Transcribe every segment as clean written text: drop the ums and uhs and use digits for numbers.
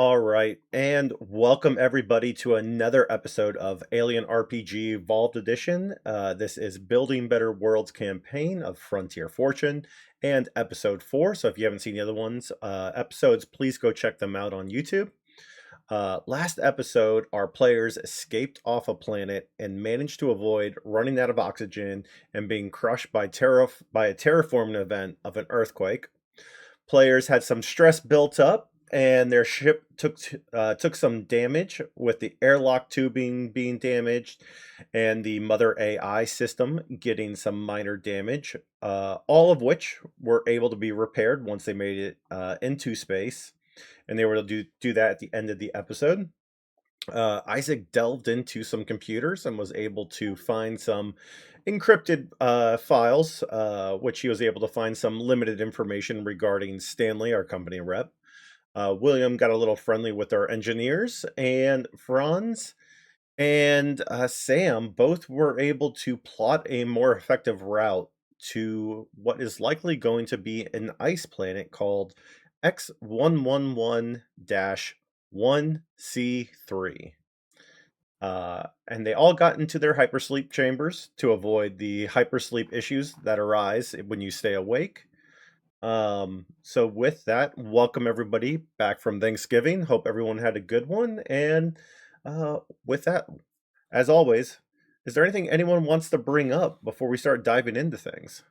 All right, and welcome everybody to another episode of Alien RPG Evolved Edition. This is Building Better Worlds campaign of Frontier Fortune and episode 4. So if you haven't seen the other episodes, please go check them out on YouTube. Last episode, our players escaped off a planet and managed to avoid running out of oxygen and being crushed by a terraforming event of an earthquake. Players had some stress built up, and their ship took some damage, with the airlock tubing being damaged, and the mother AI system getting some minor damage. All of which were able to be repaired once they made it into space, and they were able to do that at the end of the episode. Isaac delved into some computers and was able to find some encrypted files, which he was able to find some limited information regarding Stanley, our company rep. William got a little friendly with our engineers, and Franz and Sam both were able to plot a more effective route to what is likely going to be an ice planet called X111-1C3. And they all got into their hypersleep chambers to avoid the hypersleep issues that arise when you stay awake. So with that, welcome everybody back from Thanksgiving. Hope everyone had a good one. And with that, as always, is there anything anyone wants to bring up before we start diving into things?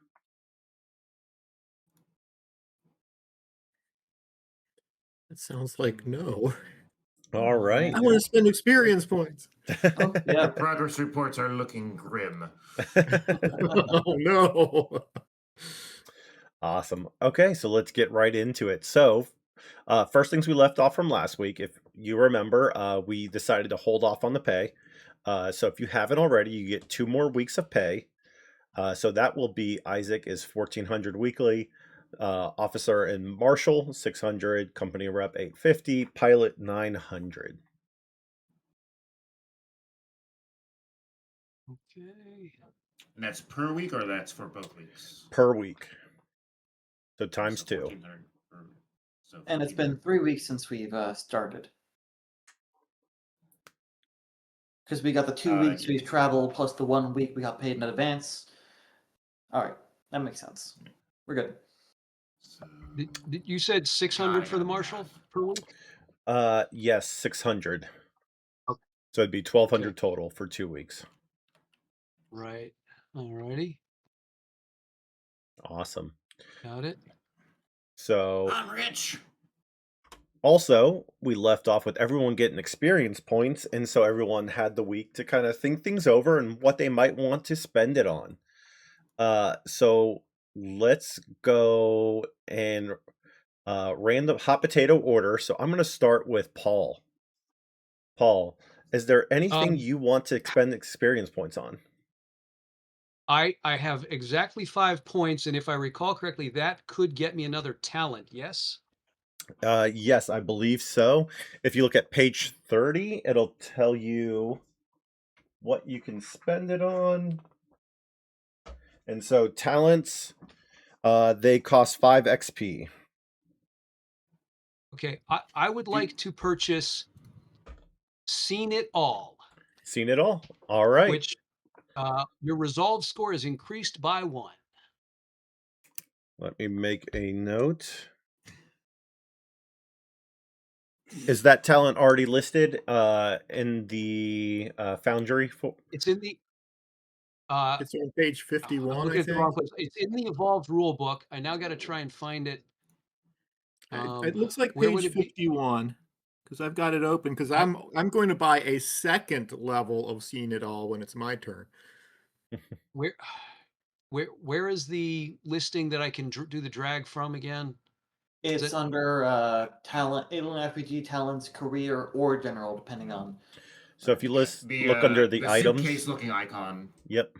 It sounds like no. All right. I want to spend experience points. Oh, yeah. The progress reports are looking grim. Oh no. Awesome. Okay, so let's get right into it. So, first things we left off from last week, if you remember, we decided to hold off on the pay. So if you haven't already, you get 2 more weeks of pay. So that will be Isaac is 1,400 weekly, officer and marshal 600, company rep 850, pilot 900. Okay. And that's per week, or that's for both weeks? Per week. So times 2. 1,400 so And it's been 3 weeks since we've started. Because we got the 2 weeks we've traveled plus the 1 week we got paid in advance. All right, that makes sense. We're good. So, You said 600 for the marshal per week? Yes, 600. Okay. So it'd be 1,200 total for 2 weeks. Right. Alrighty. Awesome. Got it. So I'm rich. also, we left off with everyone getting experience points, and so everyone had the week to kind of think things over and what they might want to spend it on. So let's go in random hot potato order. So I'm going to start with Paul. Paul, is there anything you want to spend experience points on? I have exactly 5 points, and if I recall correctly, that could get me another talent, yes? Yes, I believe so. If you look at page 30, it'll tell you what you can spend it on. And so talents, they cost 5 XP. Okay, I would like to purchase Seen It All. Seen it all? All right. Which your resolve score is increased by 1. Let me make a note. Is that talent already listed in the Foundry? It's in the It's on page 51, I think. It's in the evolved rule book. I now got to try and find it. It looks like where would page it be? 51 because I've got it open because I'm going to buy a second level of Seeing It All when it's my turn. Where is the listing that I can do the drag from again? It's under talent, Alien RPG talents, career, or general, depending on. So if you look under the items, suitcase-looking icon. Yep.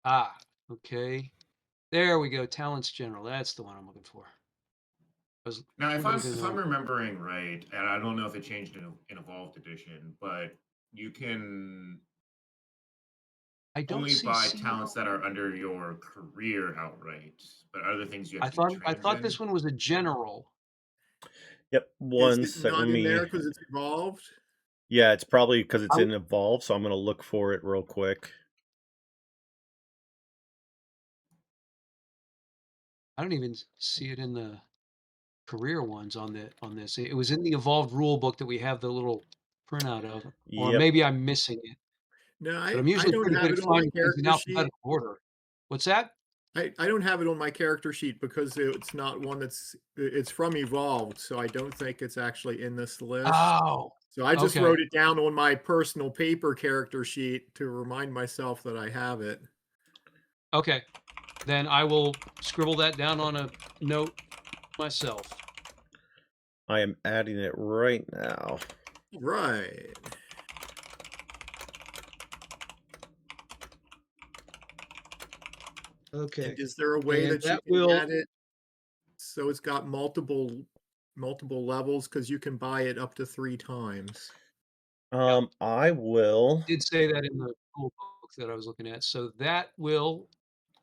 Ah, okay. There we go. Talents general. That's the one I'm looking for. Now, if I'm remembering right, and I don't know if it changed in Evolved Edition, but you can only buy talents that are under your career outright, but other things you have I thought this one was a general. Yep, Is one it second. not in there because it's evolved? Yeah, it's probably because it's I- in Evolve, so I'm gonna look for it real quick. I don't even see it in the career ones on this. It was in the evolved rule book that we have the little printout of, or Yep. maybe I'm missing it. No, But I'm I usually don't pretty have good it at on my finding things in character sheet. alphabetical order. What's that? I don't have it on my character sheet because it's not one it's from Evolved, so I don't think it's actually in this list. Oh, So I just okay. wrote it down on my personal paper character sheet to remind myself that I have it. Okay. Then I will scribble that down on a note myself. I am adding it right now. Right. Okay. And is there a way And that you that can will add it so it's got multiple levels? Because you can buy it up to 3 times. I will. did say that in the rule book that I was looking at. So that will,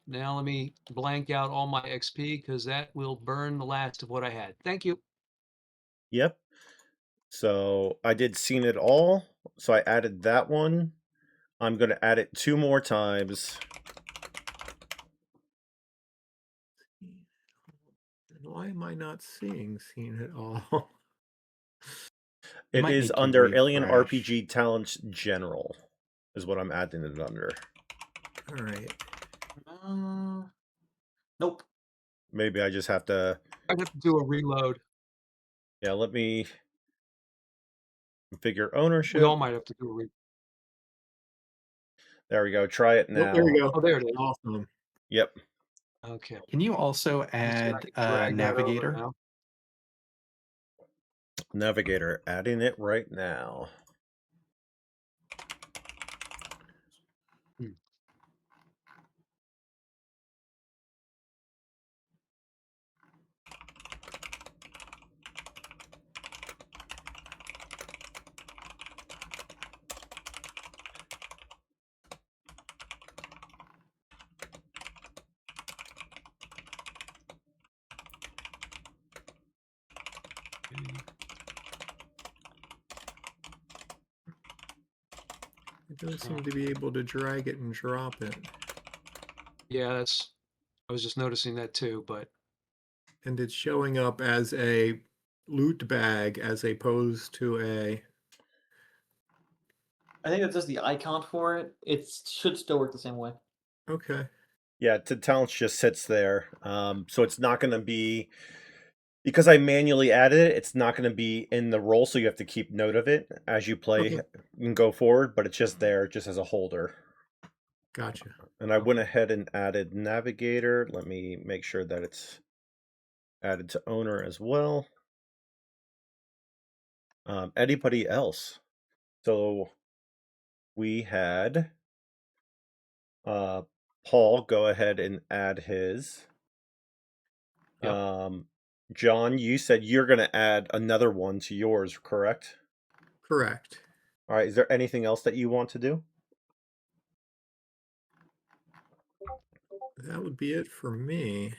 now let me blank out all my XP because that will burn the last of what I had. Thank you. Yep. So I did Seen It All, so I added that one. I'm gonna add it 2 more times. Why am I not Seen It All? It might is need to under Alien refresh. RPG Talents General, is what I'm adding it under. All right. Nope. Maybe I just have to. I'd have to do a reload. Yeah, let me configure We ownership. all might have to do a reload. There we go. Try it Nope, now. there we go. Oh, there it is. Awesome. Yep. Okay. Can you also So I add can drag that over Navigator? now. Navigator, adding it right now. Hmm. It does seem to be able to drag it and drop it. Yeah, I was just noticing that too, but And it's showing up as a loot bag as opposed to a. I think that's just the icon for it. It should still work the same way. Okay. Yeah, talents just sits there. So it's not going to be, because I manually added it, it's not going to be in the role, so you have to keep note of it as you play Okay. and go forward, but it's just there, just as a holder. Gotcha. And I went ahead and added Navigator. Let me make sure that it's added to owner as well. Anybody else? So we had Paul go ahead and add his. Yep. John, you said you're going to add another one to yours, correct? Correct. All right. Is there anything else that you want to do? That would be it for me.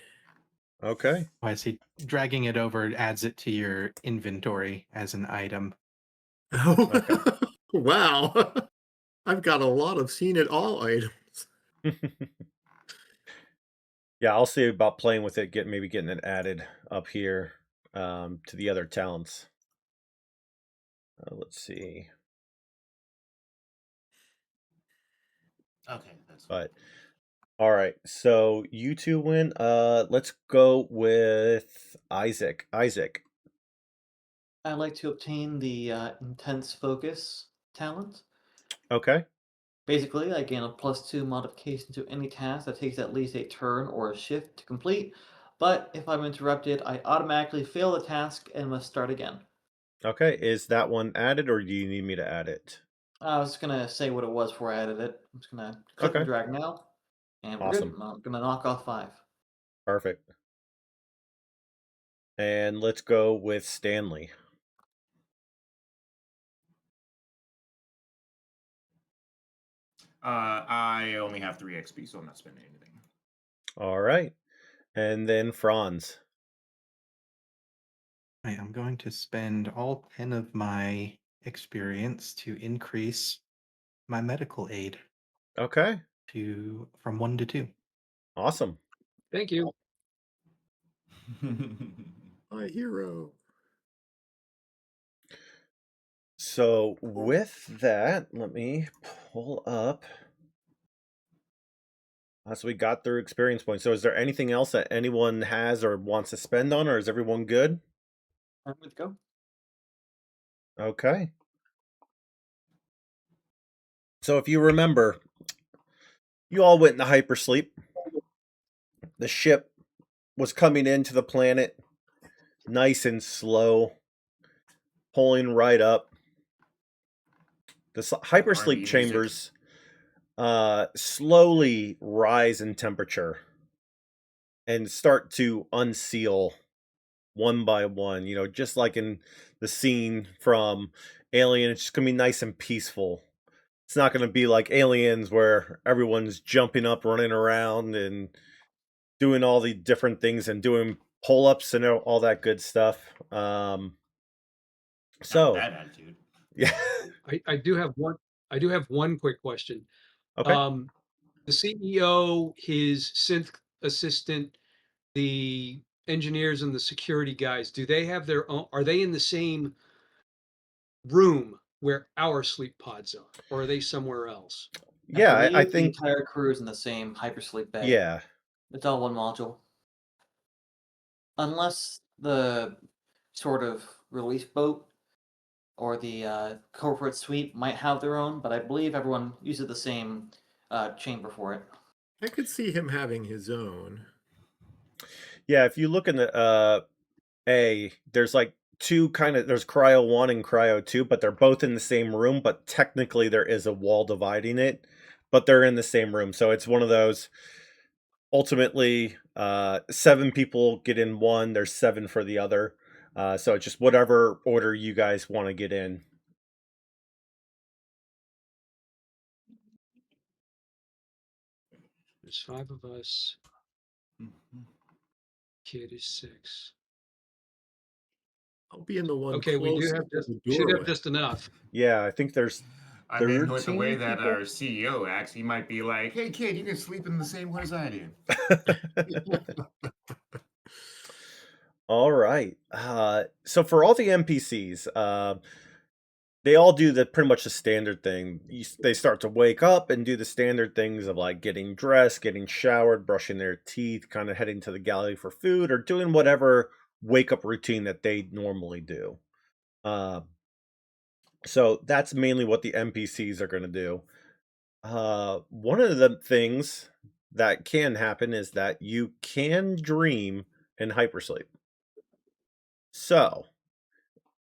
Okay. Oh, I see. Dragging it over adds it to your inventory as an item. Oh, Okay. wow. I've got a lot of Seen It All items. Yeah, I'll see about playing with it, maybe getting it added up here to the other talents. Let's see. Okay, that's But all right, so you two win. Let's go with Isaac. Isaac. I like to obtain the intense focus talent. Okay. Basically, I gain a +2 modification to any task that takes at least a turn or a shift to complete. But if I'm interrupted, I automatically fail the task and must start again. Okay. Is that one added, or do you need me to add it? I was just gonna say what it was before I added it. I'm just gonna click and Okay. drag now, and we're Awesome. good. I'm gonna knock off 5. Perfect. And let's go with Stanley. I only have 3 XP, so I'm not spending anything. All right. And then Franz. Right, I'm going to spend all 10 of my experience to increase my medical aid Okay. from 1 to 2. Awesome. Thank you. My hero. So with that, let me pull up. So we got through experience points. So is there anything else that anyone has or wants to spend on, or is everyone good? I'm good to go. Okay. So if you remember, you all went into hypersleep. The ship was coming into the planet nice and slow, pulling right up. The hypersleep R&B music. chambers slowly rise in temperature and start to unseal one by one, just like in the scene from Alien. It's just gonna be nice and peaceful. It's not gonna be like Aliens where everyone's jumping up, running around, and doing all the different things and doing pull-ups and all that good stuff. Not So that attitude. yeah. I do have one. I do have one quick question. Okay. The CEO, his synth assistant, the engineers, and the security guys. Do they have their own? Are they in the same room where our sleep pods are, or are they somewhere else? Yeah, I believe the think entire crew is in the same hypersleep bay. yeah. It's all one module. Unless the sort of release boat or the corporate suite might have their own, but I believe everyone uses the same chamber for it. I could see him having his own. Yeah, if you look in the there's like there's cryo 1 and cryo 2, but they're both in the same room, but technically there is a wall dividing it, but they're in the same room. So it's one of those, ultimately 7 people get in one, there's 7 for the other. So it's just whatever order you guys want to get in. There's 5 of us. Kid is 6. I'll be in the one Okay, we do closest have to just the should have doorway. just enough. Yeah, I think there's I mean, with the way 13 that people? our CEO acts, he might be like, "Hey, kid, you can sleep in the same way as I do." All right. So for all the NPCs, they all do pretty much the standard thing. They start to wake up and do the standard things of like getting dressed, getting showered, brushing their teeth, kind of heading to the galley for food, or doing whatever wake up routine that they normally do. So that's mainly what the NPCs are going to do. One of the things that can happen is that you can dream in hypersleep. So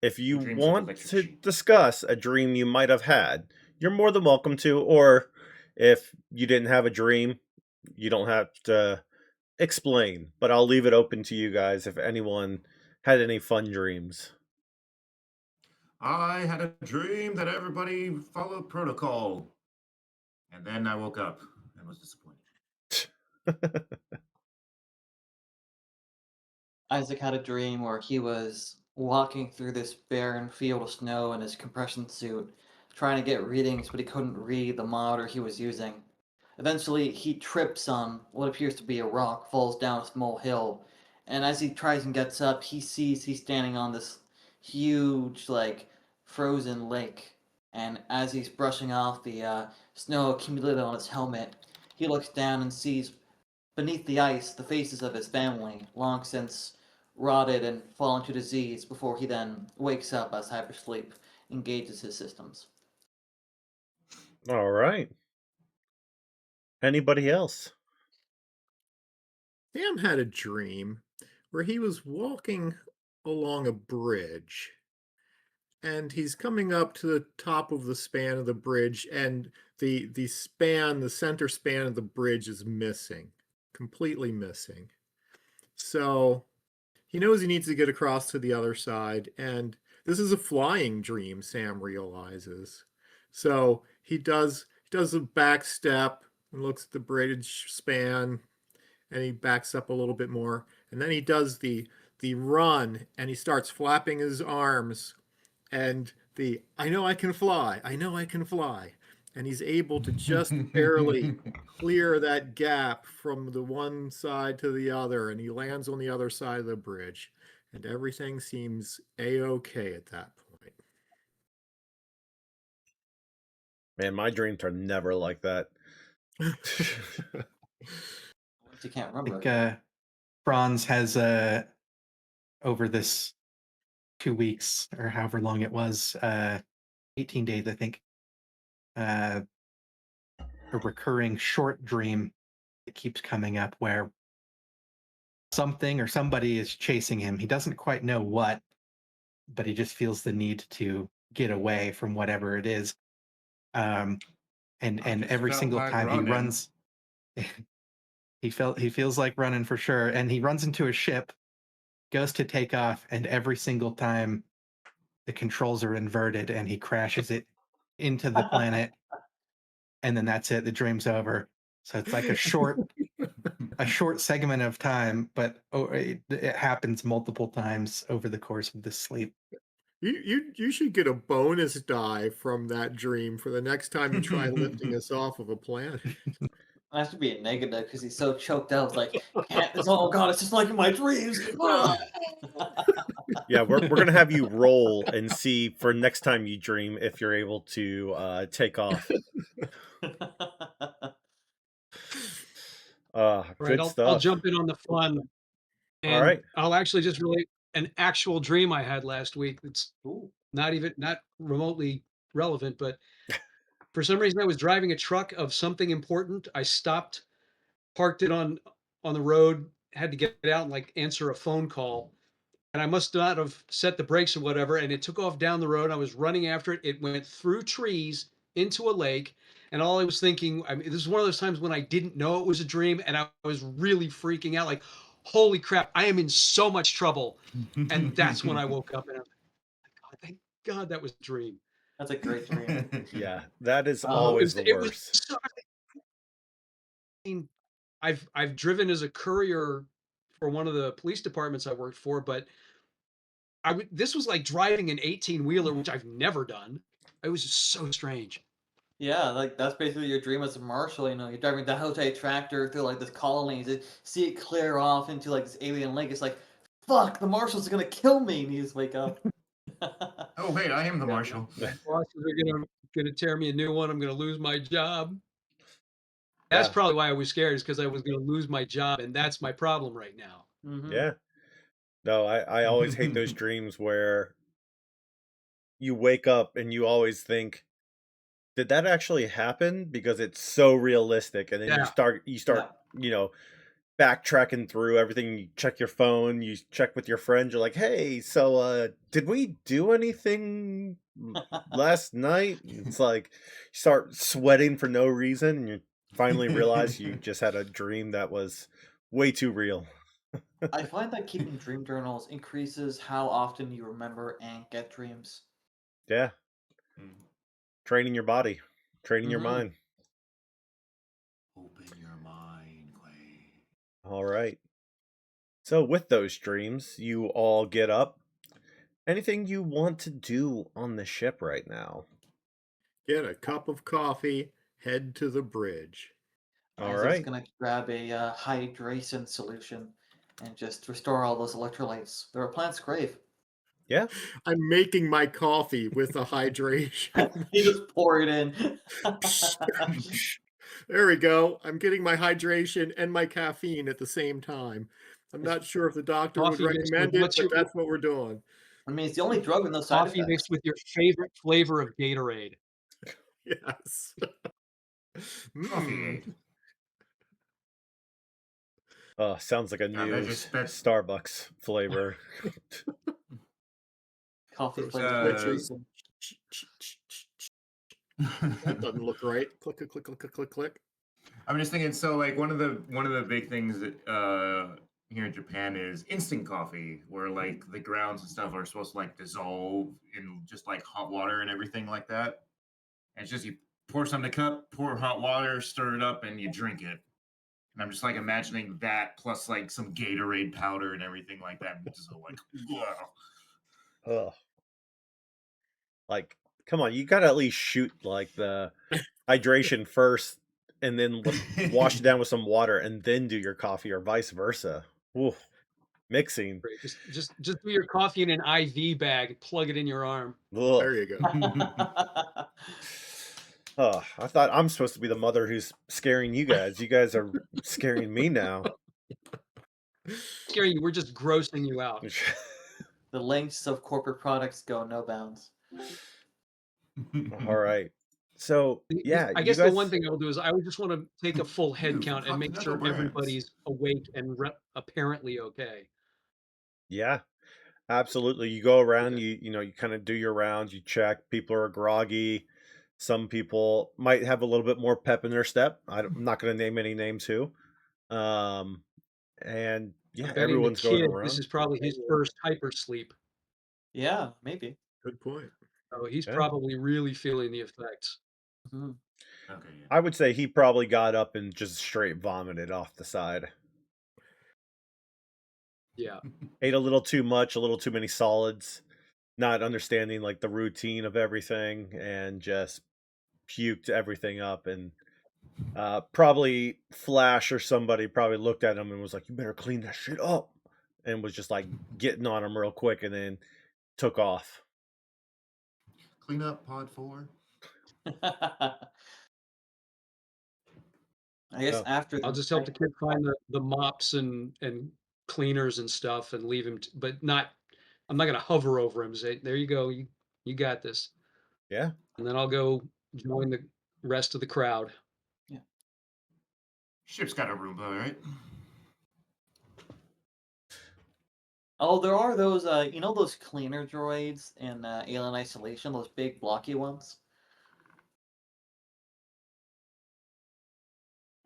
if you Dreams of want electric to sheep. discuss a dream you might have had, you're more than welcome to. Or if you didn't have a dream, you don't have to explain. But I'll leave it open to you guys if anyone had any fun dreams. I had a dream that everybody followed protocol, and then I woke up and was disappointed. Isaac had a dream where he was walking through this barren field of snow in his compression suit, trying to get readings, but he couldn't read the monitor he was using. Eventually, he trips on what appears to be a rock, falls down a small hill, and as he tries and gets up, he sees he's standing on this huge, frozen lake. And as he's brushing off the snow accumulated on his helmet, he looks down and sees beneath the ice the faces of his family, long since rotted and fallen to disease, before he then wakes up as hypersleep engages his systems. All right. Anybody else? Sam had a dream where he was walking along a bridge and he's coming up to the top of the span of the bridge, and the center span of the bridge is missing, completely missing. So he knows he needs to get across to the other side, and this is a flying dream, Sam realizes. So he does a back step and looks at the bridge span, and he backs up a little bit more, and then he does the the run, and he starts flapping his arms, and the I know I can fly, I know I can fly. And he's able to just barely clear that gap from the one side to the other, and he lands on the other side of the bridge, and everything seems a-okay at that point. Man, my dreams are never like that. You can't I remember think it. Franz has over this 2 weeks or however long it was, 18 days, I think, a recurring short dream that keeps coming up where something or somebody is chasing him. He doesn't quite know what, but he just feels the need to get away from whatever it is. And every felt single like time he running. runs, he feels like running for sure. And he runs into a ship, goes to take off, and every single time the controls are inverted and he crashes it into the planet, and then that's it. The dream's over. So it's like a short segment of time, but it happens multiple times over the course of the sleep. You should get a bonus die from that dream for the next time you try lifting us off of a planet. It has to be a negative because he's so choked out. It's like, oh god, it's just like in my dreams. Yeah, we're gonna have you roll and see for next time you dream if you're able to take off. Right, Good I'll stuff. jump in on the fun, All and right. I'll actually just relate an actual dream I had last week that's Ooh. not remotely relevant, but for some reason I was driving a truck of something important. I stopped, parked it on the road, had to get out and like answer a phone call. And I must not have set the brakes or whatever. And it took off down the road. I was running after it. It went through trees into a lake. And all I was thinking, I mean, this is one of those times when I didn't know it was a dream and I was really freaking out like, holy crap, I am in so much trouble. And that's when I woke up and I was like, God, thank God that was a dream. That's a great dream. Yeah, that is Oh, always the It was worst. so, I mean, I've driven as a courier for one of the police departments I worked for, but this was like driving an 18-wheeler, which I've never done. It was just so strange. yeah, like that's basically your dream as a marshal. You know, you're driving the Hote tractor through like this colony, you see it clear off into like this alien lake. It's like, fuck, the marshal's gonna kill me, and you just wake up. Oh wait, I am the Yeah. marshal. My bosses are gonna tear me a new one. I'm gonna lose my job. That's Yeah, probably why I was scared, is because I was gonna lose my job, and that's my problem right now. Mhm. yeah. No, I always hate those dreams where you wake up and you always think, did that actually happen? Because it's so realistic, and then you Yeah. start Yeah. backtracking through everything. You check your phone, you check with your friends, you're like, hey, so did we do anything last night? And it's like you start sweating for no reason, and you finally realize you just had a dream that was way too real. I find that keeping dream journals increases how often you remember and get dreams. Yeah, training your body, training your Mhm. mind. Open your mind, Clay. All right. So with those dreams, you all get up. Anything you want to do on the ship right now? Get a cup of coffee, head to the bridge. All Isaac's right. gonna grab a hydration solution and just restore all those electrolytes. They're a plant's grave. Yeah. I'm making my coffee with a hydration. You just pour it in. There we go. I'm getting my hydration and my caffeine at the same time. I'm not sure if the doctor would Coffee mixed with recommend it, but that's what we're doing. I mean, it's the only drug with no side coffee effects. mixed with your favorite flavor of Gatorade. Yes. Coffee Mm. aid. Sounds like a Yeah, new that's Starbucks flavor. Coffee Those flavored switches. hydration. That doesn't look right. Click, click, click, click, click, click. I'm just thinking. So, like one of the big things that here in Japan is instant coffee, where like the grounds and stuff are supposed to like dissolve in just like hot water and everything like that. And it's just you pour some in a cup, pour hot water, stir it up, and you drink it. And I'm just like imagining that plus like some Gatorade powder and everything like that. Just like, Ugh. Like, come on, you gotta at least shoot like the hydration first, and then wash it down with some water, and then do your coffee, or vice versa. Ooh, mixing. Great. Just do your coffee in an IV bag, plug it in your arm. Ugh. There you go. Oh, I thought I'm supposed to be the mother who's scaring you guys. You guys are scaring me now. Scaring you, we're just grossing you out. The lengths of corporate products go no bounds. All right. So yeah, I you guess the guys. one thing I'll do is I would just want to take a full head Dude, count and make Continental sure Brands. everybody's awake and apparently okay. Yeah, absolutely. You go around, Okay. you kind of do your rounds, you check. People are groggy. Some people might have a little bit more pep in their step. I'm not going to name any names who. Um, and yeah, I'm betting the everyone's going kid, this around. is probably his first hypersleep. Yeah, maybe. Good point. So he's Yeah. probably really feeling the effects. Mhm. Okay, yeah. I would say he probably got up and just straight vomited off the side. Yeah. Ate a little too much, a little too many solids, not understanding like the routine of everything, and just puked everything up. And probably Flash or somebody probably looked at him and was like, "You better clean that shit up," and was just like getting on him real quick, and then took off. Clean up pod 4. I guess Oh. after I'll just help the kid find the mops and cleaners and stuff and leave him, but I'm not going to hover over him. Say, there you go. You got this. Yeah. And then I'll go join the rest of the crowd. Ship's got a Roomba, right? Oh, there are those, those cleaner droids in Alien Isolation, those big blocky ones?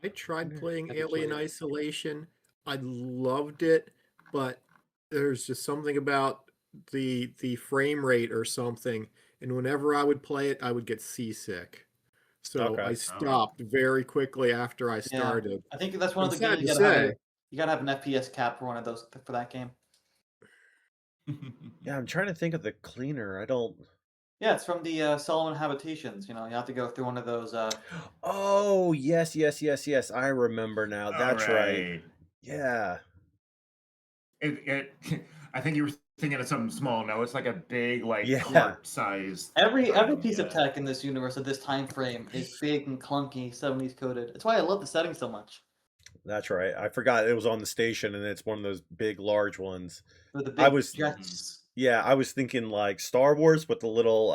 I tried Yeah, playing that'd be Alien cute. Isolation. I loved it, but there's just something about the frame rate or something. And whenever I would play it, I would get seasick. So Okay. I stopped very quickly after I Yeah, started. I think that's one I'm of the sad games to say. you gotta have an FPS cap for one of those for that game. Yeah, I'm trying to think of the cleaner. I don't. Yeah, it's from the Solomon Habitations. You have to go through one of those. Oh, yes, yes, yes, yes. I remember now. That's right. Alright. Yeah. I think you were thinking of something small. No, it's like a big, like Yeah. cart size. Every piece of tech in this universe at this time frame is big and clunky, 70s coded. That's why I love the setting so much. That's right. I forgot it was on the station, and it's one of those big, large ones. With the I big was, jets. yeah, I was thinking like Star Wars with the little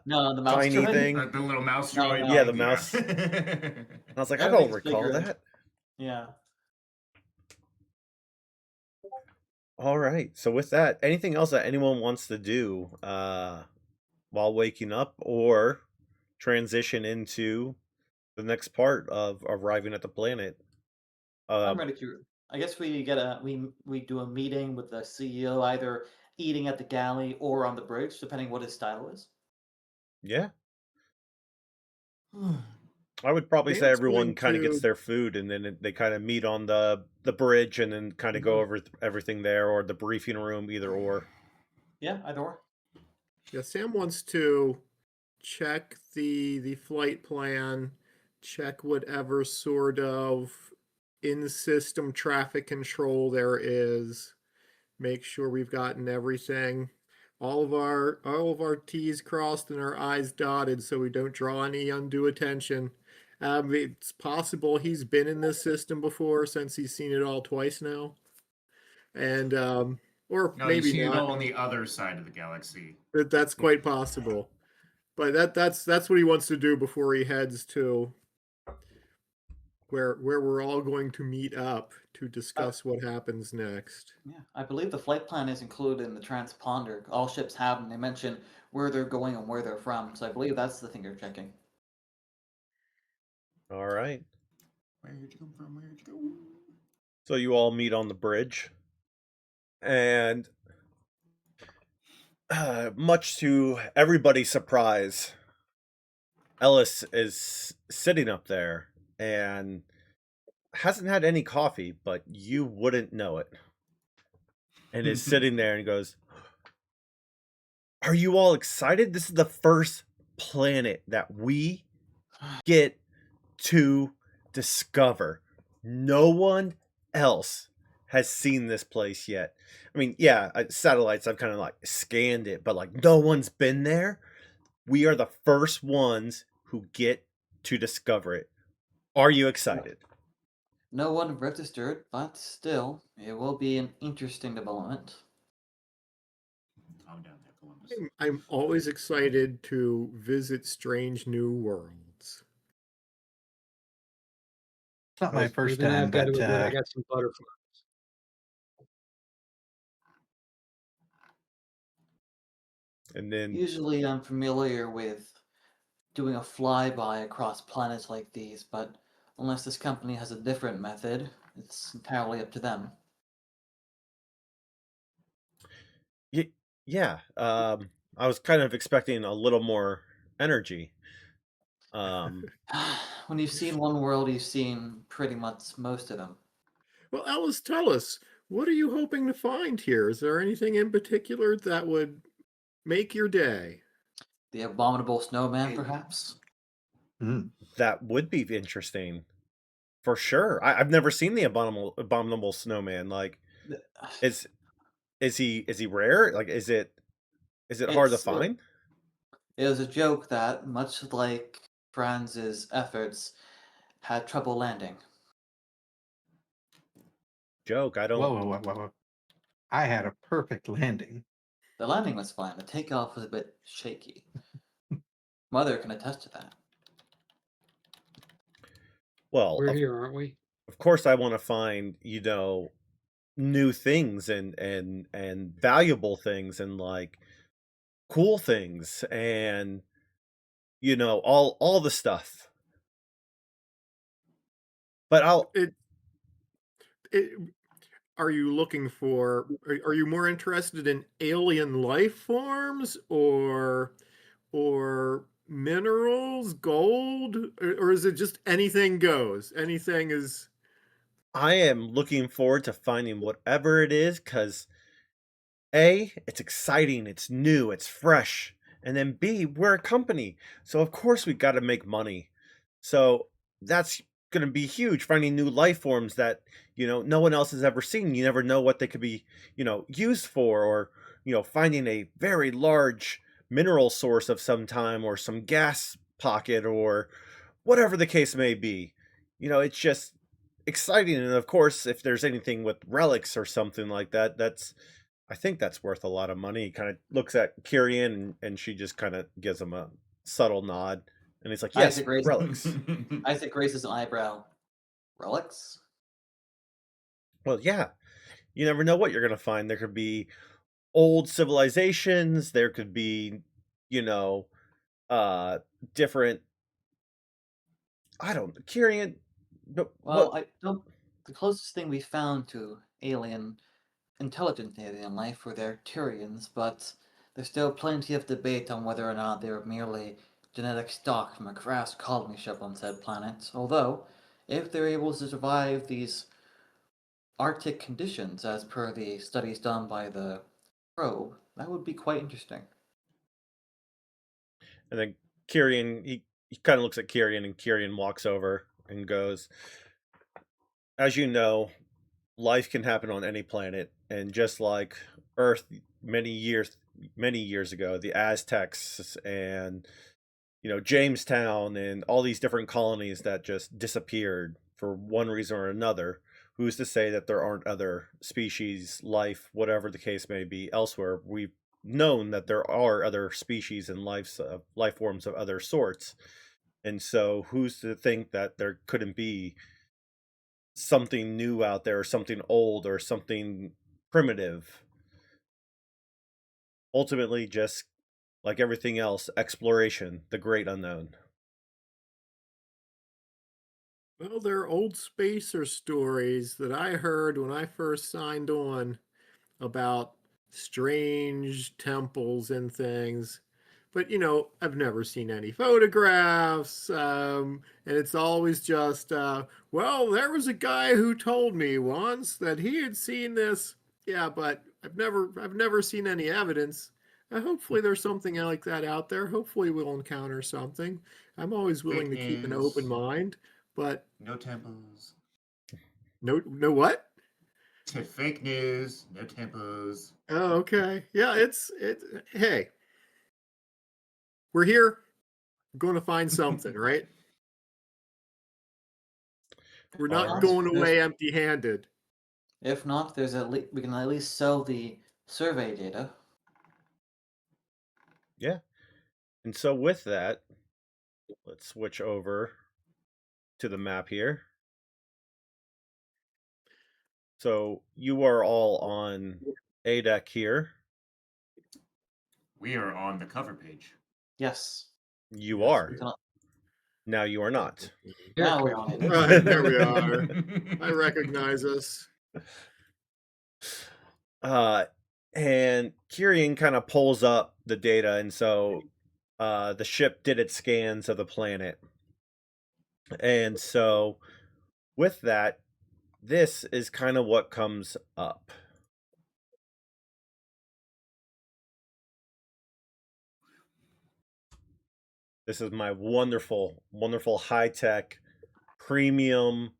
No, the mouse tiny droid. thing. The little mouse No, droid. no. Yeah, the mouse. Yeah. I was like, I don't Everything's recall bigger. that. Yeah. All right. So with that, anything else that anyone wants to do while waking up, or transition into the next part of arriving at the planet? I'm ready to. I guess we get we do a meeting with the CEO, either eating at the galley or on the bridge, depending what his style is. Yeah. I would probably say Dan's everyone going kind of gets to their food, and then they kind of meet on the bridge, and then kind of go over everything there, or the briefing room, either or. Yeah, either or. Yeah, Sam wants to check the flight plan, check whatever sort of in-system traffic control there is, make sure we've gotten everything, all of our T's crossed and our I's dotted, so we don't draw any undue attention. It's possible he's been in this system before, since he's seen it all twice now, and or No, maybe you see it not. all on the other side of the galaxy. That's quite possible. But that's what he wants to do before he heads to where we're all going to meet up to discuss what happens next. Yeah, I believe the flight plan is included in the transponder. All ships have them. They mention where they're going and where they're from. So I believe that's the thing you're checking. All right. Where'd you come from? Where'd you go? So you all meet on the bridge, and much to everybody's surprise, Ellis is sitting up there, and hasn't had any coffee, but you wouldn't know it. And is sitting there and goes, "Are you all excited? This is the first planet that we get to discover. No one else has seen this place yet. I mean, yeah, satellites, I've kind of like scanned it, but like no one's been there. We are the first ones who get to discover it. Are you excited?" No one registered, but still, it will be an interesting development. Calm down there, Columbus. I'm always excited to visit strange new worlds. It's not my first Even time, I've got to but admit, I got some butterflies. And then Usually, I'm familiar with doing a flyby across planets like these, but unless this company has a different method, it's entirely up to them. yeah, I was kind of expecting a little more energy. When you've seen one world, you've seen pretty much most of them. Well, Alice, tell us, what are you hoping to find here? Is there anything in particular that would make your day? The abominable snowman, perhaps? That would be interesting. For sure. I've never seen the abominable snowman. Like, is he rare? Like, is it hard to It's find? It was a joke that, much like Franz's efforts, had trouble landing. Joke. I don't. whoa. I had a perfect landing. The landing was fine, the takeoff was a bit shaky. Mother can attest to that. Well, We're here, aren't we? of course, I want to find new things and valuable things and like cool things and all the stuff. But It, are you looking for? Are you more interested in alien life forms or minerals, gold, or is it just anything goes? Anything is. I am looking forward to finding whatever it is because A, it's exciting, it's new, it's fresh. And then B, we're a company. So of course we got to make money. So that's going to be huge, finding new life forms that, no one else has ever seen. You never know what they could be, used for, or, finding a very large mineral source of some time or some gas pocket or whatever the case may be. It's just exciting. And of course, if there's anything with relics or something like that, I think that's worth a lot of money. He kind of looks at Kyrian and she just kind of gives him a subtle nod. And he's like, "Yes, relics." Isaac raises an eyebrow. Relics? Well, yeah. You never know what you're going to find. There could be old civilizations. There could be, you know, different. I don't. Kyrian. But Well, what? I don't. The closest thing we found to intelligent alien life were their Turians, but there's still plenty of debate on whether or not they were merely genetic stock from a crass colony ship on said planet. Although, if they're able to survive these Arctic conditions, as per the studies done by the probe, that would be quite interesting. And then Kyrian, he kind of looks at Kyrian, and Kyrian walks over and goes, "As you know, life can happen on any planet, and just like Earth many years ago, the Aztecs and Jamestown and all these different colonies that just disappeared for one reason or another. Who's to say that there aren't other species, life, whatever the case may be, elsewhere? We've known that there are other species and life forms of other sorts, and so who's to think that there couldn't be something new out there, or something old, or something primitive? Ultimately, just like everything else, exploration, the great unknown." Well, there are old spacer stories that I heard when I first signed on about strange temples and things. but I've never seen any photographs, and it's always just, well, there was a guy who told me once that he had seen this. Yeah, but I've never seen any evidence. Hopefully, there's something like that out there. Hopefully, we'll encounter something. I'm always willing Fake to keep an open news. mind, but No tempos. no what? Fake news. No tempos. Oh, okay. Yeah, hey, we're here. We're going to find something, right? We're not Alright. going away empty-handed. If not, there's we can at least sell the survey data. Yeah. And so with that, let's switch over to the map here. So you are all on A deck here. We are on the cover page. Yes. You Yes, are. we Now you are not. Now we're on it. Right, there we are. I recognize us. And Kyrian kind of pulls up the data, and so the ship did its scans of the planet. And so with that, this is kind of what comes up. This is my wonderful, wonderful high-tech premium.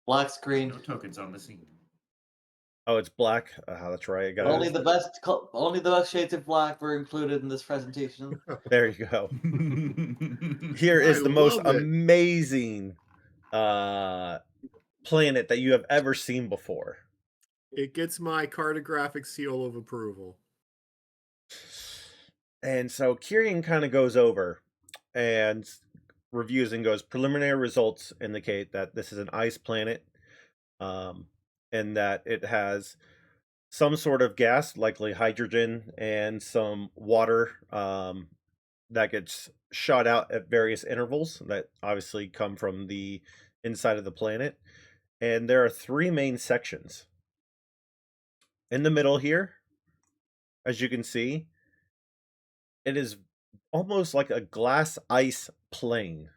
Black screen. No tokens on the scene. Oh, it's black. That's right. I got Only the best shades of black were included in this presentation. There you go. Here is I the most love it. amazing planet that you have ever seen before. It gets my cartographic seal of approval. And so Kyrian kind of goes over and reviews and goes, preliminary results indicate that this is an ice planet, and that it has some sort of gas, likely hydrogen, and some water that gets shot out at various intervals that obviously come from the inside of the planet. And there are three main sections. In the middle here, as you can see, it is almost like a glass ice plane.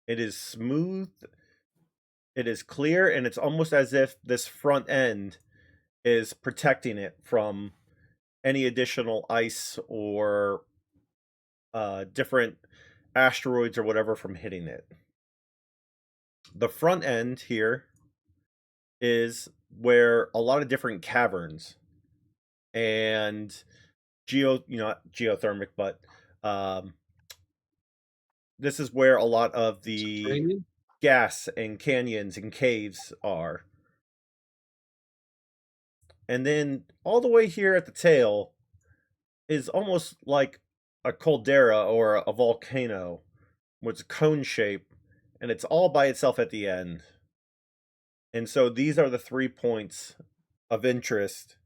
It is smooth, it is clear, and it's almost as if this front end is protecting it from any additional ice or different asteroids or whatever from hitting it. The front end here is where a lot of different caverns and not geothermic, but this is where a lot of the Subterranean? gas and canyons and caves are. And then all the way here at the tail is almost like a caldera or a volcano with a cone shape, and it's all by itself at the end. And so these are the 3 points of interest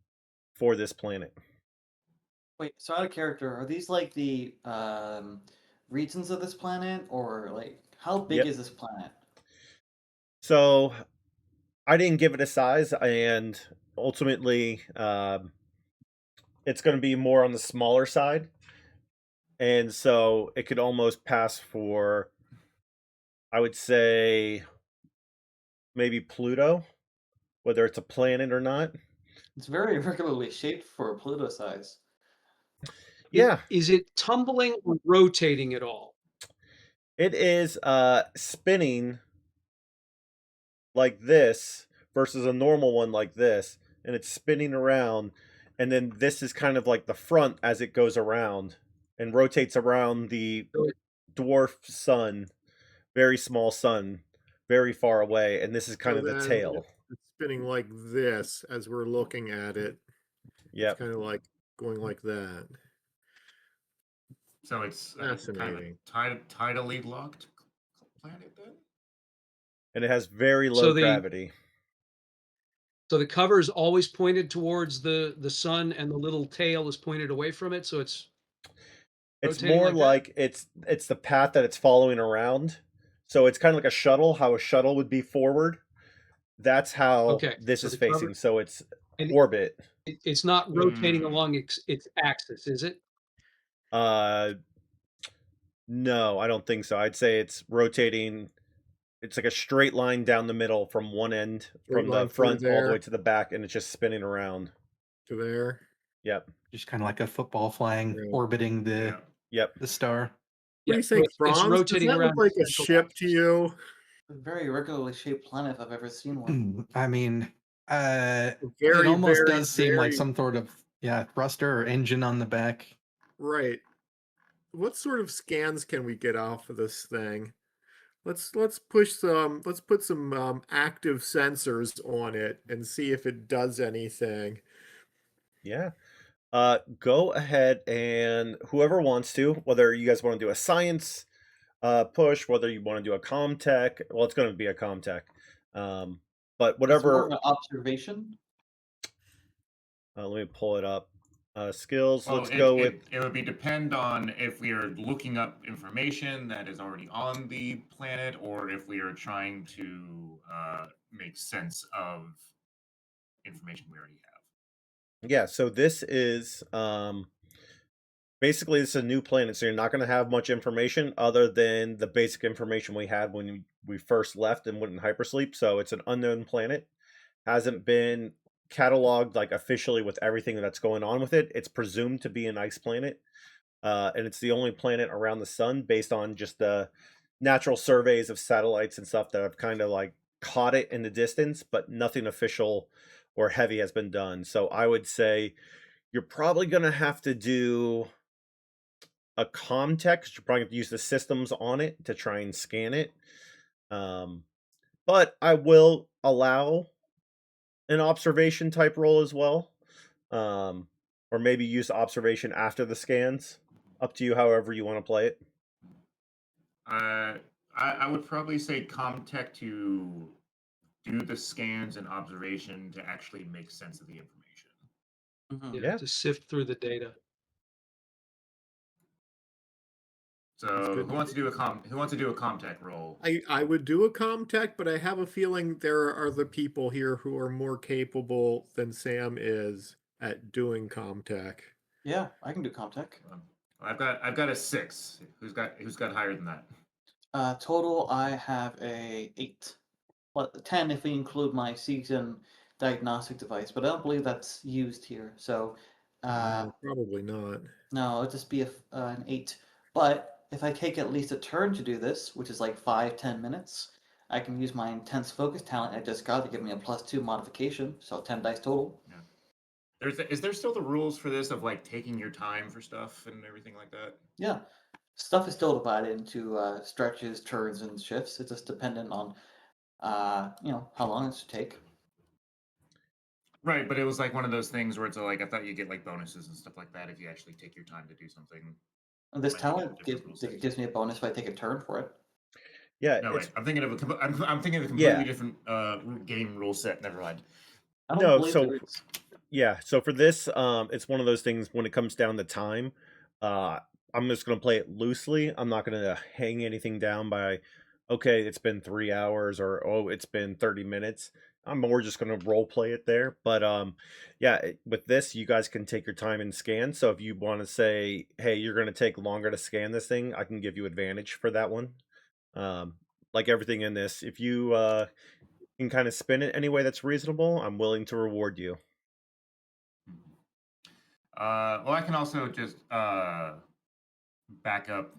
for this planet. Wait, so out of character, are these like the regions of this planet, or like how big Yep. is this planet? So I didn't give it a size, and ultimately it's going to be more on the smaller side. And so it could almost pass for, I would say, maybe Pluto, whether it's a planet or not. It's very irregularly shaped for Pluto size. Yeah. Is it tumbling or rotating at all? It is spinning like this versus a normal one like this, and it's spinning around, and then this is kind of like the front as it goes around and rotates around the dwarf sun, very small sun, very far away, and this is kind of the tail. It's spinning like this as we're looking at it. Yeah, It's kind of like going like that. So it's Fascinating. kind of tidally locked planet then? and it has very low So gravity. So the cover is always pointed towards the sun, and the little tail is pointed away from it. So it's rotating More like it's the path that it's following around. So it's kind of like a shuttle, how a shuttle would be forward. That's how Okay, this so is the cover- facing. So it's and orbit. it's not rotating along its axis, is it? Uh, no, I don't think so. I'd say it's rotating. It's like a straight line down the middle from one end, Straight from the line through front all the way there to the back, and it's just spinning around. to there. Yep. Just kind of like a football flying, Yeah. orbiting Yeah. Yep. the star. What do you think, it's Franz? Does rotating that look around like a central ship to you? A very irregularly shaped planet if I've ever seen one. I mean, it Very, almost very, does seem like very some sort of thruster or engine on the back. right. What sort of scans can we get off of this thing? Let's put some active sensors on it and see if it does anything. Yeah. Go ahead and whoever wants to, whether you guys want to do a science push, whether you want to do a comtech, well, it's going to be a comtech. But It's more of whatever, an observation. let me pull it up. Skills. Well, Let's go with. it would be depend on if we are looking up information that is already on the planet, or if we are trying to make sense of information we already have. Yeah. So this is basically it's a new planet, so you're not going to have much information other than the basic information we had when we first left and went in hypersleep. So it's an unknown planet, hasn't been cataloged like officially with everything that's going on with it. It's presumed to be an ice planet, and it's the only planet around the sun based on just the natural surveys of satellites and stuff that have kind of like caught it in the distance, but nothing official or heavy has been done. So I would say you're probably going to have to do a comtech. You're probably going to use the systems on it to try and scan it. But I will allow an observation type role as well. Or maybe use observation after the scans. Up to you, however you want to play it. I would probably say comtech to do the scans and observation to actually make sense of the information. Mhm. Yeah. to sift through the data. So good who wants to do a comtech role? I would do a comtech, but I have a feeling there are the people here who are more capable than Sam is at doing comtech. Yeah, I can do comtech. I've got a 6. Who's got higher than that? Total, I have a 8. 10 if we include my season diagnostic device, but I don't believe that's used here. So, No, probably not. no, it'll just be an 8. But if I take at least a turn to do this, which is like 5-10 minutes, I can use my intense focus talent I just got to give me a +2 modification, so 10 dice total. Yeah. Is there still the rules for this of like taking your time for stuff and everything like that? Yeah, stuff is still divided into stretches, turns, and shifts. It's just dependent on how long it should take. Right, but it was like one of those things where it's like I thought you get like bonuses and stuff like that if you actually take your time to do something. And this Might have talent different rule sets. gives me a bonus if I take a turn for it. Yeah. No, it's, wait. I'm thinking of a completely Yeah. different game rule set. Never mind. I don't No, believe so- there is. Yeah, so for this, it's one of those things when it comes down to time, I'm just going to play it loosely. I'm not going to hang anything down by, okay, it's been 3 hours or, oh, it's been 30 minutes. I'm more just going to role play it there. But yeah, with this, you guys can take your time and scan. So if you want to say, hey, you're going to take longer to scan this thing, I can give you advantage for that one. Like everything in this, if you can kind of spin it any way that's reasonable, I'm willing to reward you. Well, I can also just back up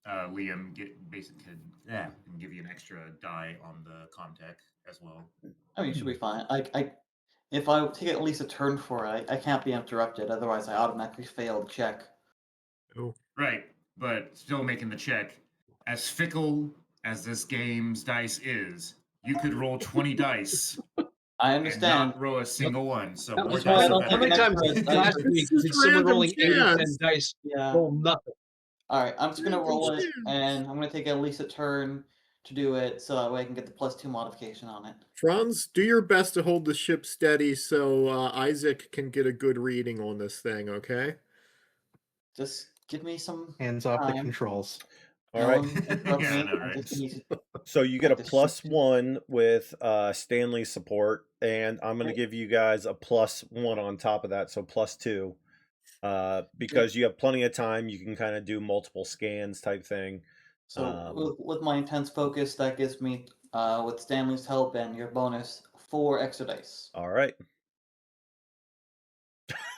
Liam, and give you an extra die on the comtech as well. I mean, it should be fine. If I take at least a turn for it, I can't be interrupted. Otherwise, I automatically fail the check. Oh, Right, but still making the check. As fickle as this game's dice is, you could roll 20 dice I and understand. not roll a single one. So That more was why I dice don't are take How many an better. times extra last dice. week This did is someone random rolling 8 and 10 chance. dice Yeah. roll nothing? All right, I'm just gonna Random roll it, chance. and I'm gonna take at least a turn to do it, so that way I can get the +2 modification on it. Franz, do your best to hold the ship steady so Isaac can get a good reading on this thing, okay? Just give me some Hands off the time. controls. All No right. one interrupt Yeah, I me. know, I right? just need So you get a Like plus distraction. 1 with Stanley's support, and I'm going to Right. give you guys a plus 1 on top of that, so plus 2. Because you have plenty of time. You can kind of do multiple scans type thing. So with my intense focus, that gives me, with Stanley's help and your bonus, 4 extra dice. All right.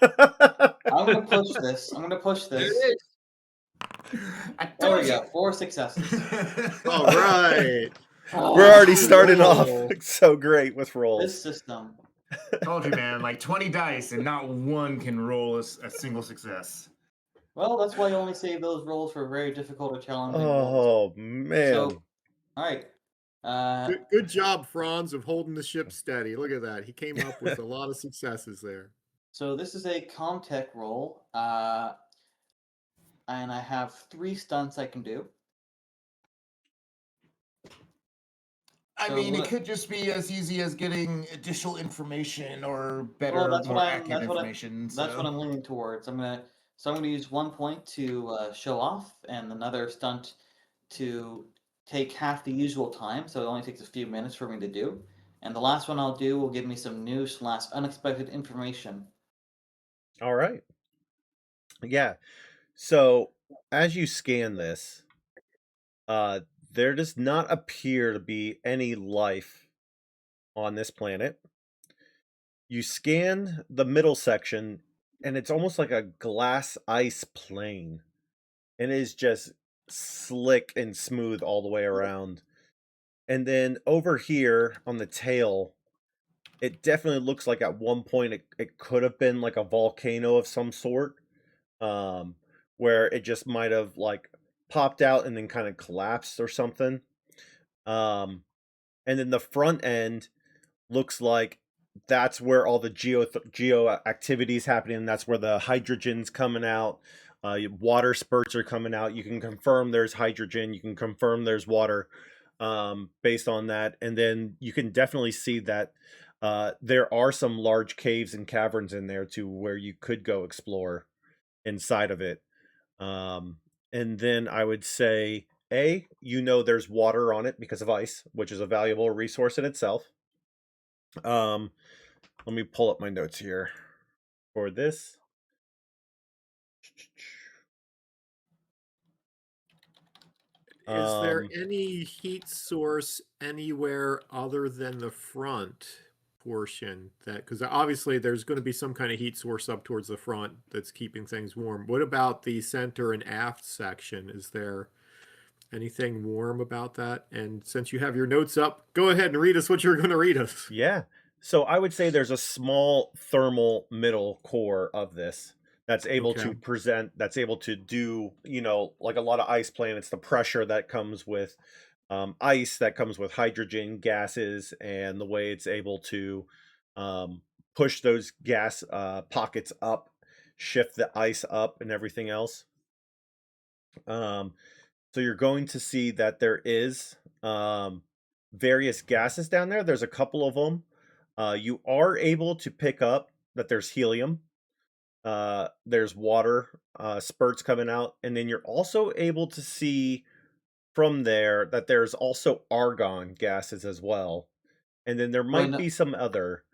I'm gonna push this. I'm gonna push There this. it is. I There told we you. go. 4 successes. All right. We're already starting off Roll. so great with rolls. This system. Told you, man. Like 20 dice, and not one can roll a single success. Well, that's why you only save those rolls for very difficult or challenging rolls. Oh man. So, all right. Good job, Franz, of holding the ship steady. Look at that. He came up with a lot of successes there. So this is a Comtech roll, and I have 3 stunts I can do. I So mean, it what- could just be as easy as getting additional information or better, Well, that's more what I'm. accurate That's what information. That's what I'm leaning towards. I'm gonna use 1 point to show off, and another stunt to take half the usual time, so it only takes a few minutes for me to do. And the last one I'll do will give me some new / unexpected information. All right. Yeah. So as you scan this, there does not appear to be any life on this planet. You scan the middle section, and it's almost like a glass ice plane. And it is just slick and smooth all the way around. And then over here on the tail, it definitely looks like at one point it could have been like a volcano of some sort, where it just might have like popped out and then kind of collapsed or something. And then the front end looks like that's where all the geo activity is happening. That's where the hydrogen's coming out. Water spurts are coming out. You can confirm there's hydrogen. You can confirm there's water, based on that. And then you can definitely see that there are some large caves and caverns in there too, where you could go explore inside of it. And then I would say, there's water on it because of ice, which is a valuable resource in itself. Let me pull up my notes here for this. Is there any heat source anywhere other than the front portion? Because obviously there's going to be some kind of heat source up towards the front that's keeping things warm. What about the center and aft section? Is there anything warm about that? And since you have your notes up, go ahead and read us what you're going to read us. Yeah. So I would say there's a small thermal middle core of this that's able to present, that's able to do, like a lot of ice planets, the pressure that comes with ice, that comes with hydrogen gases, and the way it's able to push those gas pockets up, shift the ice up, and everything else. So you're going to see that there is various gases down there. There's a couple of them. You are able to pick up that there's helium. There's water spurts coming out. And then you're also able to see from there that there's also argon gases as well. And then there might be some other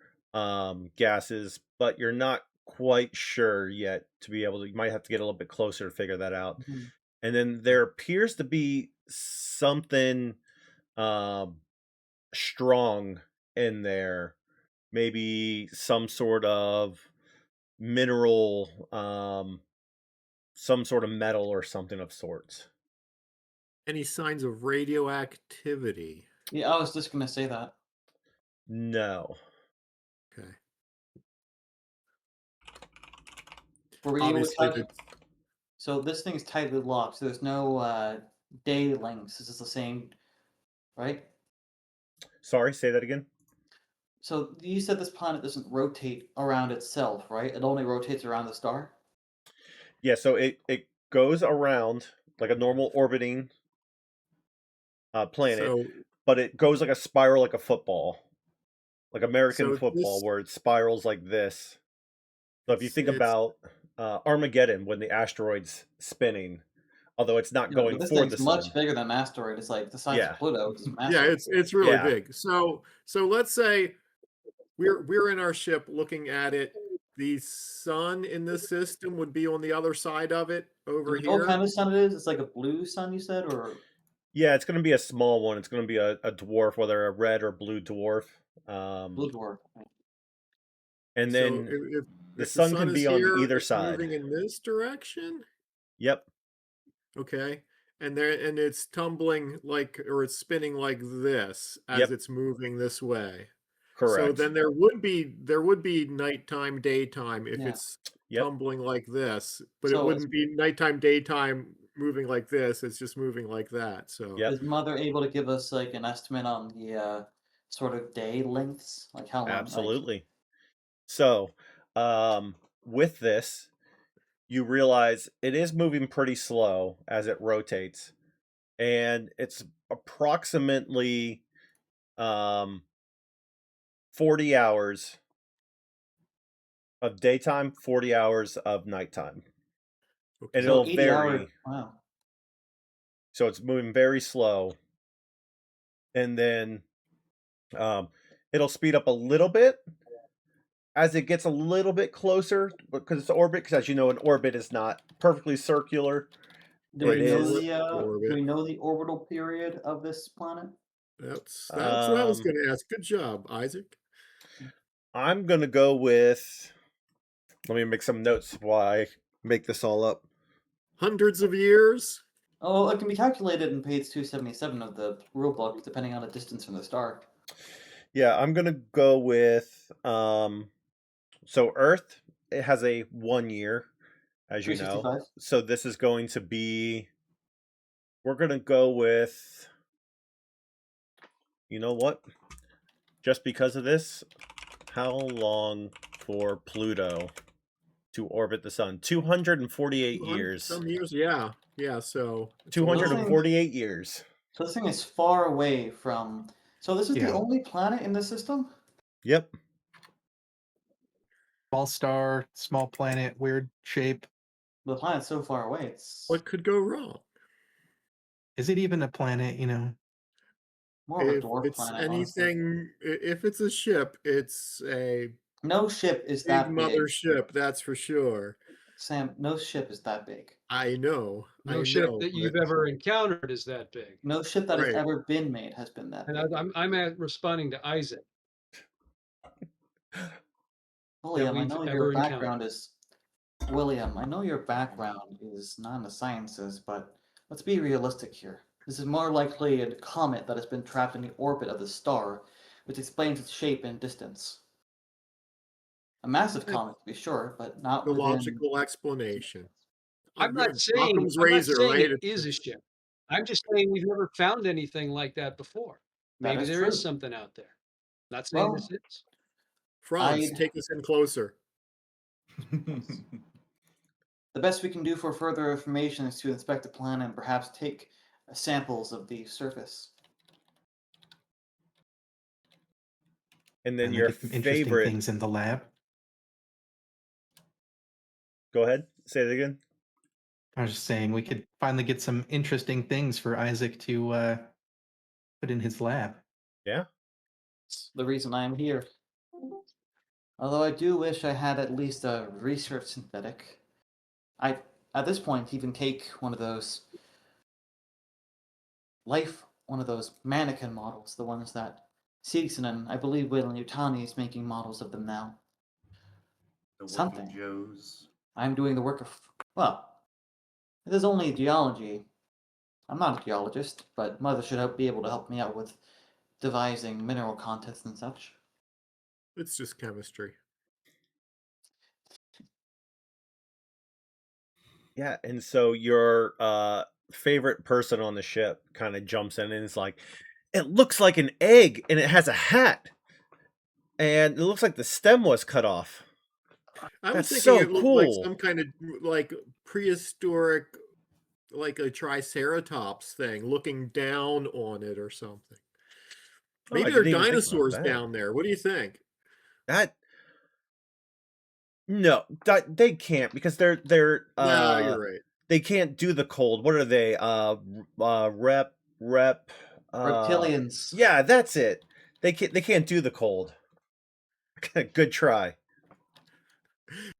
gases, but you're not quite sure yet to be able to. You might have to get a little bit closer to figure that out. Mhm. And then there appears to be something strong in there. Maybe some sort of mineral, some sort of metal or something of sorts. Any signs of radioactivity? Yeah, I was just gonna say that. No. Okay. Were you Obviously, So this thing is tightly locked, so there's no day links. This is the same, right? Sorry, say that again. So you said this planet doesn't rotate around itself, right? It only rotates around the star? Yeah, so it goes around like a normal orbiting planet, but it goes like a spiral, like a football, like American football, where it spirals like this. So if you think about Armageddon, when the asteroid's spinning, although it's not going this for thing's the sun. much bigger than an asteroid. It's like the size of Pluto. It's massive. Yeah, it's really big. So let's say we're in our ship looking at it. the sun in this system would be on the other side of it over Do you know what kind here. of sun it is? It's like a blue sun, you said, or Yeah, it's going to be a small one. It's going to be a dwarf, whether a red or blue dwarf. blue dwarf? Right. And So then the if the sun sun can is be on here, either it's side. moving in this direction. Yep, Okay. And it's tumbling like, or it's spinning like this as Yep. it's moving this way. So correct. then there would be nighttime, daytime if Yeah. it's Yep. tumbling like this, but it So wouldn't be nighttime, daytime moving like this. It's just moving like that. So Yep. is Mother able to give us like an estimate on the sort of day lengths, like how long? Like, Absolutely. So, with this, you realize it is moving pretty slow as it rotates, and it's approximately 40 hours of daytime, 40 hours of nighttime. okay. And so it'll 80 hours. vary. Wow. So it's moving very slow. And then it'll speed up a little bit as it gets a little bit closer because it's orbit. Because as you know, an orbit is not perfectly circular. Do It we know is. do we know the orbital period of this planet? That's what I was Um, going to ask. Good job, Isaac. I'm gonna go with. Let me make some notes while I make this all up. Hundreds of years. Oh, it can be calculated in page 277 of the rulebook, depending on the distance from the star. Yeah, I'm gonna go with. So Earth, it has a 1 year, as you know. 365. So this is going to be. We're gonna go with. You know what? Just because of this, how long for Pluto to orbit the sun? 248 years. Some years, yeah. Yeah, so it's a long- 248 years. So this thing is far away from. So this is the Yeah. only planet in the system? Yep. Small star, small planet, weird shape. The planet's so far away. It's What could go wrong? Is it even a planet? You know, more of a If dwarf it's planet, honestly. anything, if it's a ship, it's a No ship is big that big. mothership, that's for sure. Sam, no ship is that big. I know. No I ship know. that you've but- ever encountered is that big. No ship that has Right. ever been made has been that And big. I'm responding to Isaac. William, I we've know ever your encountered. background is William, I know your background is not in the sciences, but let's be realistic here. This is more likely a comet that has been trapped in the orbit of the star, which explains its shape and distance. A massive comet, to be sure, but not The within. logical explanation. I'm not saying Occam's razor, right? it is a ship. I'm just saying we've never found anything like that before. That Maybe is there is true. something out there. Not saying Well, this is. Franz, I'd- take us in closer. The best we can do for further information is to inspect the planet and perhaps take samples of the surface. And then and your get some interesting favorite. things in the lab. Go ahead. Say it again. I was just saying we could finally get some interesting things for Isaac to put in his lab. Yeah. It's the reason I'm here. Although I do wish I had at least a research synthetic. I, at this point, even take one of those mannequin models, the ones that Seegson and I believe Wayland Yutani is making models of them now. The working Something. Joes. I'm doing the work of, well, it is only geology. I'm not a geologist, but Mother should be able to help me out with devising mineral contents and such. It's just chemistry. Yeah. And so your favorite person on the ship kind of jumps in and is like, it looks like an egg and it has a hat. And it looks like the stem was cut off. I was That's thinking so it looked like cool. some kind of like prehistoric, like a triceratops thing, looking down on it or something. Oh, I Maybe there are didn't even think about dinosaurs that. down there. What do you think? No, they can't because they're No, you're right. they can't do the cold. What are they? Reptilians. Yeah, that's it. They can't do the cold. Good try.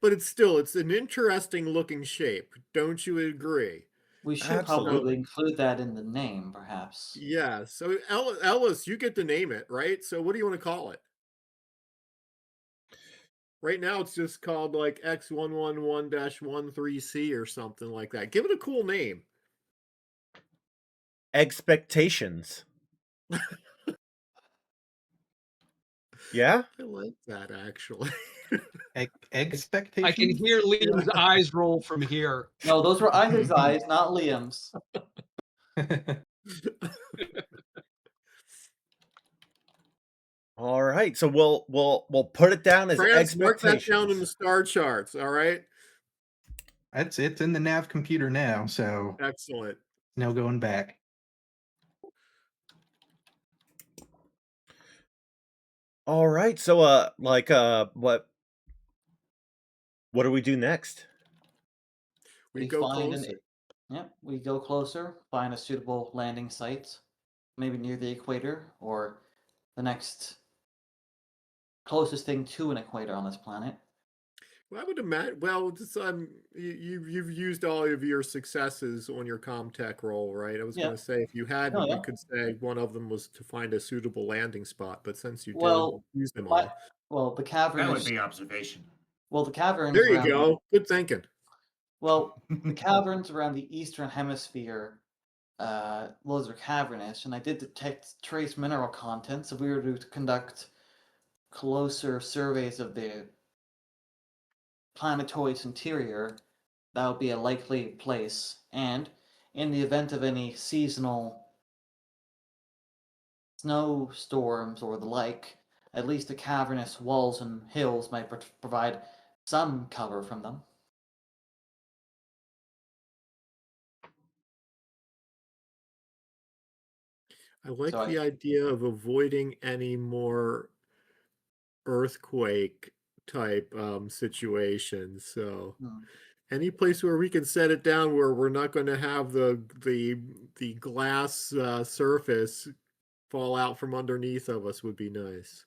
But it's an interesting looking shape. Don't you agree? We should probably Absolutely. include that in the name, perhaps. Yeah. So Ellis, you get to name it, right? So what do you want to call it? Right now, it's just called like X111-13C or something like that. Give it a cool name. Expectations. Yeah? I like that actually. Egg I can expectations? hear Liam's eyes roll from here. No, those were Isaac's eyes, not Liam's. All right. So we'll put it down as France, mark that down in the expectations. star charts. All right. It's in the nav computer now, so Excellent. no going back. All right. So what do we do next? We go find closer. we go closer, find a suitable landing site, maybe near the equator or the next closest thing to an equator on this planet. Well, I would imagine. Well, just, you've used all of your successes on your Comtech roll, right? I was Yeah. going to say if you hadn't, Oh, we yeah. could say one of them was to find a suitable landing spot. But since you did Well, use them my- all, well, the cavern That would is be observation. well, the caverns there you around go. Good thinking. well, the caverns around the eastern hemisphere, those are cavernous, and I did detect trace mineral content. So if we were to conduct closer surveys of the planetoid's interior, that would be a likely place. And in the event of any seasonal snowstorms or the like, at least the cavernous walls and hills might provide some cover from them. I like So the idea of avoiding any more earthquake type situations. So any place where we can set it down where we're not going to have the glass surface fall out from underneath of us would be nice.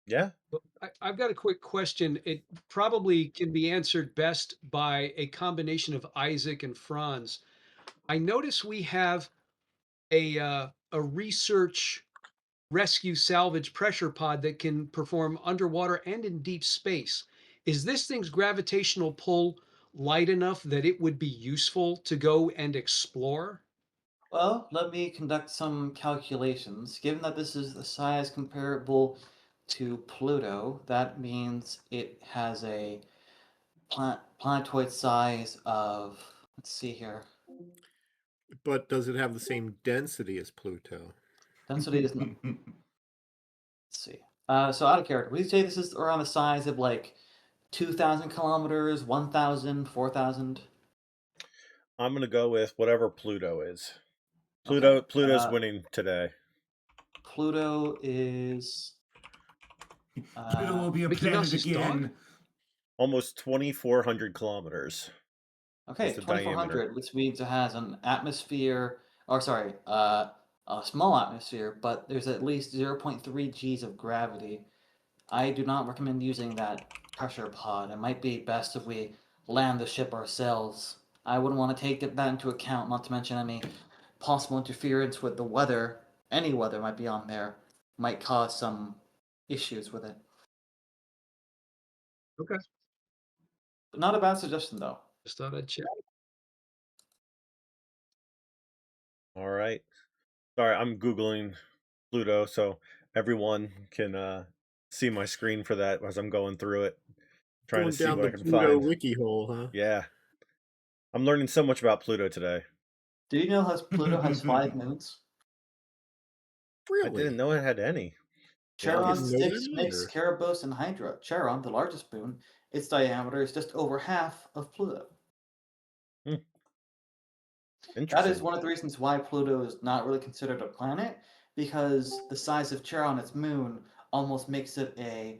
Yeah. I've got a quick question. It probably can be answered best by a combination of Isaac and Franz. I notice we have a research rescue salvage pressure pod that can perform underwater and in deep space. Is this thing's gravitational pull light enough that it would be useful to go and explore? well, let me conduct some calculations. Given that this is the size comparable to Pluto, that means it has a planetoid size of, let's see here, But does it have the same density as Pluto? density is, let's see. So out of character, would you say this is around the size of like 2,000 kilometers, 1,000, 4,000? I'm gonna go with whatever Pluto is. Okay. Pluto's winning today. Pluto is. Pluto will be a Mickey planet Mouse's dog? again. Almost 2,400 kilometers. Okay, the 2,400, diameter. which means it has an atmosphere, or sorry, a small atmosphere, but there's at least 0.3 Gs of gravity. I do not recommend using that pressure pod. It might be best if we land the ship ourselves. I wouldn't want to take that into account, not to mention any possible interference with the weather. Any weather might be on there, might cause some issues with it. Okay. But not a bad suggestion, though. Just thought I'd check. All right. Sorry, I'm Googling Pluto so everyone can see my screen for that as I'm going through it. Trying Going to see down what the I can Pluto find. wiki hole, huh? Yeah. I'm learning so much about Pluto today. Do you know Pluto has 5 moons? Really? I didn't know it had any. Charon, didn't know that Styx, Mix, either. Charybdis, and Hydra. Charon, the largest moon, its diameter is just over half of Pluto. That Interesting. is one of the reasons why Pluto is not really considered a planet, because the size of Charon, its moon, almost makes it a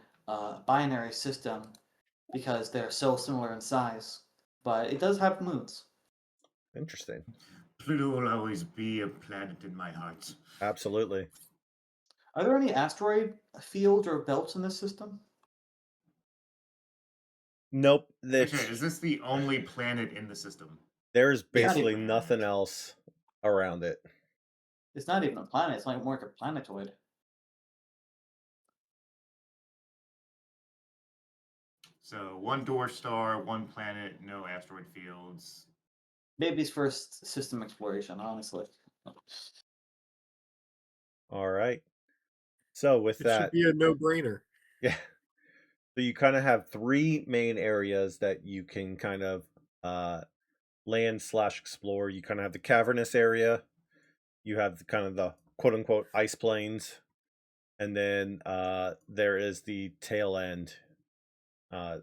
binary system, because they're so similar in size. But it does have moons. Interesting. Pluto will always be a planet in my heart. Absolutely. Are there any asteroid fields or belts in this system? Nope. Actually, is this the only planet in the system? There's Yeah. basically nothing else around it. It's not even a planet. It's like more like a planetoid. So 1 dwarf star, 1 planet, no asteroid fields. Baby's first system exploration, honestly. All right. So with It should that, be a no-brainer. yeah. So you kind of have 3 main areas that you can kind of land/explore. You kind of have the cavernous area. You have the quote unquote ice plains, and then there is the tail end.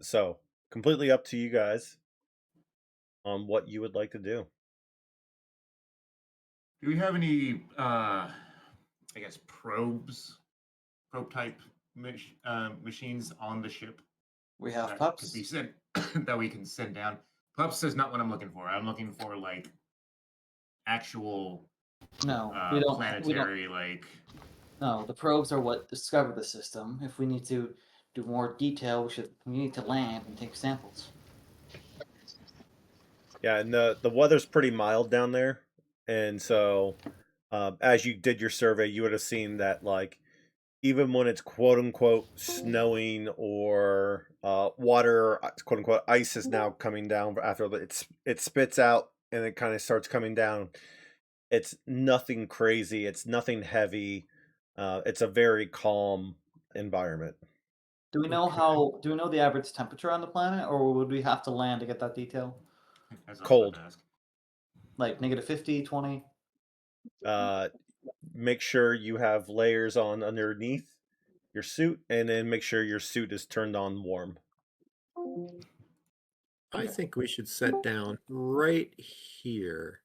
So completely up to you guys on what you would like to do. Do we have any, I guess, probe type machines on the ship We have that pups. could be sent that we can send down? Pups is not what I'm looking for. I'm looking for like actual No, we don't. planetary like. No, the probes are what discover the system. If we need to do more detail, we need to land and take samples. Yeah, and the weather's pretty mild down there, and so as you did your survey, you would have seen that like even when it's quote unquote snowing or water quote unquote ice is now coming down after it spits out and it kind of starts coming down. It's nothing crazy. It's nothing heavy. It's a very calm environment. Do we know Okay. Do we know the average temperature on the planet, or would we have to land to get that detail? As I was Cold. about to ask. Like -50, 20? Make sure you have layers on underneath your suit, and then make sure your suit is turned on warm. I think we should set down right here,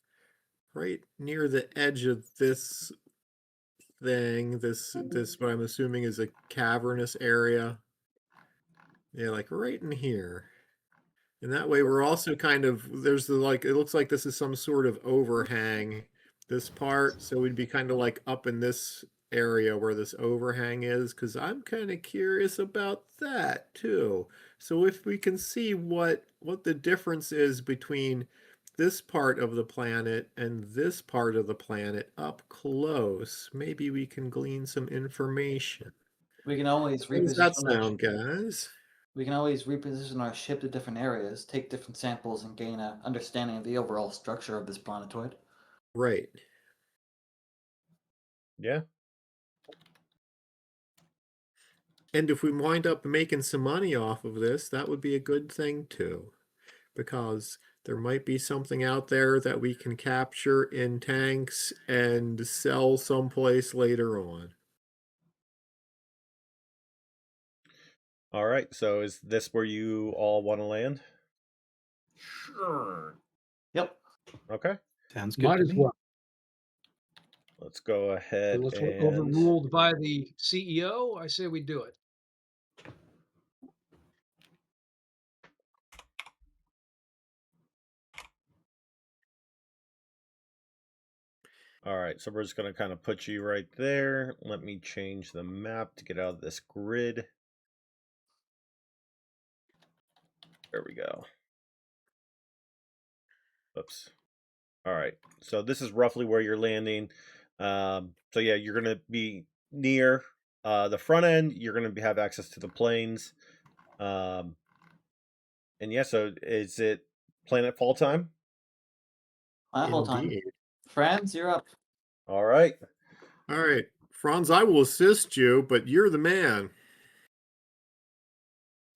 right near the edge of this thing. This what I'm assuming is a cavernous area. Yeah, like right in here. And that way we're also kind of, there's the like, it looks like this is some sort of overhang, this part. So we'd be kind of like up in this area where this overhang is, because I'm kind of curious about that too. So if we can see what the difference is between this part of the planet and this part of the planet up close, maybe we can glean some information. We can always How does that reposition our sound, guys? we can always reposition our ship to different areas, take different samples, and gain an understanding of the overall structure of this planetoid. Right. Yeah. And if we wind up making some money off of this, that would be a good thing too, because there might be something out there that we can capture in tanks and sell someplace later on. All right. So is this where you all want to land? Sure. Yep. Okay. Sounds good Might to as me. well. Let's go ahead Unless we're and overruled by the CEO, I say we do it. all right. So we're just going to kind of put you right there. Let me change the map to get out of this grid. There we go. Oops. All right. So this is roughly where you're landing. So yeah, you're going to be near the front end. You're going to have access to the planes. And yeah, so is it planetfall time? Full time. Indeed. Franz, you're up. All right. All right, Franz, I will assist you, but you're the man.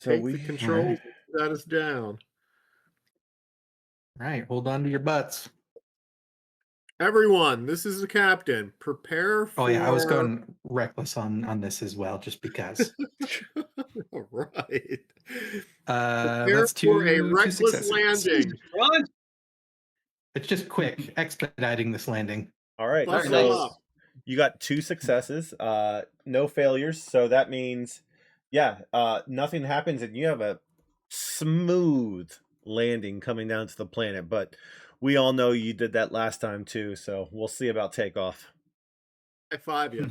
So Take we the controls and set us down. Right, hold on to your butts. Everyone, this is the captain. Prepare for... Oh yeah, I was going reckless on this as well, just because. All right. That's for a two reckless successes. landing. Run! It's just quick, expediting this landing. all right. Buckle So up. you got 2 successes, no failures. So that means, yeah, nothing happens, and you have a smooth landing coming down to the planet. But we all know you did that last time too, so we'll see about takeoff. High five you.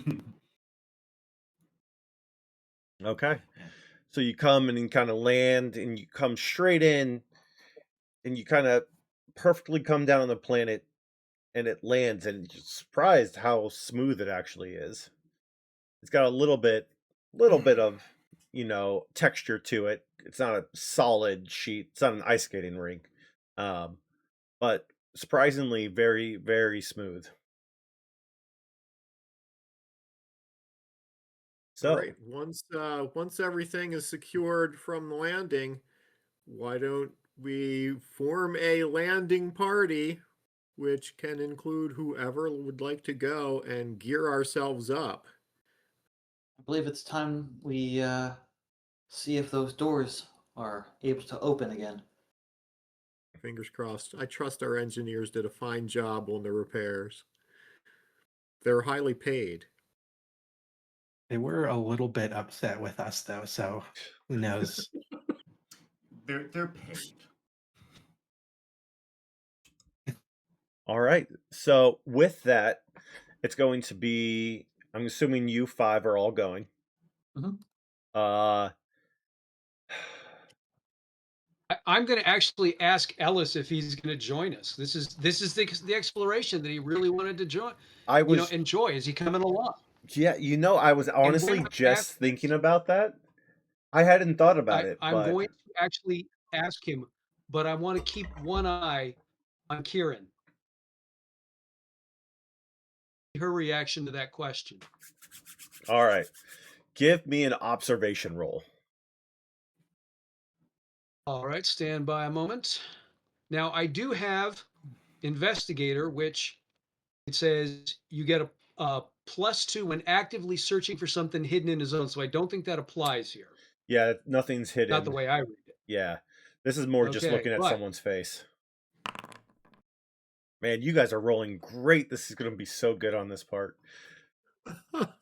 Okay. Yeah. So you come and you kind of land and you come straight in and you kind of perfectly come down on the planet and it lands and you're surprised how smooth it actually is. It's got a little bit of, texture to it. It's not a solid sheet. It's not an ice skating rink. Um, but surprisingly very, very smooth. All So, right. Once everything is secured from the landing, why don't we form a landing party, which can include whoever would like to go and gear ourselves up? I believe it's time we see if those doors are able to open again. Fingers crossed. I trust our engineers did a fine job on the repairs. They're highly paid. They were a little bit upset with us though, so who knows? They're paid. all right. So with that, it's going to be. I'm assuming you five are all going. Mhm. Uh, I'm going to actually ask Ellis if he's going to join us. This is the exploration that he really wanted to join. I was, Enjoy. Is he coming along? yeah, I was And when honestly I ask just thinking about that. I hadn't thought about it, I'm but going to actually ask him, but I want to keep one eye on Kieran. Her reaction to that question. all right. Give me an observation roll. All right, stand by a moment. Now I do have investigator, which it says you get a +2 when actively searching for something hidden in a zone. So I don't think that applies here. Yeah, nothing's Not the hidden. way I read it. Yeah. This is more just Okay, looking at but someone's face. Man, you guys are rolling great. This is going to be so good on this part.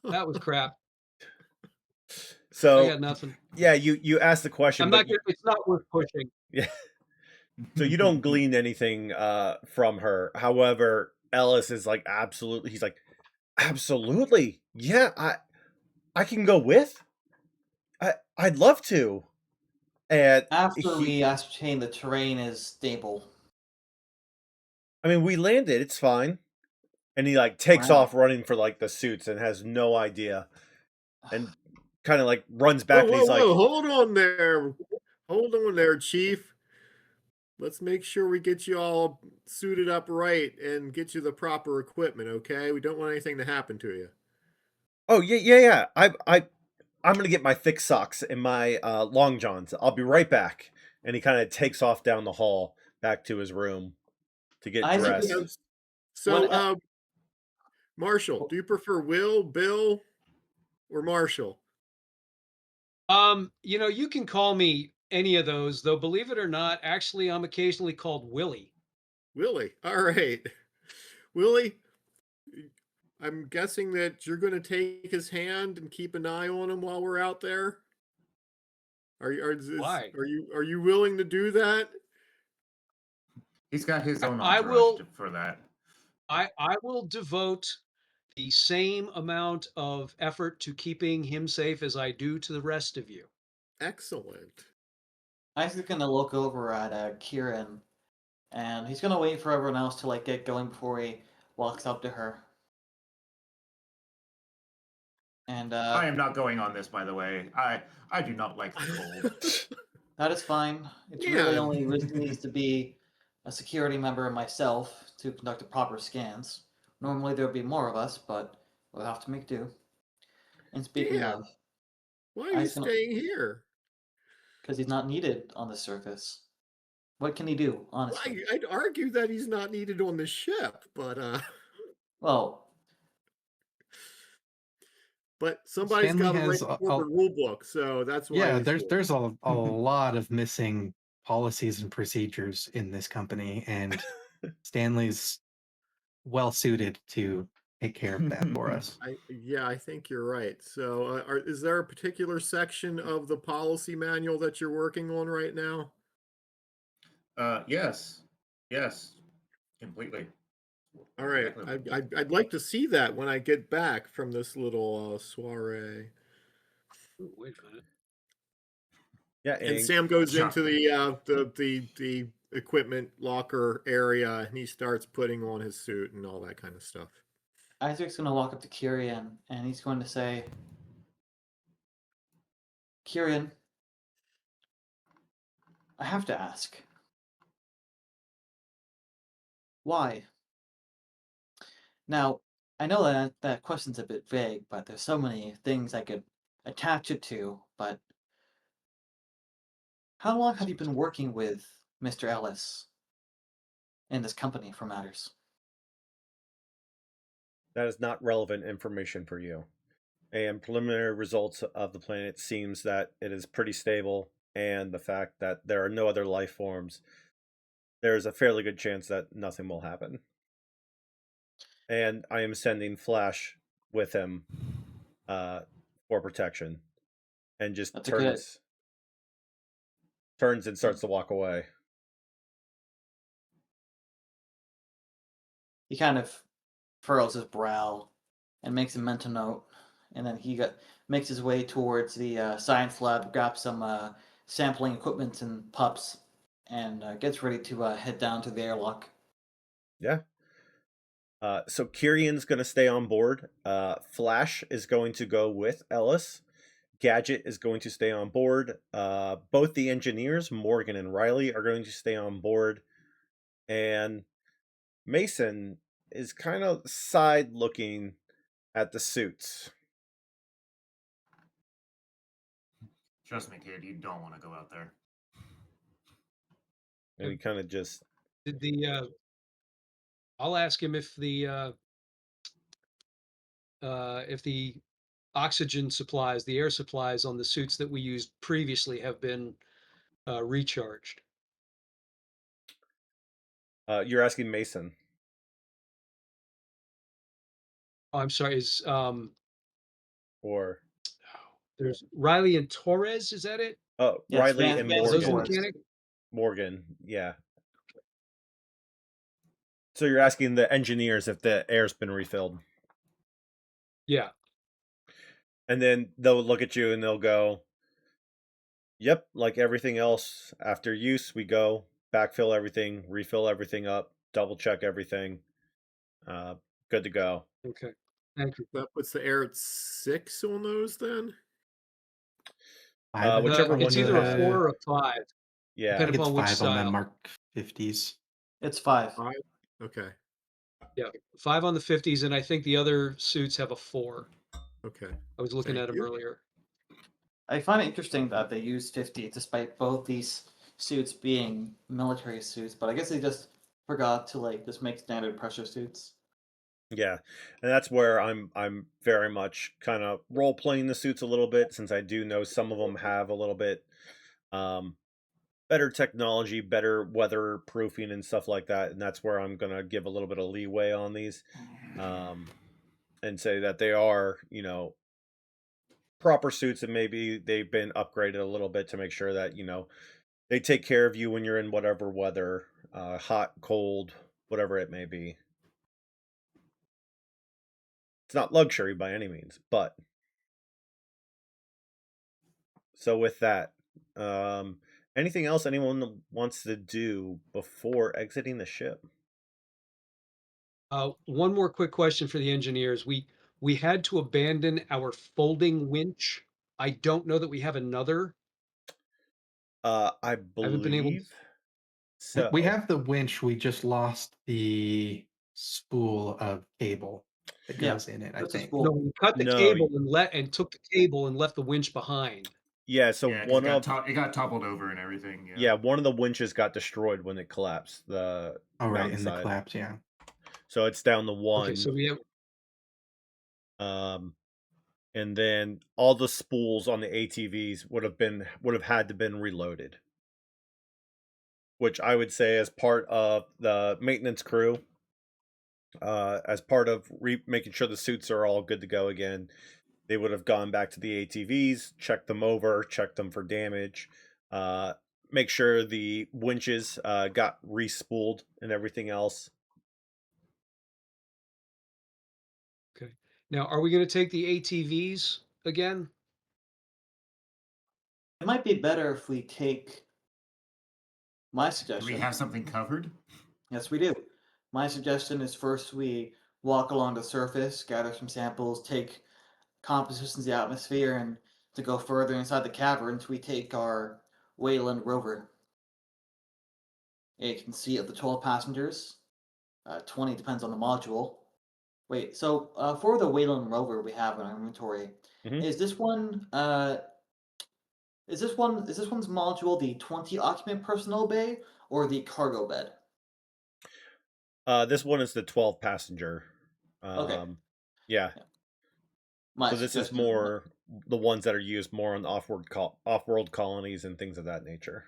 that was crap. I So, got nothing. yeah, you asked the question, I'm but not. It's not worth pushing. yeah. So you don't glean anything from her. However, Ellis is like absolutely. He's like, absolutely, yeah. I can go with. I'd love to. And After he, we ascertain the terrain is stable. I mean, we landed. It's fine. And he like takes Wow. off running for like the suits and has no idea, and kind of like runs Whoa, back and whoa, he's like, whoa. Hold on there. Hold on there, Chief. Let's make sure we get you all suited up right and get you the proper equipment, okay? We don't want anything to happen to you. "Oh yeah. I'm gonna get my thick socks and my long johns. I'll be right back." And he kind of takes off down the hall back to his room to get Isaac Okay, is dressed. so, what? Marshall, do you prefer Will, Bill, or Marshall? You can call me any of those, though. Believe it or not, actually, I'm occasionally called Willie. Willie. All right. Willie, I'm guessing that you're going to take his hand and keep an eye on him while we're out there. Why? Are you willing to do that? He's got his own I entourage will. for that. I will devote the same amount of effort to keeping him safe as I do to the rest of you. Excellent. Isaac's gonna look over at Kieran, and he's gonna wait for everyone else to like get going before he walks up to her. And I am not going on this, by the way. I do not like the cold. that is fine. It's really Man. only needs to be a security member and myself to conduct the proper scans. Normally there would be more of us, but we'll have to make do. And speaking Damn. of, Why are you Isaac's gonna staying here? because he's not needed on the surface. What can he do, Well, honestly? I'd argue that he's not needed on the ship, but Well, somebody's Stanley got to write has the corporate rule book, so that's why yeah. he's here. There's a lot of missing policies and procedures in this company, and Stanley's well suited to take care of that for us. I think you're right. So, is there a particular section of the policy manual that you're working on right now? Yes, yes, completely. All right, Exactly. I'd like to see that when I get back from this little soiree. Ooh, wait a minute. Yeah, And Inge. Sam goes Chuck. into the equipment locker area and he starts putting on his suit and all that kind of stuff. Isaac's going to walk up to Kyrian and he's going to say, Kyrian, I have to ask. Why? Now, I know that question's a bit vague, but there's so many things I could attach it to, but how long have you been working with Mr. Ellis in this company for matters? That is not relevant information for you. And preliminary results of the planet seems that it is pretty stable, and the fact that there are no other life forms, there's a fairly good chance that nothing will happen. And I am sending Flash with him for protection, and just That's a good. turns and starts to walk away. He kind of furrows his brow and makes a mental note, and then makes his way towards the science lab, grabs some sampling equipment and pups, and gets ready to head down to the airlock. Yeah. So Kyrian's going to stay on board. Flash is going to go with Ellis. Gadget is going to stay on board. Both the engineers, Morgan and Riley, are going to stay on board. And Mason is kind of side looking at the suits. Trust me, kid, you don't want to go out there. And he kind of just. Did I'll ask him if the oxygen supplies, the air supplies on the suits that we used previously have been recharged. You're asking Mason. Oh, I'm sorry. Or. There's Riley and Torres. Is that it? Oh, Yes, Riley and Vance Are those the Morgan. Torres. mechanic? Morgan, yeah. So you're asking the engineers if the air's been refilled. Yeah. And then they'll look at you and they'll go, yep, like everything else. After use, we go backfill everything, refill everything up, double check everything. Good to go. Okay. Thank you. That puts the air at 6 on those then? Whichever It's one either you a have. 4 or a 5, Yeah. I think depending it's upon which 5 on the style. Mark 50s. It's 5. 5? Okay. Yeah, 5 on the 50s, and I think the other suits have a 4. Okay. I was looking Thank at them you. earlier. I find it interesting that they use 50 despite both these suits being military suits, but I guess they just forgot to just make standard pressure suits. Yeah. And that's where I'm very much kind of role playing the suits a little bit, since I do know some of them have a little bit better technology, better weather proofing and stuff like that. And that's where I'm going to give a little bit of leeway on these, and say that they are, proper suits, and maybe they've been upgraded a little bit to make sure that, they take care of you when you're in whatever weather, hot, cold, whatever it may be. It's not luxury by any means, but. So with that, anything else anyone wants to do before exiting the ship? One more quick question for the engineers. We had to abandon our folding winch. I don't know that we have another. I haven't been able to. believe so. We have the winch. We just lost the spool of cable that Yeah, goes in it, I that's a think. spool. No, we cut the No. cable and took the cable and left the winch behind. Yeah, so Yeah, 'cause one it got toppled over and everything. yeah, one of the winches got destroyed when it collapsed. The Oh, right, in the mountainside. collapse, yeah. So it's down to Okay, one. so we have. And then all the spools on the ATVs would have had to been reloaded, which I would say, as part of the maintenance crew, as part of making sure the suits are all good to go again, they would have gone back to the ATVs, checked them over, checked them for damage, make sure the winches got re-spooled and everything else. Okay. Now, are we going to take the ATVs again? It might be better if we take my Do suggestion. we have something covered? Yes, we do. My suggestion is first we walk along the surface, gather some samples, take compositions of the atmosphere, and to go further inside the caverns, we take our Wayland rover. It can seat up to 12 passengers. 20 depends on the module. Wait, so for the Wayland rover we have in our inventory, Mhm. is this one is this one's module the 20 occupant personnel bay or the cargo bed? This one is the 12 passenger. Okay. Yeah. My So this is suggestion. more the ones that are used more on off-world colonies and things of that nature.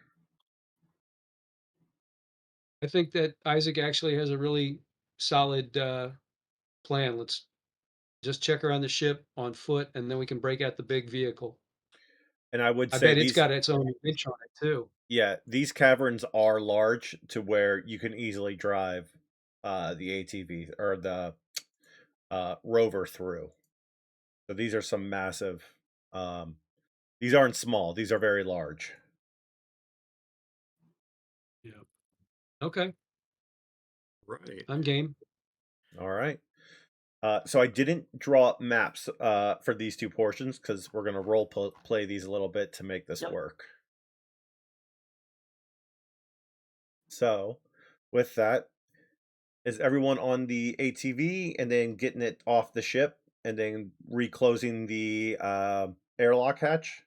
I think that Isaac actually has a really solid plan. Let's just check around the ship on foot, and then we can break out the big vehicle. And I would I say bet it's these, got its own winch on it too. yeah, these caverns are large to where you can easily drive the ATV or the rover through. So these are some massive. Um, these aren't small; these are very large. Yeah. Okay, Right. I'm game. All right. So I didn't draw up maps for these two portions because we're gonna play these a little bit to make this Yep. work. So, with that, is everyone on the ATV and then getting it off the ship and then reclosing the airlock hatch?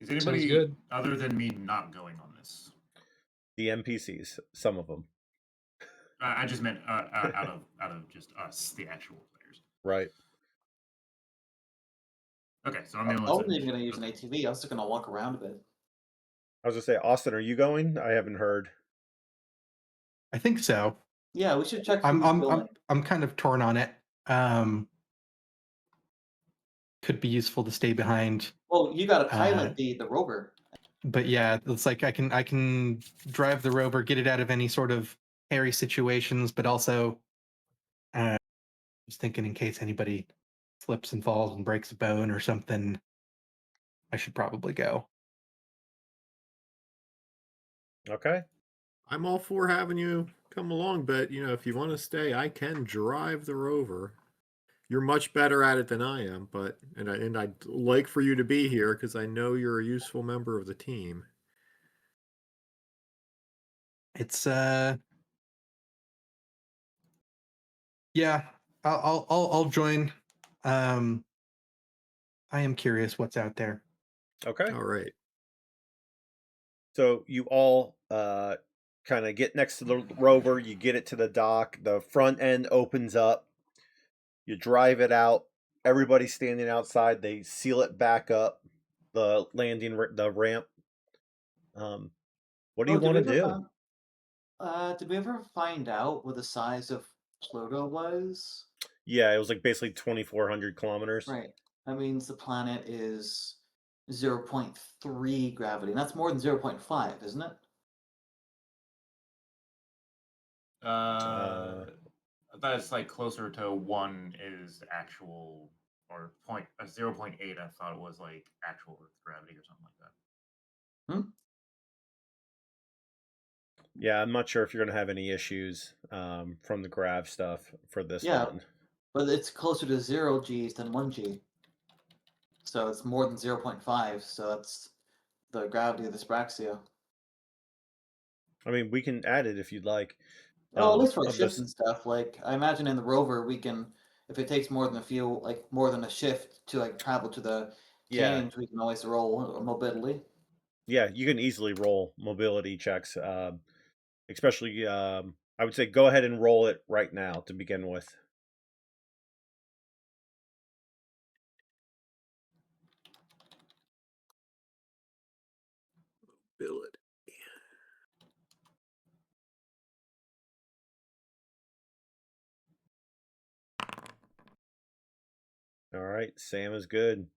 Is Sounds anybody good. other than me not going on this? The NPCs, some of them, I just meant out of just us, the actual players. right? Okay, so I'm I the only one. wasn't even going to use an ATV. I was just going to walk around a bit. I was gonna say, Austin, are you going? I haven't heard. I think so. Yeah, we should check I'm who's I'm going. I'm kind of torn on it. Could be useful to stay behind, Well, you got to pilot the rover. but yeah, it's like I can drive the rover, get it out of any sort of hairy situations, but also just thinking in case anybody slips and falls and breaks a bone or something, I should probably go. Okay. I'm all for having you come along, but if you want to stay, I can drive the rover. You're much better at it than I am, but and I'd like for you to be here because I know you're a useful member of the team. It's yeah, I'll join. I am curious what's out there. Okay. All right. So you all kind of get next to the rover, you get it to the dock, the front end opens up, you drive it out, everybody's standing outside, they seal it back up, the the ramp. What do you Oh, want to do? did we ever find out what the size of Pluto was? Yeah, it was like basically 2,400 kilometers. Right. That means the planet is 0.3 gravity. And that's more than 0.5, isn't it? That's like closer to 1 is actual, or 0.8. I thought it was like actual Earth gravity or something like that. Yeah, I'm not sure if you're going to have any issues from the grav stuff for this one. But it's closer to 0 Gs than 1 G. So it's more than 0.5. So that's the gravity of the Spraxia. I mean, we can add it if you'd like. Oh, at least for of ships this- and stuff. Like I imagine in the rover, we can, if it takes more than a few, like more than a shift to like travel to the Yeah. canyons, we can always roll mobility. Yeah, you can easily roll mobility checks. Especially, I would say go ahead and roll it right now to begin with. Ability. All right, Sam is good.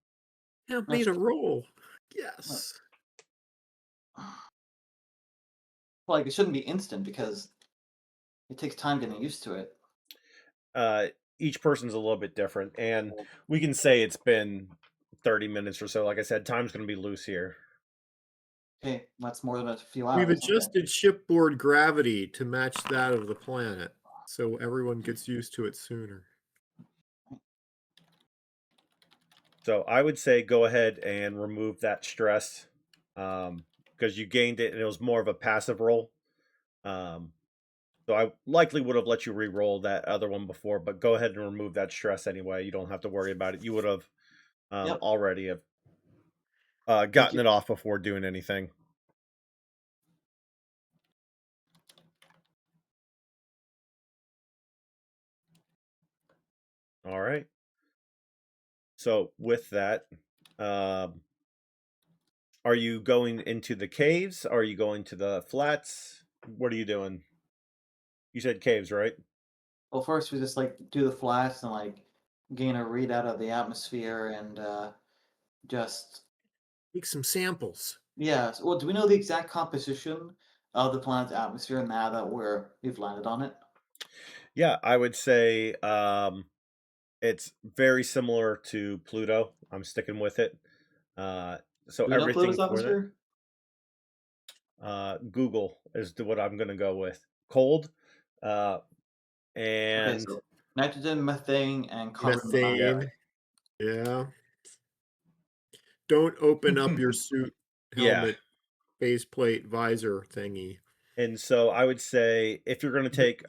Help me to roll. Yes. Like it shouldn't be instant because it takes time getting used to it. Each person's a little bit different, and we can say it's been 30 minutes or so. Like I said, time's going to be loose here. Okay, that's more than a few We've hours. Okay. adjusted shipboard gravity to match that of the planet, so everyone gets used to it sooner. So I would say go ahead and remove that stress because you gained it and it was more of a passive roll. So I likely would have let you re-roll that other one before, but go ahead and remove that stress anyway. You don't have to worry about it. You would have Yep. already have Thank gotten you. it off before doing anything. All right. So with that, are you going into the caves? Are you going to the flats? What are you doing? You said caves, right? Well, first we just like do the flats and like gain a read out of the atmosphere and just Take some samples. yeah. Well, do we know the exact composition of the planet's atmosphere now that we've landed on it? Yeah, I would say it's very similar to Pluto. I'm sticking with it. So Do we know everything Pluto's for that, atmosphere? Google is what I'm going to go with. Cold, Okay, and so nitrogen, methane, and carbon monoxide. Methane. Yeah. Don't open up your suit, yeah. helmet, faceplate, visor thingy. And so I would say if you're going to take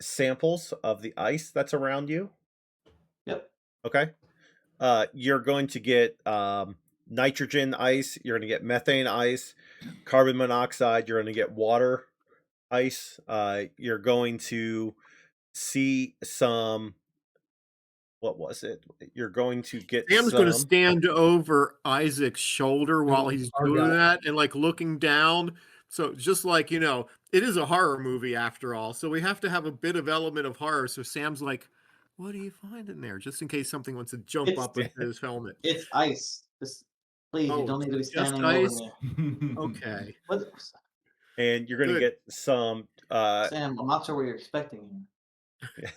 samples of the ice that's around you, Yep. okay, you're going to get nitrogen ice, you're going to get methane ice, carbon monoxide, you're going to get water ice. You're going to see some. What was it? You're going to get Sam's going to some. stand over Isaac's shoulder while he's doing Argon. that and like looking down. So just like, it is a horror movie after all. So we have to have a bit of element of horror. So Sam's like, what do you find in there? Just in case something wants to jump It's up into his helmet. it's ice. Just please, you Oh, don't need to be just standing over ice? me. Okay. What, And you're going to Good. get some Sam? I'm not sure what you're expecting here.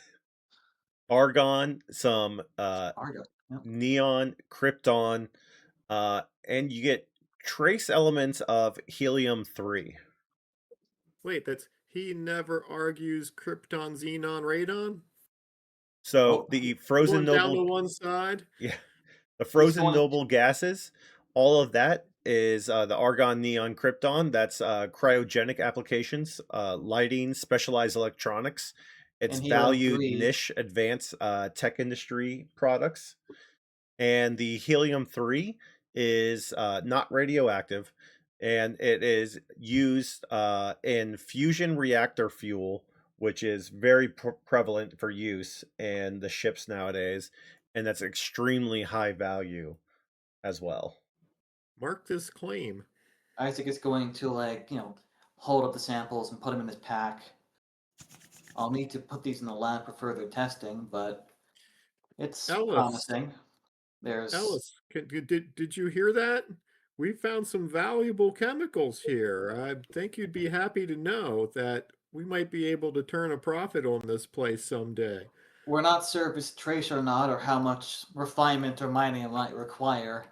argon, some Argo. Yep. neon, krypton, and you get trace elements of helium-3. Wait, he never argues Krypton, Xenon, Radon? So Oh, the frozen Going down to noble, one side? yeah, the he's frozen going. noble gases, all of that is the argon, neon, krypton. That's cryogenic applications, lighting, specialized electronics. It's And valued helium-3. niche, advanced tech industry products. And the helium-3 is not radioactive, and it is used in fusion reactor fuel, which is very prevalent for use in the ships nowadays, and that's extremely high value as well. Mark this claim. Isaac is going to hold up the samples and put them in his pack. I'll need to put these in the lab for further testing, but it's promising. Ellis, did you hear that? We found some valuable chemicals here. I think you'd be happy to know that we might be able to turn a profit on this place someday. We're not sure if it's trace or not, or how much refinement or mining it might require,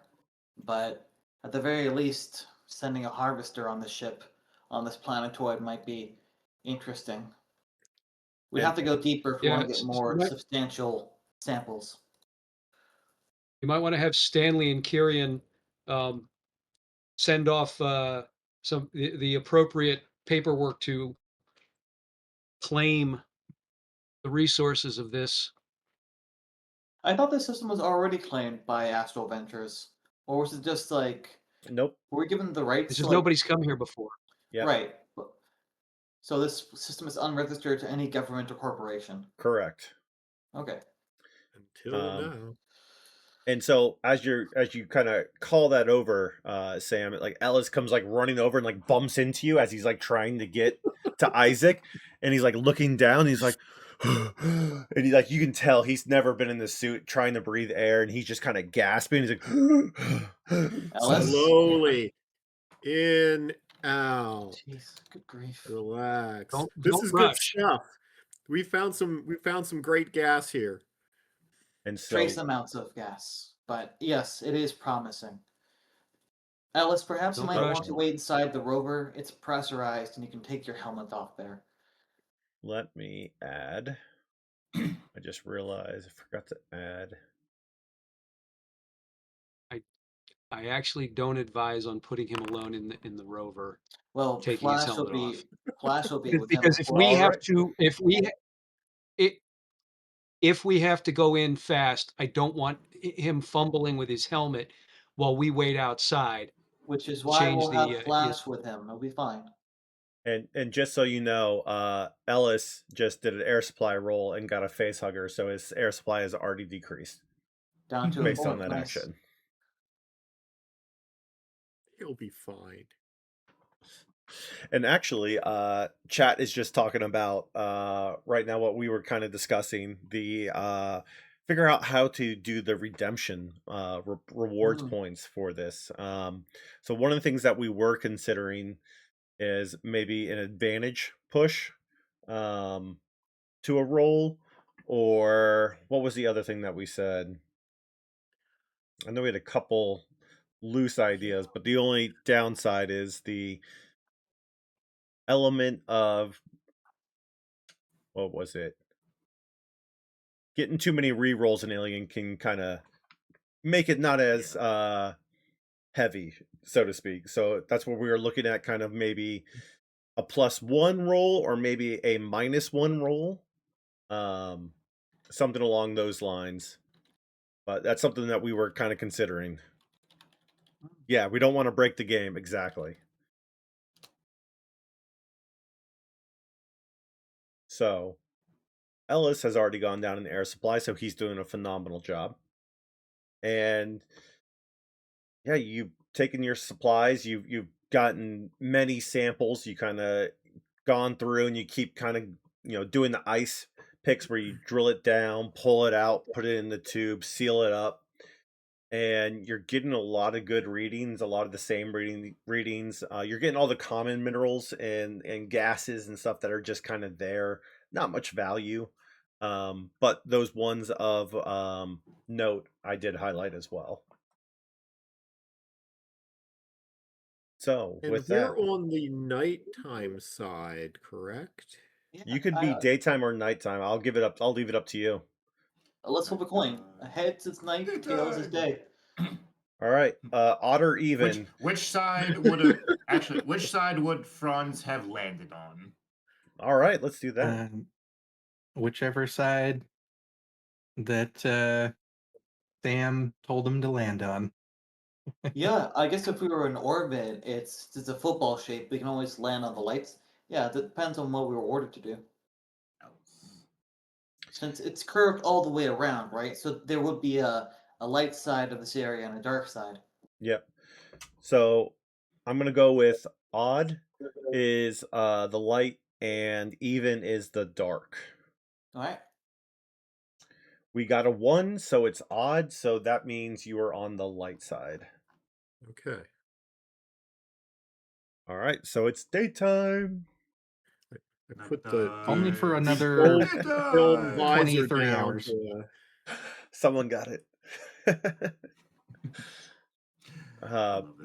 but at the very least, sending a harvester on the ship on this planetoid might be interesting. We'd have to go deeper if we want to get more substantial samples. You might want to have Stanley and Kyrian send off some the appropriate paperwork to claim the resources of this. I thought this system was already claimed by Astral Ventures, or was it just like Nope. were we given the rights? It's just nobody's come here before. Yep. Right. So this system is unregistered to any government or corporation. Correct. Okay. Until now. And so as you kind of call that over, Sam, like Ellis comes like running over and like bumps into you as he's like trying to get to Isaac, and he's like looking down. And he's like, and he like you can tell he's never been in the suit trying to breathe air, and he's just kind of gasping. He's like, Ellis? Slowly in, out. Jeez, good grief. Relax. Don't is rush. good stuff. We found some great gas here. and so Trace amounts of gas, But yes, it is promising. Alice, perhaps you Don't might rush. want to wait inside the rover. It's pressurized, and you can take your helmet off there. Let me add. I just realized I forgot to add. I actually don't advise on putting him alone in the rover, Well, taking his helmet off. Flash will be Because with him, because of if course. we have Alright. to, if we have to go in fast, I don't want him fumbling with his helmet while we wait outside. Which is to why change we'll the, have Flash with him. It'll be fine. And just so you know, Ellis just did an air supply roll and got a face hugger, so his air supply has already decreased Down to a based on point. that Nice. action. He'll be fine. And actually, chat is just talking about right now what we were kind of discussing, the figure out how to do the redemption rewards points for this. So one of the things that we were considering is maybe an advantage push to a roll, or what was the other thing that we said? I know we had a couple loose ideas, but the only downside is the element of, what was it? Getting too many re-rolls in Alien can kind of make it not as heavy, so to speak. So that's what we were looking at, kind of maybe a +1 roll or maybe a -1 roll. Something along those lines. But that's something that we were kind of considering. Yeah, we don't want to break the game, exactly. So Ellis has already gone down in the air supply, so he's doing a phenomenal job. And yeah, you've taken your supplies, you've gotten many samples, you kind of gone through, and you keep kind of doing the ice picks where you drill it down, pull it out, put it in the tube, seal it up, and you're getting a lot of good readings, a lot of the same readings. You're getting all the common minerals and gases and stuff that are just kind of there, not much value. But those ones of note I did highlight as well. So And with we're that, on the nighttime side, correct? Yeah, you could be daytime or nighttime. I'll leave it up to you. let's flip a coin. Heads it's night, tails is day. All right, odd or even. Which side would which side would Franz have landed on? All right, let's do that. Whichever side that Sam told him to land on. Yeah, I guess if we were in orbit, it's a football shape. We can always land on the lights. Yeah, that depends on what we were ordered to do. Since it's curved all the way around, right? So there would be a light side of this area and a dark side. Yep. So I'm gonna go with odd is the light and even is the dark. All right. We got a 1, so it's odd, so that means you are on the light side. Okay. All right, so it's daytime. I put the Only for old another film 20, visor 30 down hours. to, Someone got it.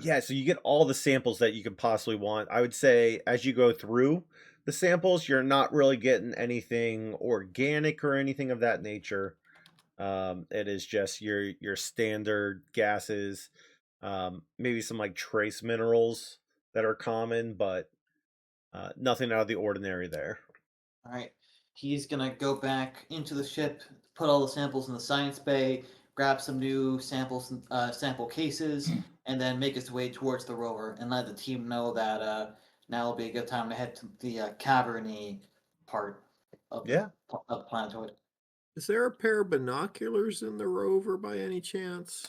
Yeah, so you get all the samples that you could possibly want. I would say as you go through the samples, you're not really getting anything organic or anything of that nature. It is just your standard gases, maybe some like trace minerals that are common, but nothing out of the ordinary there. All right. He's gonna go back into the ship, put all the samples in the science bay, grab some new samples, sample cases, and then make his way towards the rover and let the team know that now will be a good time to head to the caverny part of Yeah. the planetoid. Is there a pair of binoculars in the rover by any chance?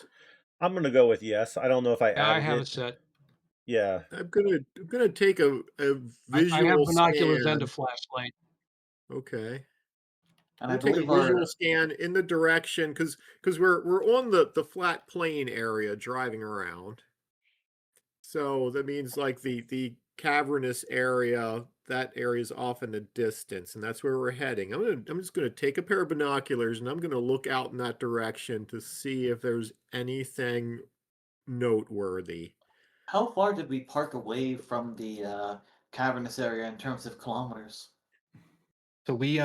I'm gonna go with yes. I don't know if I Yeah, I added have a it. set. Yeah. I'm gonna take a I have visual binoculars scan. and a flashlight. Okay. And I'm I gonna take a believe visual our scan in the direction because we're on the flat plain area driving around. So that means like the cavernous area that area is off in the distance, and that's where we're heading. I'm just gonna take a pair of binoculars and I'm gonna look out in that direction to see if there's anything noteworthy. How far did we park away from the cavernous area in terms of kilometers? So we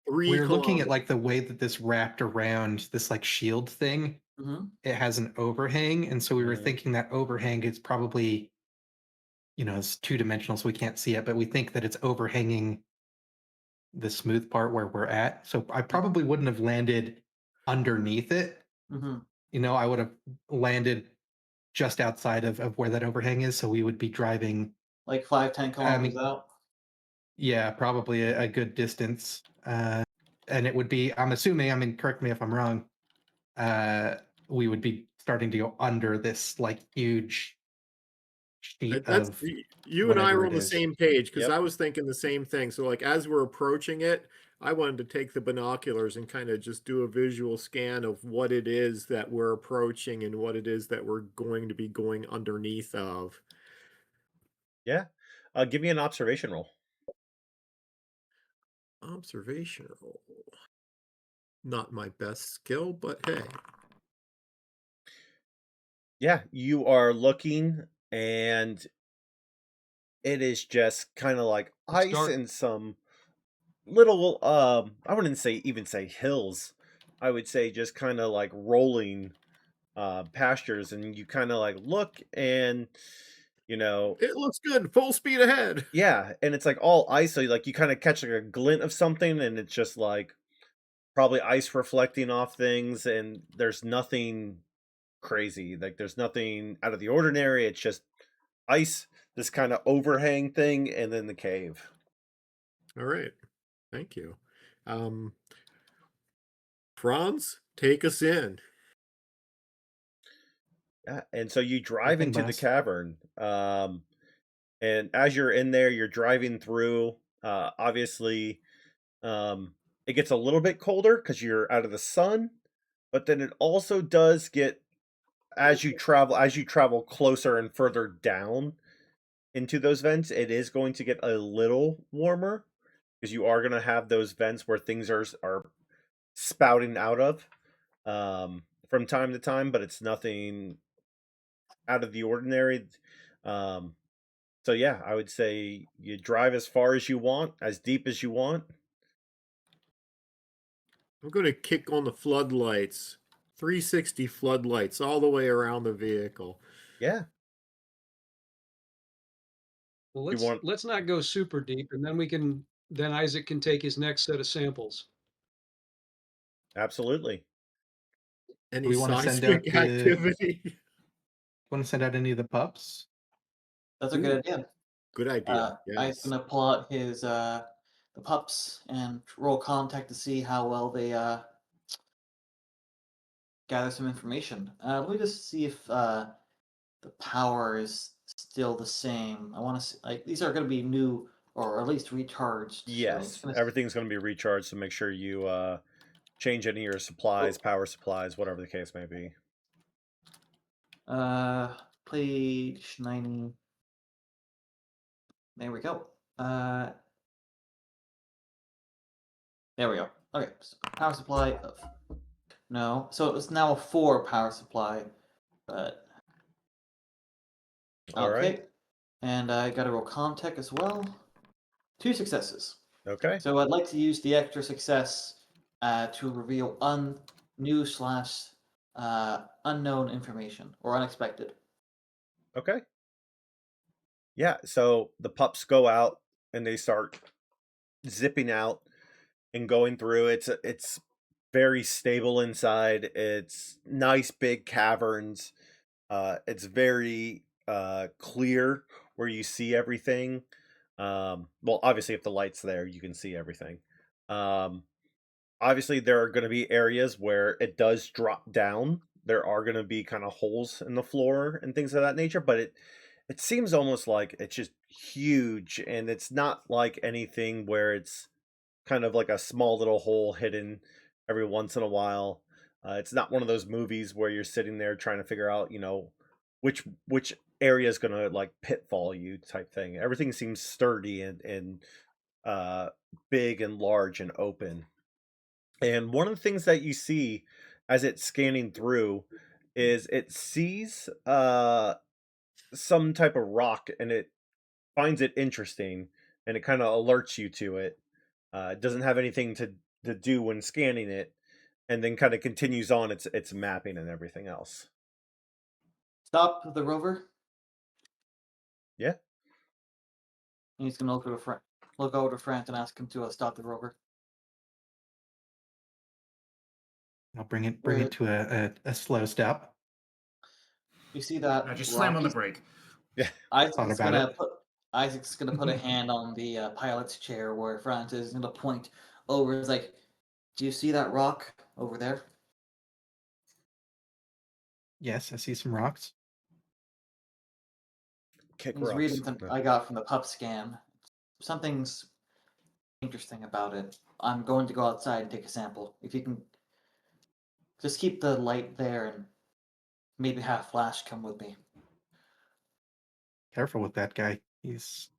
Three were looking at kilometers. like the way that this wrapped around this like shield thing. Mm-hmm. It has an overhang, and so we were Mhm. thinking that overhang is probably, it's two-dimensional, so we can't see it, but we think that it's overhanging the smooth part where we're at. So I probably wouldn't have landed underneath it. Mm-hmm. I would have landed just outside of where that overhang is. So we would be driving, Like 5-10 I kilometers mean, out. yeah, probably a good distance. And it would be, I'm assuming, correct me if I'm wrong, we would be starting to go under this like huge sheet That's of you and I whatever were it on the is. same page because Yep. I was thinking the same thing. So like as we're approaching it, I wanted to take the binoculars and kind of just do a visual scan of what it is that we're approaching and what it is that we're going to be going underneath of. Yeah. Give me an observation roll. Observation roll. Not my best skill, but hey. Yeah, you are looking, and it is just kind of like It's ice dark. and some little I wouldn't say hills. I would say just kind of like rolling pastures, and you kind of like look, and you know It looks good. Full speed ahead. yeah, and it's like all ice, so like you kind of catch like a glint of something, and it's just like probably ice reflecting off things, and there's nothing crazy, like there's nothing out of the ordinary. It's just ice, this kind of overhang thing, and then the cave. All right. Thank you. Franz, take us in. Yeah, and so you Sure drive thing, into the boss. cavern, and as you're in there, you're driving through. Obviously, it gets a little bit colder because you're out of the sun, but then it also does get as you travel closer and further down into those vents. It is going to get a little warmer because you are going to have those vents where things are spouting out of from time to time, but it's nothing out of the ordinary. Um, so yeah, I would say you drive as far as you want, as deep as you want. I'm going to kick on the floodlights. 360 floodlights all the way around the vehicle. Yeah, Well, you want let's not go super deep, and then Isaac can take his next set of samples. absolutely. Do Any we want to send out seismic the activity? want to send out any of the pups? That's a Ooh, good idea. good idea. Isaac's Yes. gonna pull out his the pups and roll contact to see how well they gather some information. Let me just see if the power is still the same. I want to see, like, these are going to be new or at least recharged. So I'm just Yes, gonna everything's going to be recharged, so make sure you change any of your supplies, oh, power supplies, whatever the case may be. page 90. There we go. There we go. Okay, so power supply of no. So it's now a 4 power supply, but All right. okay. And I got to roll contact as well. 2 successes. Okay. So I'd like to use the extra success to reveal new slash unknown information or unexpected. Okay. Yeah, so the pups go out and they start zipping out and going through. It's very stable inside. It's nice big caverns. It's very clear where you see everything. Well, obviously, if the light's there, you can see everything. Um, Obviously, there are going to be areas where it does drop down. There are going to be kind of holes in the floor and things of that nature, but it seems almost like it's just huge, and it's not like anything where it's kind of like a small little hole hidden every once in a while. It's not one of those movies where you're sitting there trying to figure out, which area is gonna like pitfall you type thing. Everything seems sturdy and big and large and open. And one of the things that you see as it's scanning through is it sees some type of rock, and it finds it interesting, and it kind of alerts you to it. It doesn't have anything to do when scanning it, and then kind of continues on its mapping and everything else. Stop the rover. Yeah. And he's gonna look over to Frank and ask him to stop the rover. I'll bring it to a slow step. You see that? Now just slam rock on the is- brake. Isaac's about gonna it. put a hand on the pilot's chair where Francis is gonna point over. It's like, do you see that rock over there? Yes, I see some rocks. Kick He's rocks. reading something I got from the pup scan. Something's interesting about it. I'm going to go outside and take a sample. If you can just keep the light there and maybe have Flash come with me. Careful with that guy. He's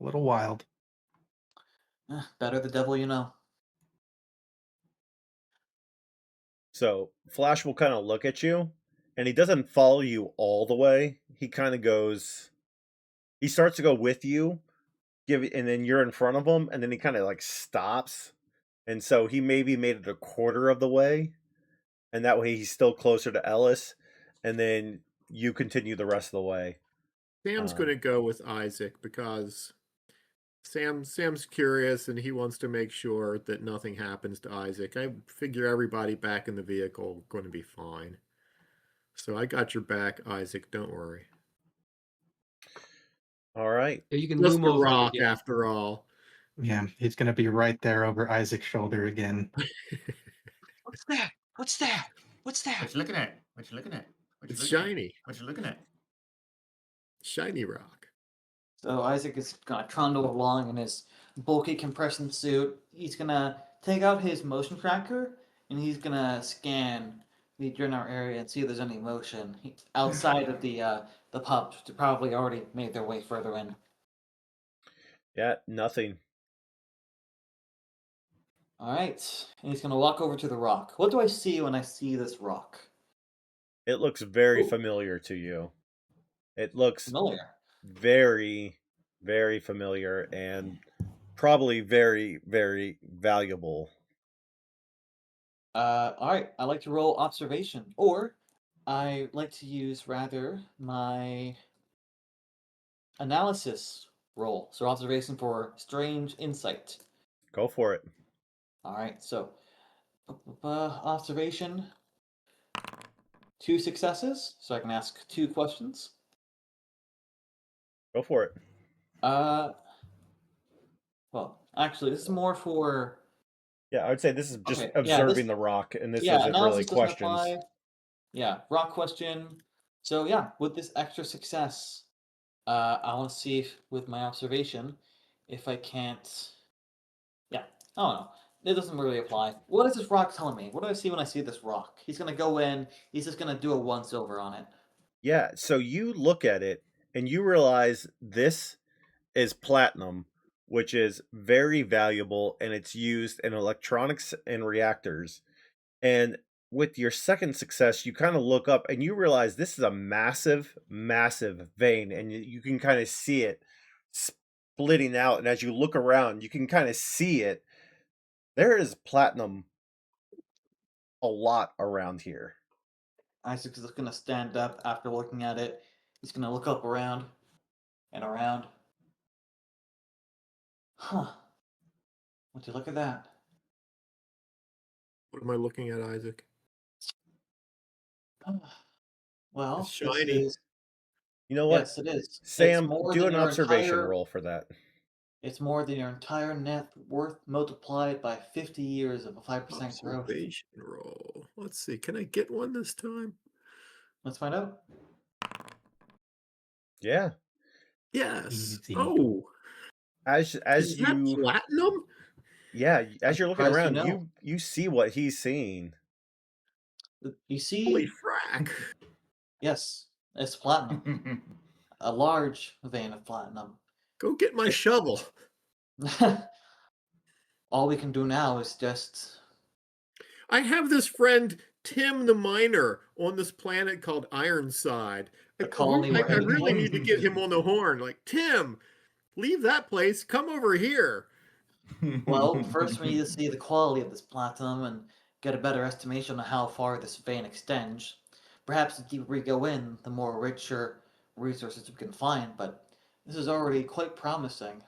a little wild. Better the devil you know. So Flash will kind of look at you, and he doesn't follow you all the way. He kind of goes. He starts to go with you, and then you're in front of him, and then he kind of like stops, and so he maybe made it a quarter of the way, and that way he's still closer to Ellis, and then you continue the rest of the way. Sam's going to go with Isaac because Sam's curious and he wants to make sure that nothing happens to Isaac. I figure everybody back in the vehicle going to be fine. So I got your back, Isaac. Don't worry. All right. Yeah, you can Just loom a over him rock, again. after all. Yeah, he's gonna be right there over Isaac's shoulder again. What's that? What's that? What's that? What you looking at? What you looking at? What you It's looking at? shiny. What you looking at? Shiny rock. So Isaac is gonna trundle along in his bulky compression suit. He's gonna take out his motion tracker and he's gonna scan the general area and see if there's any motion outside of the pups to probably already made their way further in. Yeah, nothing. All right, and he's gonna walk over to the rock. What do I see when I see this rock? It looks very Ooh. familiar to you. It looks Familiar. very, very familiar and probably very, very valuable. All right, I like to roll observation, or I like to use rather my analysis roll. So observation for strange insight. Go for it. All right, so observation, 2 successes, so I can ask 2 questions. Go for it. Well, actually, this is more for Yeah, I would say this is just Okay, yeah, observing this- the rock, and this yeah, isn't really analysis doesn't questions. apply. Yeah, rock question. So yeah, with this extra success, I want to see if, with my observation, if I can't. Yeah, I don't know. It doesn't really apply. What is this rock telling me? What do I see when I see this rock? He's gonna go in. He's just gonna do a once over on it. Yeah, so you look at it and you realize this is platinum, which is very valuable, and it's used in electronics and reactors. And with your second success, you kind of look up and you realize this is a massive, massive vein, and you can kind of see it splitting out. And as you look around, you can kind of see it. There is platinum a lot around here. Isaac's just gonna stand up after looking at it. He's gonna look up around and around. Huh. Would you look at that? What am I looking at, Isaac? Well, It's this shiny. is You know what? yes, it is. It's Sam, more do than an your observation entire- roll for that. It's more than your entire net worth multiplied by 50 years of a 5% growth. Observation roll. Let's see. Can I get one this time? Let's find out. Yeah. Yes. Easy. Oh, As is that you platinum? yeah, as you're looking surprised you around, know. you see what he's seeing. You see, Holy frack! yes, it's platinum. a large vein of platinum. Go get my shovel. All we can do now is just. I have this friend, Tim the miner, on this planet called Ironside. A colony I where really need to get him on the horn. Like, Tim, leave that place. Come over here. Well, first we need to see the quality of this platinum and get a better estimation of how far this vein extends. Perhaps the deeper we go in, the more richer resources we can find, but this is already quite promising.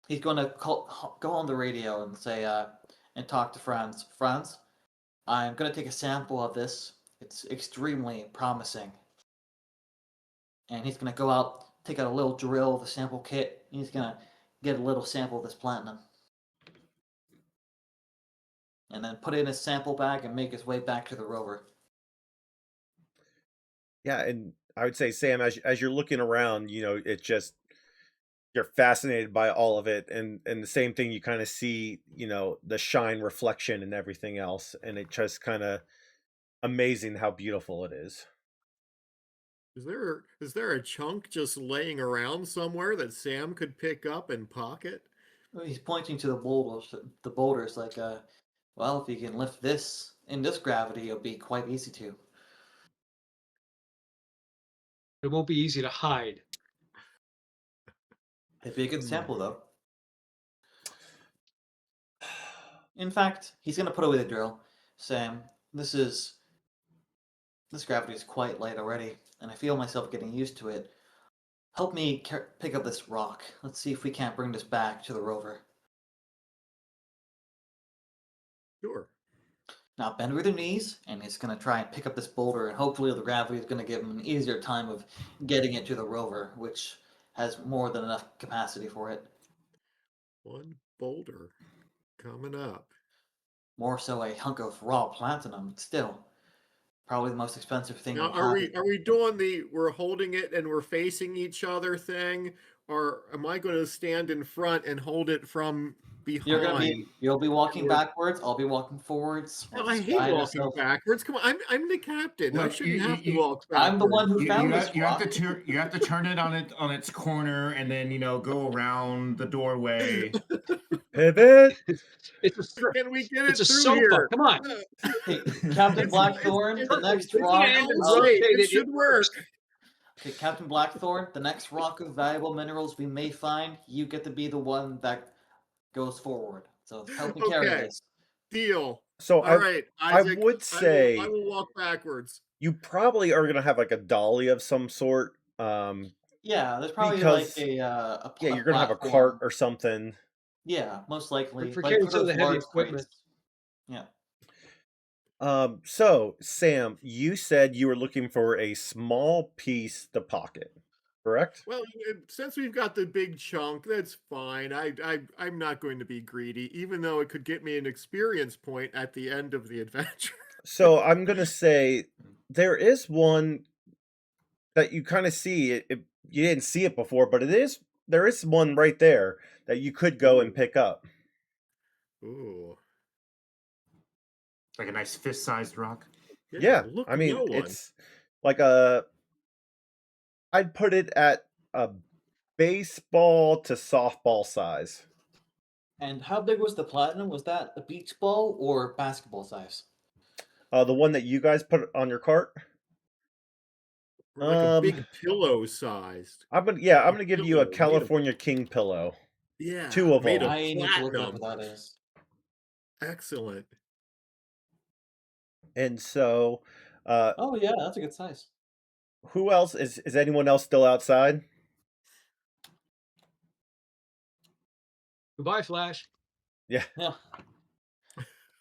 He's going to go on the radio and say, and talk to Franz. Franz, I'm going to take a sample of this. It's extremely promising. And he's going to go out, take out a little drill, the sample kit, and he's going to get a little sample of this platinum. And then put it in his sample bag and make his way back to the rover. Yeah, and I would say, Sam, as you're looking around, it's just you're fascinated by all of it, and the same thing, you kind of see, the shine reflection and everything else, and it just kind of amazing how beautiful it is. Is there a chunk just laying around somewhere that Sam could pick up and pocket? He's pointing to the boulders like, well, if you can lift this in this gravity, it'll be quite easy to. It won't be easy to hide. It'd be a good sample, though. In fact, he's going to put away the drill. Sam, this gravity is quite light already, and I feel myself getting used to it. Help me pick up this rock. Let's see if we can't bring this back to the rover. Sure. Now bend with your knees, and he's going to try and pick up this boulder, and hopefully the gravity is going to give him an easier time of getting it to the rover, which has more than enough capacity for it. One boulder coming up. More so a hunk of raw platinum, but still. Probably the most expensive thing. Now, are we doing we're holding it and we're facing each other thing, or am I going to stand in front and hold it from behind? You'll be walking backwards. I'll be walking forwards. No, I hate walking backwards. Come on, I'm the captain. I shouldn't have to walk backwards. I'm the one who found this rock. You have to turn it on its corner, and then go around the doorway. Pivot. Can we get it It's a through sofa. here? Come on. Hey, Captain Blackthorn, the next rock. It should work. Okay, Captain Blackthorn, the next rock of valuable minerals we may find, you get to be the one that goes forward. So help me carry this. Deal. So all right, Isaac, I would say I will walk backwards. You probably are going to have like a dolly of some sort. Yeah, there's probably because, like yeah, you're going to have a cart or something. Yeah, most likely. For carrying some of the heavy equipment. Yeah. So, Sam, you said you were looking for a small piece to pocket, correct? Well, since we've got the big chunk, that's fine. I'm not going to be greedy, even though it could get me an experience point at the end of the adventure. So I'm going to say there is one that you kind of see. You didn't see it before, but there is one right there that you could go and pick up. Ooh. Like a nice fist-sized rock? Yeah, I mean, it's like I'd put it at a baseball to softball size. And how big was the platinum? Was that a beach ball or basketball size? The one that you guys put on your cart? Like a big pillow sized. I'm gonna give you a California King pillow. Yeah. 2 of them. I need to look up what that is. Excellent. And so oh yeah, that's a good size. Who else is anyone else still outside? Goodbye, Flash. Yeah. Yeah.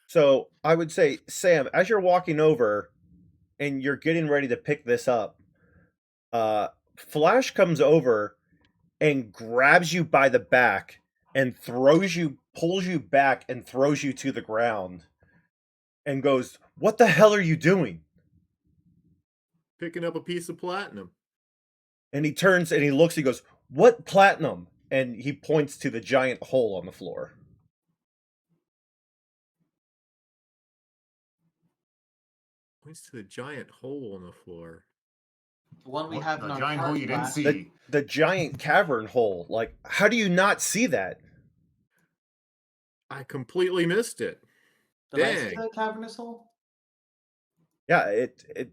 So I would say, Sam, as you're walking over and you're getting ready to pick this up, Flash comes over and grabs you by the back and pulls you back and throws you to the ground and goes, "What the hell are you doing?" Picking up a piece of platinum. And he turns and he looks, he goes, "What platinum?" And he points to the giant hole on the floor. Points to the giant hole on the floor. The one we What? have in The our giant hole card you didn't flash. see. The giant cavern hole. Like, how do you not see that? I completely missed it. Did I see Dang. the cavernous hole? Yeah, it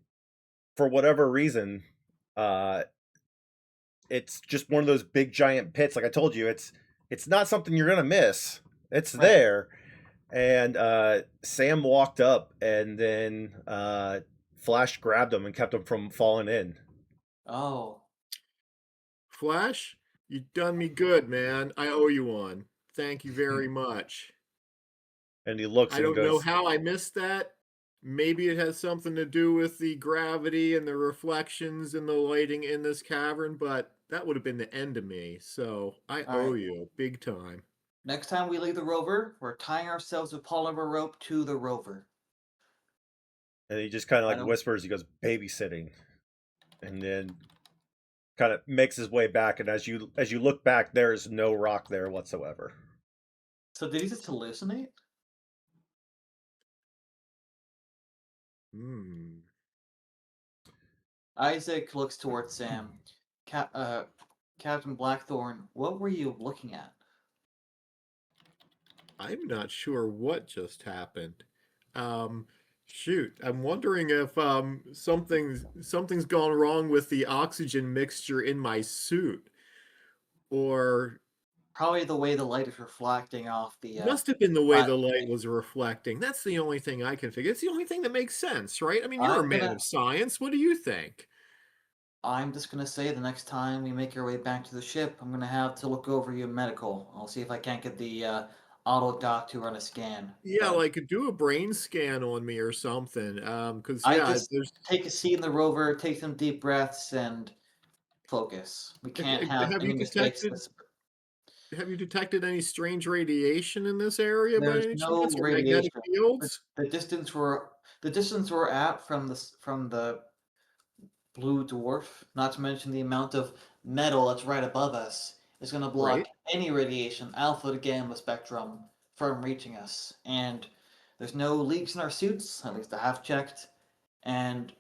for whatever reason, it's just one of those big giant pits. Like I told you, it's not something you're gonna miss. It's Right. there. And Sam walked up, and then Flash grabbed him and kept him from falling in. Oh. Flash, you done me good, man. I owe you one. Thank you very much. And he looks I and don't know goes, how I missed that. Maybe it has something to do with the gravity and the reflections and the lighting in this cavern, but that would have been the end of me. So I All owe right. you big time. Next time we leave the rover, we're tying ourselves with polymer rope to the rover. and he just kind of I like don't- whispers. He goes, babysitting, and then kind of makes his way back. And as you look back, there is no rock there whatsoever. So did he just hallucinate? Hmm. Isaac looks towards Sam. Captain Blackthorn, what were you looking at? I'm not sure what just happened. Shoot, I'm wondering if something's gone wrong with the oxygen mixture in my suit, or Probably the way the light is reflecting off the. must have been the way the flat light plate. was reflecting. That's the only thing I can figure. It's the only thing that makes sense, right? I mean, you're a I'm man gonna- of science. What do you think? I'm just gonna say the next time we make our way back to the ship, I'm gonna have to look over your medical. I'll see if I can't get the auto doc to run a scan. Yeah, But like do a brain scan on me or something. Because I yeah, just there's. take a seat in the rover, take some deep breaths, and focus. We can't have Have any you mistakes. detected? Have you detected any strange radiation in this area by There's any no chance, or radiation. magnetic fields? The distance we're at from the blue dwarf, not to mention the amount of metal that's right above us, is going to block Right. any radiation, alpha to gamma spectrum, from reaching us. And there's no leaks in our suits, at least I have checked. And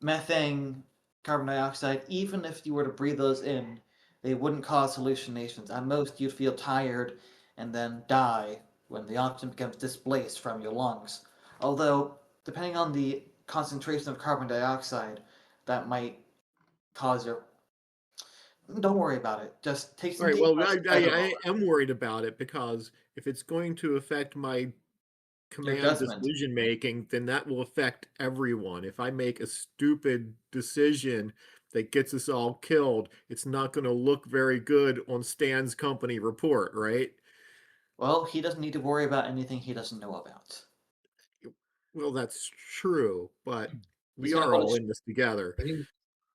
methane, carbon dioxide, even if you were to breathe those in, they wouldn't cause hallucinations. At most, you'd feel tired and then die when the oxygen becomes displaced from your lungs. Although, depending on the concentration of carbon dioxide, that might cause your. Don't worry about it. Just take All some right. deep Well, breaths. I am worried about it because if it's going to affect my command judgment. decision making, then that will affect everyone. If I make a stupid decision that gets us all killed, it's not going to look very good on Stan's company report, right? Well, he doesn't need to worry about anything he doesn't know about. Well, that's true, but we He's gonna are hold all his- in this together. I think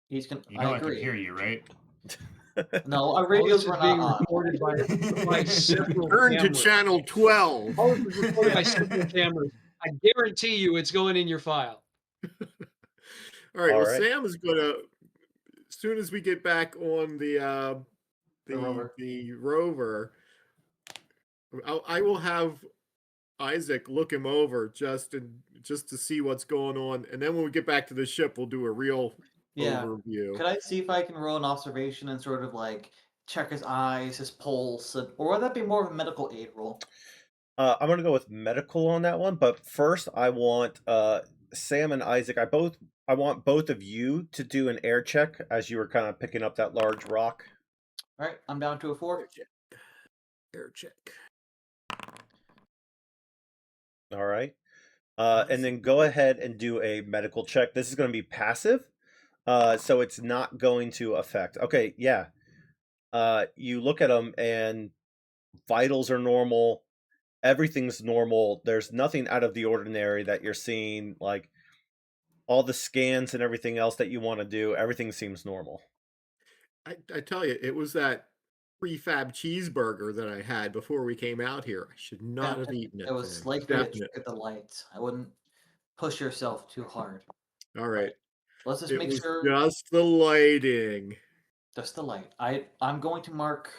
He's gonna. You know I I can agree. hear you, right? No, our all radios this is were being not on. recorded by several Turn to cameras. channel 12. All this is recorded by several cameras. I guarantee you it's going in your file. All right. All Well, right. Sam is gonna, as soon as we get back on the rover. the rover, I will have Isaac look him over just to see what's going on, and then when we get back to the ship, we'll do a real Yeah. overview. Could I see if I can roll an observation and sort of like check his eyes, his pulse, or would that be more of a medical aid roll? I'm gonna go with medical on that one, but first I want Sam and Isaac. I want both of you to do an air check as you were kind of picking up that large rock. All right, I'm down to a 4. Air check. Air check. All right. And then go ahead and do a medical check. This is going to be passive, so it's not going to affect. Okay, yeah. You look at them and vitals are normal. Everything's normal. There's nothing out of the ordinary that you're seeing. Like all the scans and everything else that you want to do, everything seems normal. I tell you, it was that prefab cheeseburger that I had before we came out here. I should not have eaten it. It was then. likely a Definite. trick of the light. I wouldn't push yourself too hard. All right. Let's just It make was sure just the lighting. just the light. I'm going to mark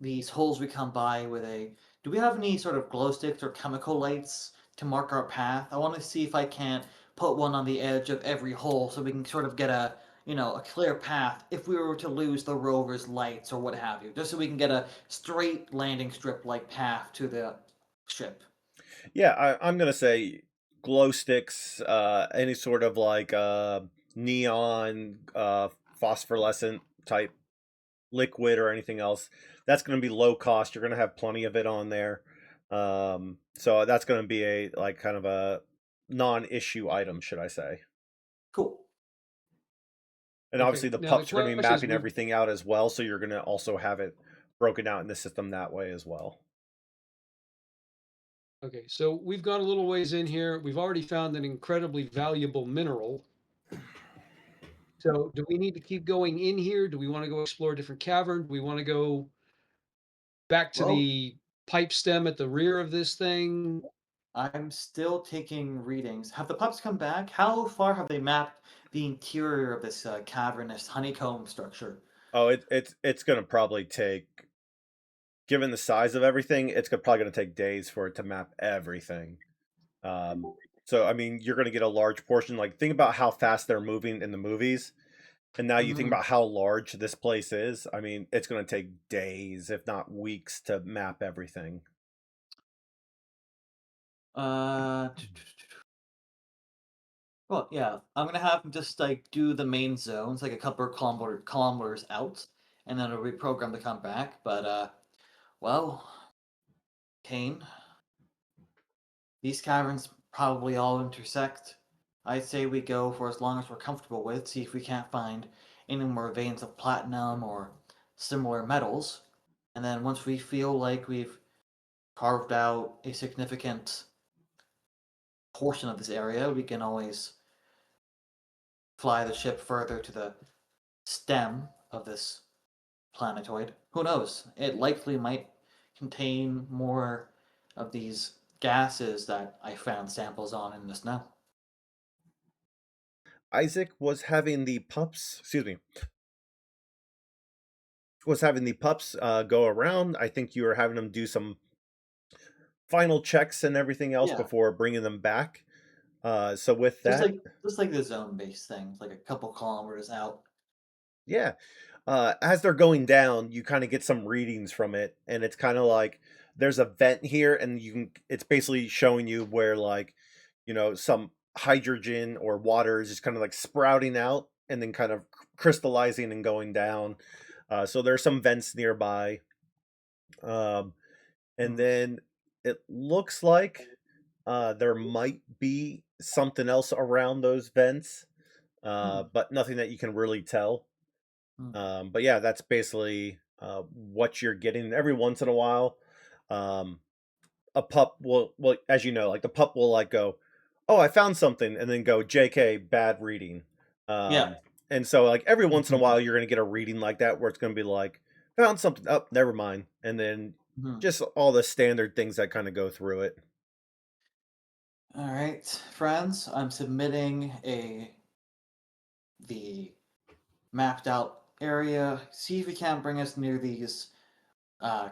these holes we come by with a. Do we have any sort of glow sticks or chemical lights to mark our path? I want to see if I can't put one on the edge of every hole so we can sort of get a a clear path if we were to lose the rover's lights or what have you, just so we can get a straight landing strip like path to the ship. Yeah, I'm gonna say glow sticks, any sort of like neon, phosphorescent type liquid or anything else. That's gonna be low cost. You're gonna have plenty of it on there. So that's gonna be a like kind of a non-issue item, should I say? Cool. And Okay. obviously the Now the pups are gonna be question is, mapping everything out as well, so you're gonna also have it broken out in the system that way as well. okay, so we've gone a little ways in here. We've already found an incredibly valuable mineral. So do we need to keep going in here? Do we want to go explore a different cavern? Do we want to go back to Well, the pipe stem at the rear of this thing? I'm still taking readings. Have the pups come back? How far have they mapped the interior of this cavernous honeycomb structure? Oh, it's gonna probably take, given the size of everything, probably gonna take days for it to map everything. So I mean, you're gonna get a large portion. Like, think about how fast they're moving in the movies, and now you think Mhm. about how large this place is. I mean, it's gonna take days, if not weeks, to map everything. Uh, well, yeah, I'm gonna have them just like do the main zones, like a couple of kilometers out, and then it'll reprogram to come back. But well, Kane, these caverns probably all intersect. I'd say we go for as long as we're comfortable with, see if we can't find any more veins of platinum or similar metals. And then once we feel like we've carved out a significant portion of this area, we can always fly the ship further to the stem of this planetoid. Who knows? It likely might contain more of these gases that I found samples on in the snow. Isaac was having the pups. Excuse me. Was having the pups go around. I think you were having them do some final checks and everything else Yeah, before bringing them back. So with just that, like just like the zone-based thing, like a couple kilometers out. yeah, as they're going down, you kind of get some readings from it, and it's kind of like there's a vent here, and it's basically showing you where, like, some hydrogen or water is just kind of like sprouting out and then kind of crystallizing and going down. So there's some vents nearby. Um, and Hmm. then it looks like there might be something else around those vents, Hmm. but nothing that you can really tell. Hmm. But yeah, that's basically what you're getting. Every once in a while, um, a pup will, as you know, like the pup will like go, "Oh, I found something," and then go, "JK, bad reading." Yeah. Um, and so like every once in a while, you're gonna get a reading like that where it's gonna be like, "Found something." Oh, never mind. And then Hmm. just all the standard things that kind of go through it. All right, friends. I'm submitting the mapped out area. See if we can't bring us near these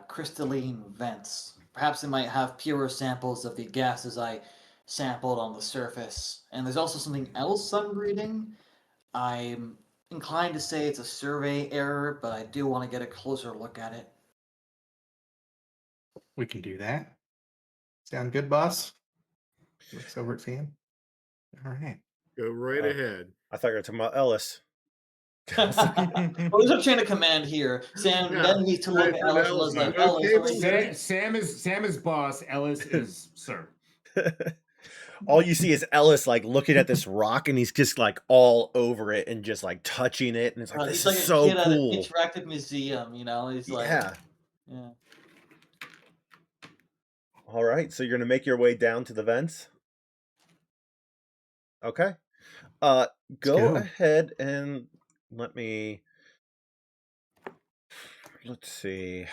crystalline vents. Perhaps it might have purer samples of the gases I sampled on the surface. And there's also something else I'm reading. I'm inclined to say it's a survey error, but I do want to get a closer look at it. We can do that. Sound good, boss? Looks over at Sam. All right. Go right Oh, ahead. I thought you were talking about Ellis. Well, there's a chain of command here. Sam Yeah, then needs to look I at said Ellis and Ellis. was like, Ellis, Okay, over well, here. Sam is boss. Ellis is sir. All you see is Ellis like looking at this rock, and he's just like all over it and just like touching it, and it's like, He's this is like a so kid at an cool. interactive museum, He's like, Yeah. yeah. All right, so you're gonna make your way down to the vents. Okay. Uh, go go. ahead and let me. Let's see.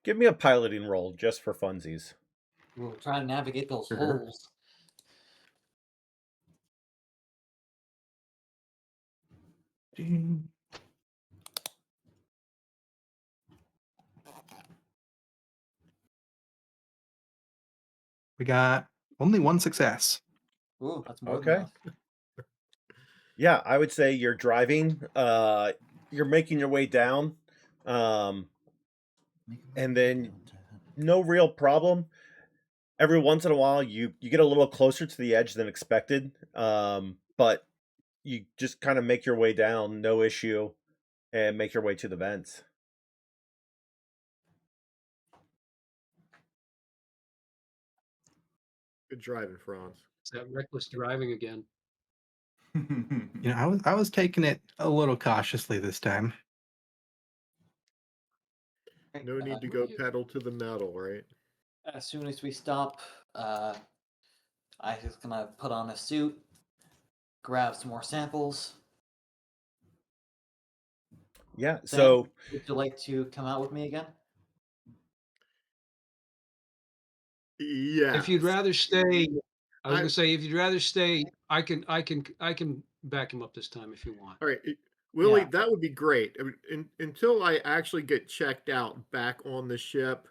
Give me a piloting roll just for funsies. We'll try to navigate those Sure. holes. We got only one success. Ooh, that's more than Okay. enough. Yeah, I would say you're driving. You're making your way down, um, and then no real problem. Every once in a while, you get a little closer to the edge than expected, but you just kind of make your way down, no issue, and make your way to the vents. Good driving, Franz. It's that reckless driving again. You know, I was taking it a little cautiously this time. No need to go pedal to the metal, right? As soon as we stop, Isaac's gonna put on a suit, grab some more samples. Yeah, Sam, so would you like to come out with me again? Yeah. If you'd rather stay, I was I- gonna say, if you'd rather stay, I can back him up this time if you want. All right, Willie, Yeah. that would be great. I mean, until I actually get checked out back on the ship,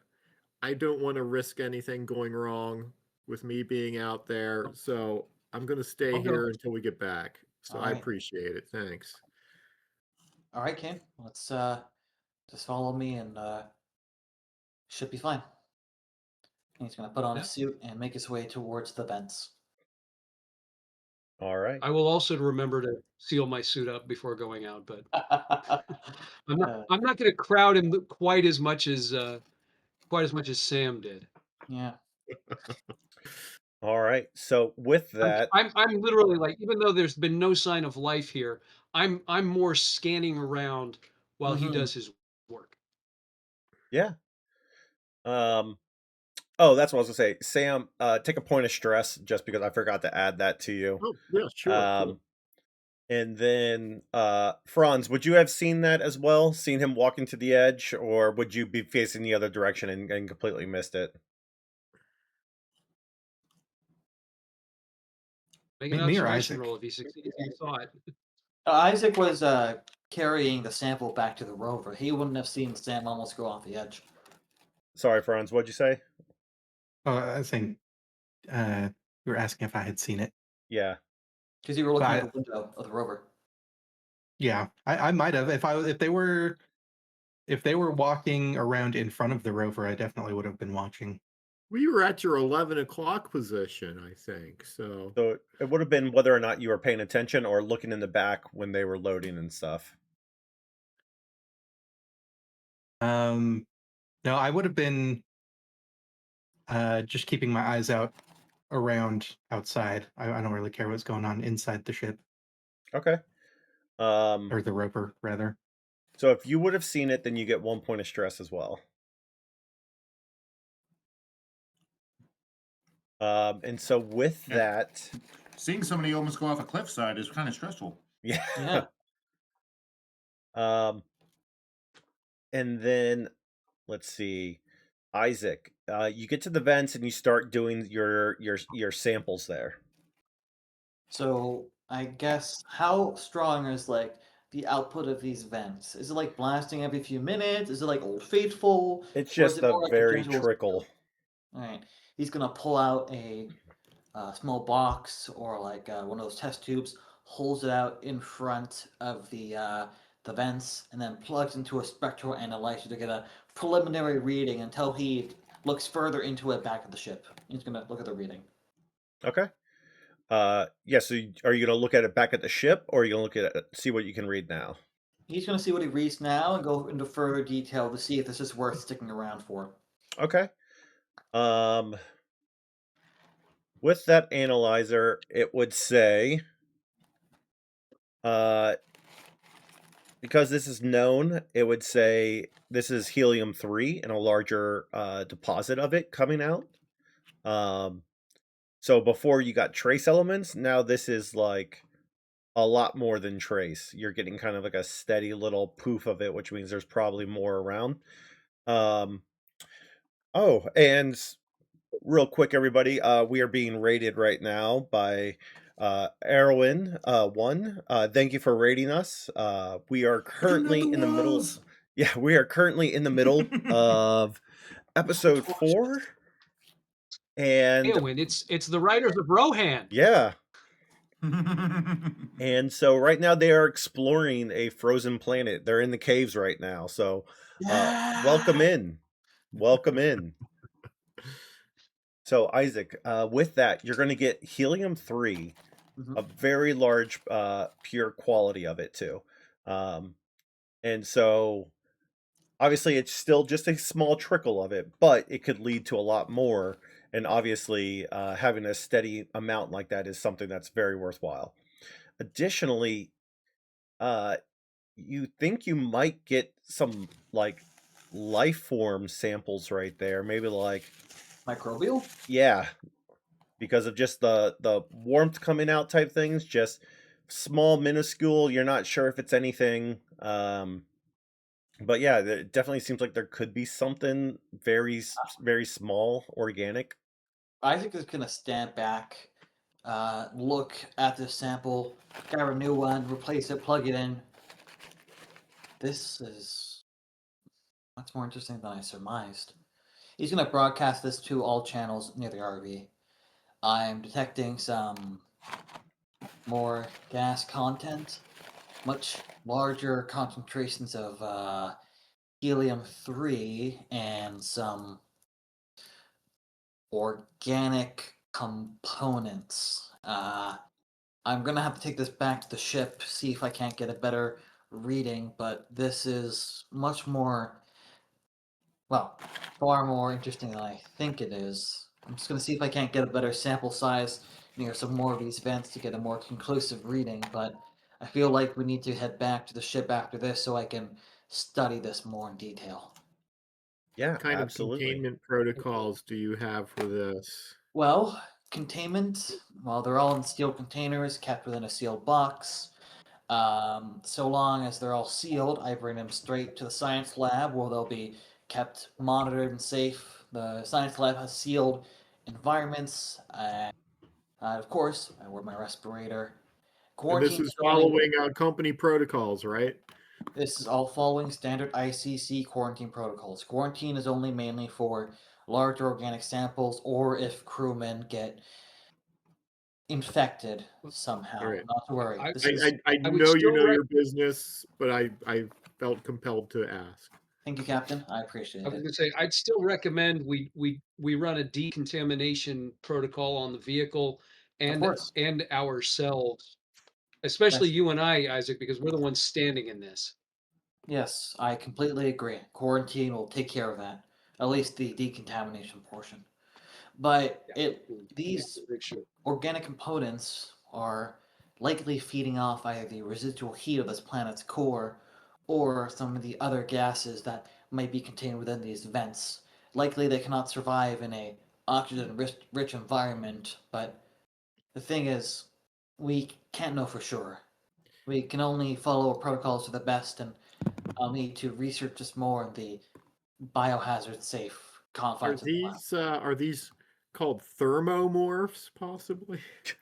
I don't want to risk anything going wrong with me being out there. So I'm going to stay I'll go. here until we get back. So All I right. appreciate it. Thanks. All right, Kane. Let's just follow me and should be fine. And he's gonna put on Yeah. a suit and make his way towards the vents. all right. I will also remember to seal my suit up before going out, but I'm not going to crowd him quite as much as Sam did. Yeah. All right. So with that, I'm literally like, even though there's been no sign of life here, I'm more scanning around while he Mhm. does his work. yeah. Oh, that's what I was gonna say. Sam, take a point of stress just because I forgot to add that to you. Oh, yeah, sure. Cool. And then Franz, would you have seen that as well? Seen him walking to the edge, or would you be facing the other direction and completely missed it? Make an Me or observation Isaac? roll if he succeeds. He saw it. Isaac was carrying the sample back to the rover. He wouldn't have seen Sam almost go off the edge. Sorry, Franz, what'd you say? I think you were asking if I had seen it. Yeah. Because you were looking But out the window of the rover. Yeah, I might have if they were walking around in front of the rover, I definitely would have been watching. We were at your 11 o'clock position, I think. So it would have been whether or not you were paying attention or looking in the back when they were loading and stuff. No, I would have been just keeping my eyes out around outside. I don't really care what's going on inside the ship. Okay. Or the rover, rather. So if you would have seen it, then you get 1 point of stress as well. And so with that, seeing somebody almost go off a cliffside is kind of stressful. Yeah. And then let's see, Isaac, you get to the vents and you start doing your samples there. So I guess how strong is like the output of these vents? Is it like blasting every few minutes? Is it like Old Faithful? It's Or is just it a more like very gentle trickle. spill? All right. He's gonna pull out a small box or like one of those test tubes, holds it out in front of the vents, and then plugs into a spectral analyzer to get a preliminary reading until he looks further into it back at the ship. He's gonna look at the reading. Okay. Yeah, so are you going to look at it back at the ship, or are you going to look at it, see what you can read now? He's going to see what he reads now and go into further detail to see if this is worth sticking around for. Okay. With that analyzer, it would say, because this is known, it would say this is helium-3 and a larger deposit of it coming out. So before you got trace elements, now this is like a lot more than trace. You're getting kind of like a steady little poof of it, which means there's probably more around. Oh, and real quick, everybody, we are being rated right now by Erwin 1. Thank you for rating us. We are currently in the middle. Yeah, we are currently in the middle of episode 4. And Eowyn, it's the writers of Rohan. yeah. And so right now they are exploring a frozen planet. They're in the caves right now. So welcome in. Welcome in. So Isaac, with that, you're going to get helium-3, Mhm. a very large pure quality of it too. And so obviously it's still just a small trickle of it, but it could lead to a lot more. And obviously having a steady amount like that is something that's very worthwhile. Additionally, uh, you think you might get some like life form samples right there, maybe like Microbial? yeah, because of just the warmth coming out type things, just small, minuscule. You're not sure if it's anything, but yeah, it definitely seems like there could be something very small, organic. Isaac is gonna stand back, look at this sample, grab a new one, replace it, plug it in. This is much more interesting than I surmised. He's gonna broadcast this to all channels near the RV. I'm detecting some more gas content, much larger concentrations of helium-3 and some organic components. I'm gonna have to take this back to the ship, see if I can't get a better reading, but this is much more, well, far more interesting than I think it is. I'm just gonna see if I can't get a better sample size near some more of these vents to get a more conclusive reading, but I feel like we need to head back to the ship after this so I can study this more in detail. Yeah, What kind of absolutely. containment protocols do you have for this? Well, containment, well, they're all in steel containers kept within a sealed box. So long as they're all sealed, I bring them straight to the science lab where they'll be kept monitored and safe. The science lab has sealed environments, and of course, I wear my respirator. And this Quarantine is is only. following company protocols, right? This is all following standard ICC quarantine protocols. Quarantine is only mainly for larger organic samples or if crewmen get infected somehow. All right. Not to worry. I- This is. I I would know you still know your business, but I felt compelled to ask. Thank you, Captain. I appreciate I was it. going to say I'd still recommend we run a decontamination protocol on the vehicle Of course. and ourselves, especially Yes. you and I, Isaac, because we're the ones standing in this. Yes, I completely agree. Quarantine will take care of that, at least the decontamination portion. But these Make sure. organic components are likely feeding off either the residual heat of this planet's core or some of the other gases that might be contained within these vents. Likely they cannot survive in a oxygen-rich environment, but the thing is, we can't know for sure. We can only follow protocols to the best, and I'll need to research this more in the biohazard safe confines of the lab. Are these called thermomorphs, possibly?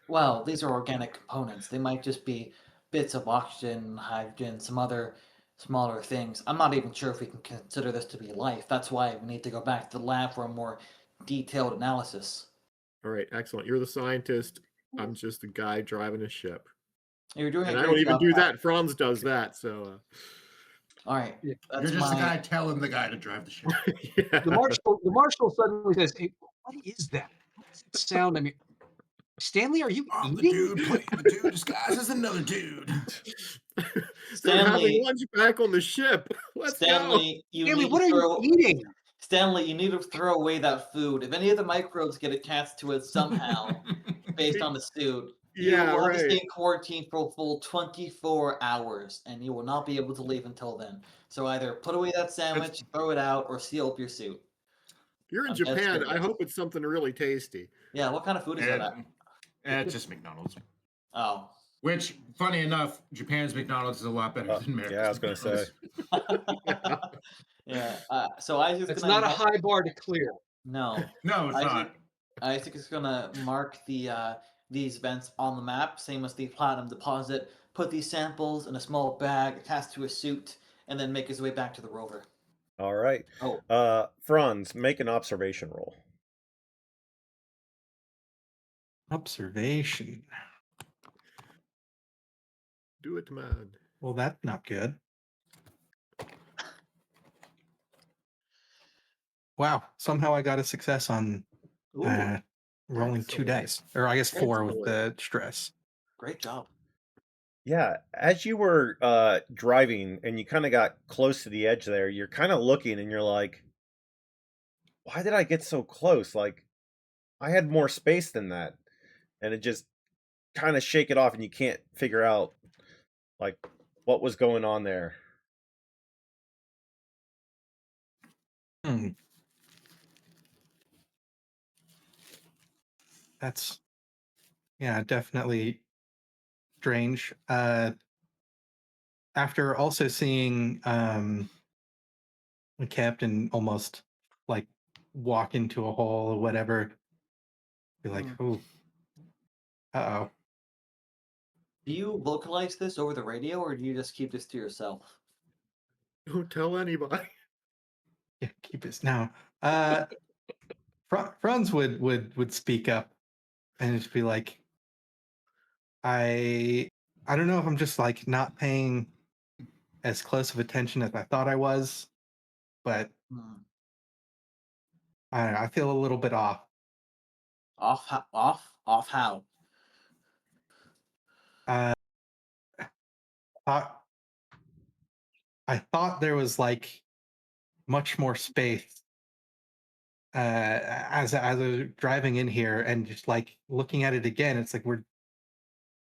Well, these are organic components. They might just be bits of oxygen, hydrogen, some other smaller things. I'm not even sure if we can consider this to be life. That's why we need to go back to the lab for a more detailed analysis. All right, excellent. You're the scientist. I'm just a guy driving a ship. You're doing And a I don't great even job. do that. Franz does that, so All right, Yeah. that's You're just the my. guy telling the guy to drive the ship. yeah. The marshal suddenly says, "Hey, what is that? What does it sound? I mean, Stanley, are you I'm the eating?" dude playing the dude disguised as another dude. They're having Stanley, lunch back on the ship. Let's go. Stanley, you Stanley, need to what are you throw. eating? Stanley, you need to throw away that food. If any of the microbes get attached to it somehow, based on the suit, you Yeah, will have to stay right. in quarantine for a full 24 hours, and you will not be able to leave until then. So either put away that sandwich, throw it out, or seal up your suit. You're in I'm dead Japan. I serious. hope it's something really tasty. Yeah, what kind of food is that? It's just McDonald's. Oh. Which, funny enough, Japan's McDonald's is a lot better than America's. Yeah, I was going to say. McDonald's. Yeah. So Isaac's That's gonna not a high bar to clear. No. No, it's Isaac, not. Isaac is gonna mark these vents on the map, same as the platinum deposit. Put these samples in a small bag attached to a suit, and then make his way back to the rover. All right. Oh, Franz, make an observation roll. Observation. Do it, man. Well, that's not good. Wow. Somehow I got a success on Ooh, rolling 2 Excellent. dice. Or I guess 4 with Excellent. the stress. great job. Yeah, as you were driving and you kind of got close to the edge there, you're kind of looking and you're like, why did I get so close? Like, I had more space than that. And it just kind of shake it off and you can't figure out like what was going on there. Hmm. That's definitely strange. After also seeing the captain almost like walk into a hole or whatever, be like, oh, uh-oh. Do you vocalize this over the radio, or do you just keep this to yourself? Don't tell anybody. Yeah, keep this now. Franz would speak up and just be like, I don't know if I'm just like not paying as close of attention as I thought I was, but Hmm. I don't know, I feel a little bit off. Off how? Uh, thought, I thought there was like much more space as I was driving in here and just like looking at it again. It's like we're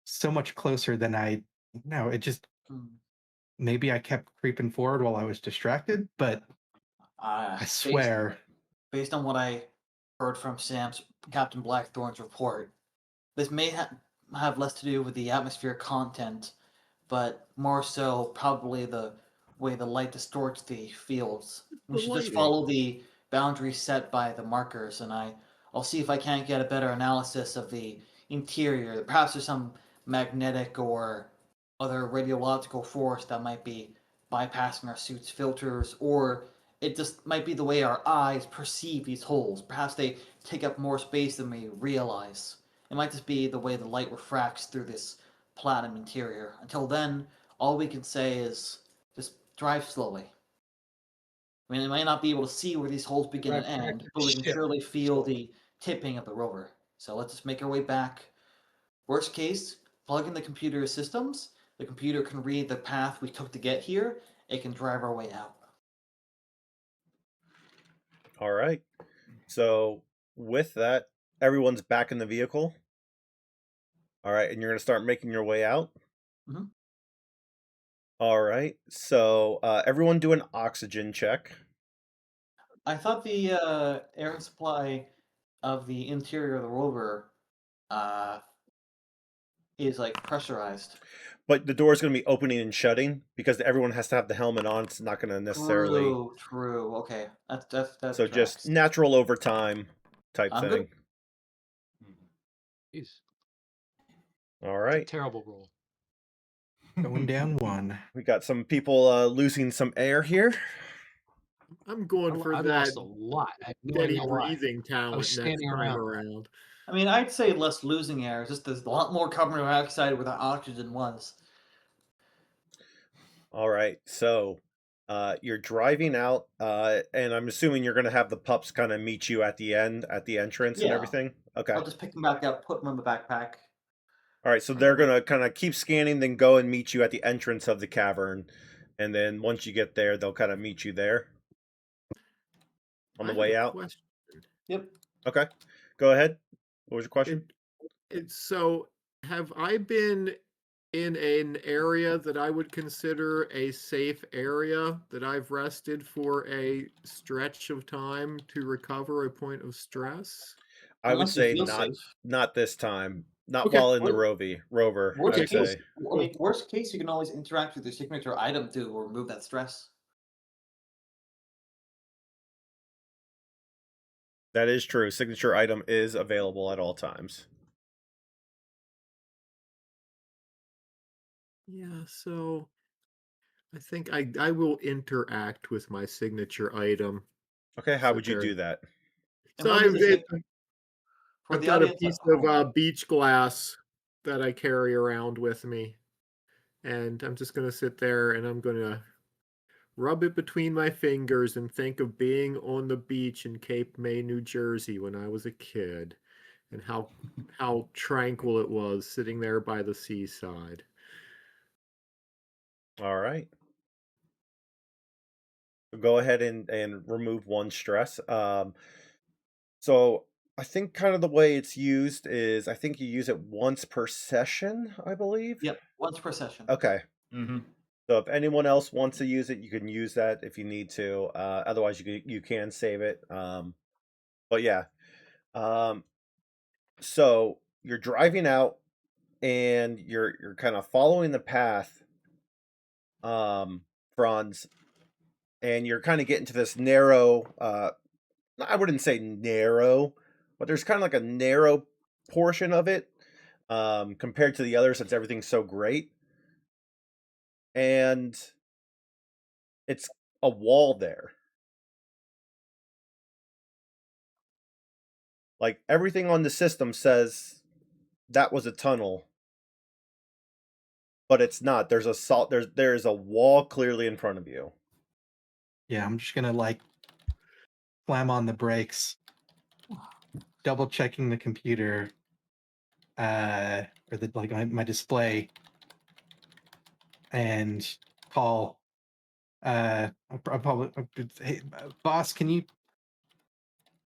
so much closer than I know. It just Hmm. maybe I kept creeping forward while I was distracted, but I Based swear. based on what I heard from Captain Blackthorn's report, this may have less to do with the atmospheric content, but more so probably the way the light distorts the fields. We The should just lighting. follow the boundaries set by the markers, and I'll see if I can't get a better analysis of the interior. Perhaps there's some magnetic or other radiological force that might be bypassing our suit's filters, or it just might be the way our eyes perceive these holes. Perhaps they take up more space than we realize. It might just be the way the light refracts through this platinum interior. Until then, all we can say is just drive slowly. I mean, we might not be able to see where these holes begin and Drive back end, to the but we can ship. surely feel the tipping of the rover. So let's just make our way back. Worst case, plug in the computer systems. The computer can read the path we took to get here. It can drive our way out. All right. So with that, everyone's back in the vehicle. All right, and you're going to start making your way out. Mhm. All right. So everyone do an oxygen check. I thought the air supply of the interior of the rover uh, is like pressurized. But the door is going to be opening and shutting because everyone has to have the helmet on. It's not going to necessarily. True. Okay, that So just tracks. natural overtime type I'm thing. good. Jeez, All it's a right. terrible roll. Going down 1. We got some people losing some air here. I'm going for I that lost a lot. I have no steady idea why. breathing I talent was next standing time around. around. I mean, I'd say less losing air. It's just there's a lot more carbon dioxide where the oxygen was. All right. So you're driving out, and I'm assuming you're going to have the pups kind of meet you at the end, at the entrance and Yeah. everything. Okay. I'll just pick them back up, put them in the backpack. All right. So they're going to kind of keep scanning, then go and meet you at the entrance of the cavern. And then once you get there, they'll kind of meet you there on I the have way a out. question. Yep. Okay. Go ahead. What was your question? So, have I been in an area that I would consider a safe area that I've rested for a stretch of time to recover a point of stress? I would Unless you say feel not safe. not this time. Not Okay. while in the What- rover, Worst I'd case, say. I mean, worst case, you can always interact with your signature item to remove that stress. That is true. Signature item is available at all times. Yeah, so I think I will interact with my signature item. Okay, how So would you there- do that? And So let me just say, for I've the got a audience at piece of home, beach glass that I carry around with me. And I'm just going to sit there and I'm going to rub it between my fingers and think of being on the beach in Cape May, New Jersey when I was a kid, and how tranquil it was sitting there by the seaside. All right. Go ahead and remove one stress. So I think kind of the way it's used is I think you use it once per session, I believe. Yep, once per session. Okay. Mm-hmm. So if anyone else wants to use it, you can use that if you need to. Otherwise, you can save it. But yeah. So you're driving out and you're kind of following the path, Franz, and you're kind of getting to this narrow. I wouldn't say narrow, but there's kind of like a narrow portion of it compared to the others since everything's so great. And it's a wall there. Like everything on the system says that was a tunnel, but it's not. There's a wall clearly in front of you. Yeah, I'm just gonna like slam on the brakes, double checking the computer, or the like my display, and call. I'll probably, hey, boss, can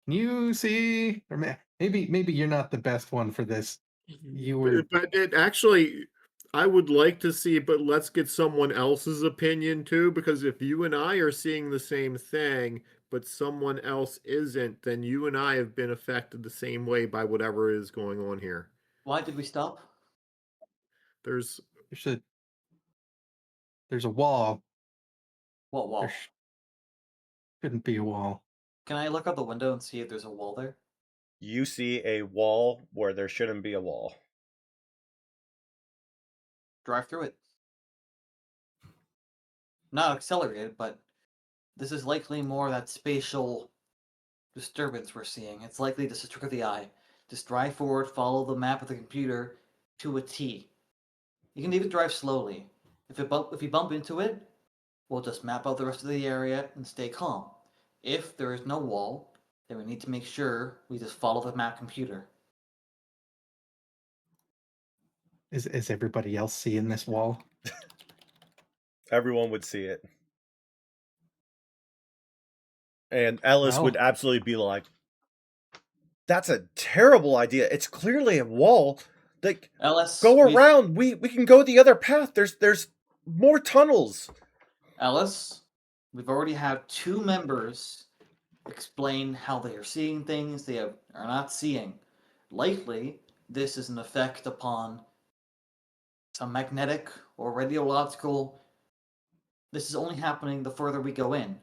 you see? Or maybe you're not the best one for this. You were. But it actually, I would like to see, but let's get someone else's opinion too, because if you and I are seeing the same thing, but someone else isn't, then you and I have been affected the same way by whatever is going on here. Why did we stop? There's There's a wall. What wall? There shouldn't be a wall. Can I look out the window and see if there's a wall there? You see a wall where there shouldn't be a wall. Drive through it. Not accelerated, but this is likely more that spatial disturbance we're seeing. It's likely just a trick of the eye. Just drive forward, follow the map of the computer to a T. You can even drive slowly. If you bump into it, we'll just map out the rest of the area and stay calm. If there is no wall, then we need to make sure we just follow the map computer. Is everybody else seeing this wall? Everyone would see it. And Ellis would absolutely be like, that's a terrible idea. It's clearly a wall. Like, Ellis, go around. We can go the other path. There's more tunnels. Ellis, we've already had 2 members explain how they are seeing things they are not seeing. Likely, this is an effect upon some magnetic or radiological. This is only happening the further we go in,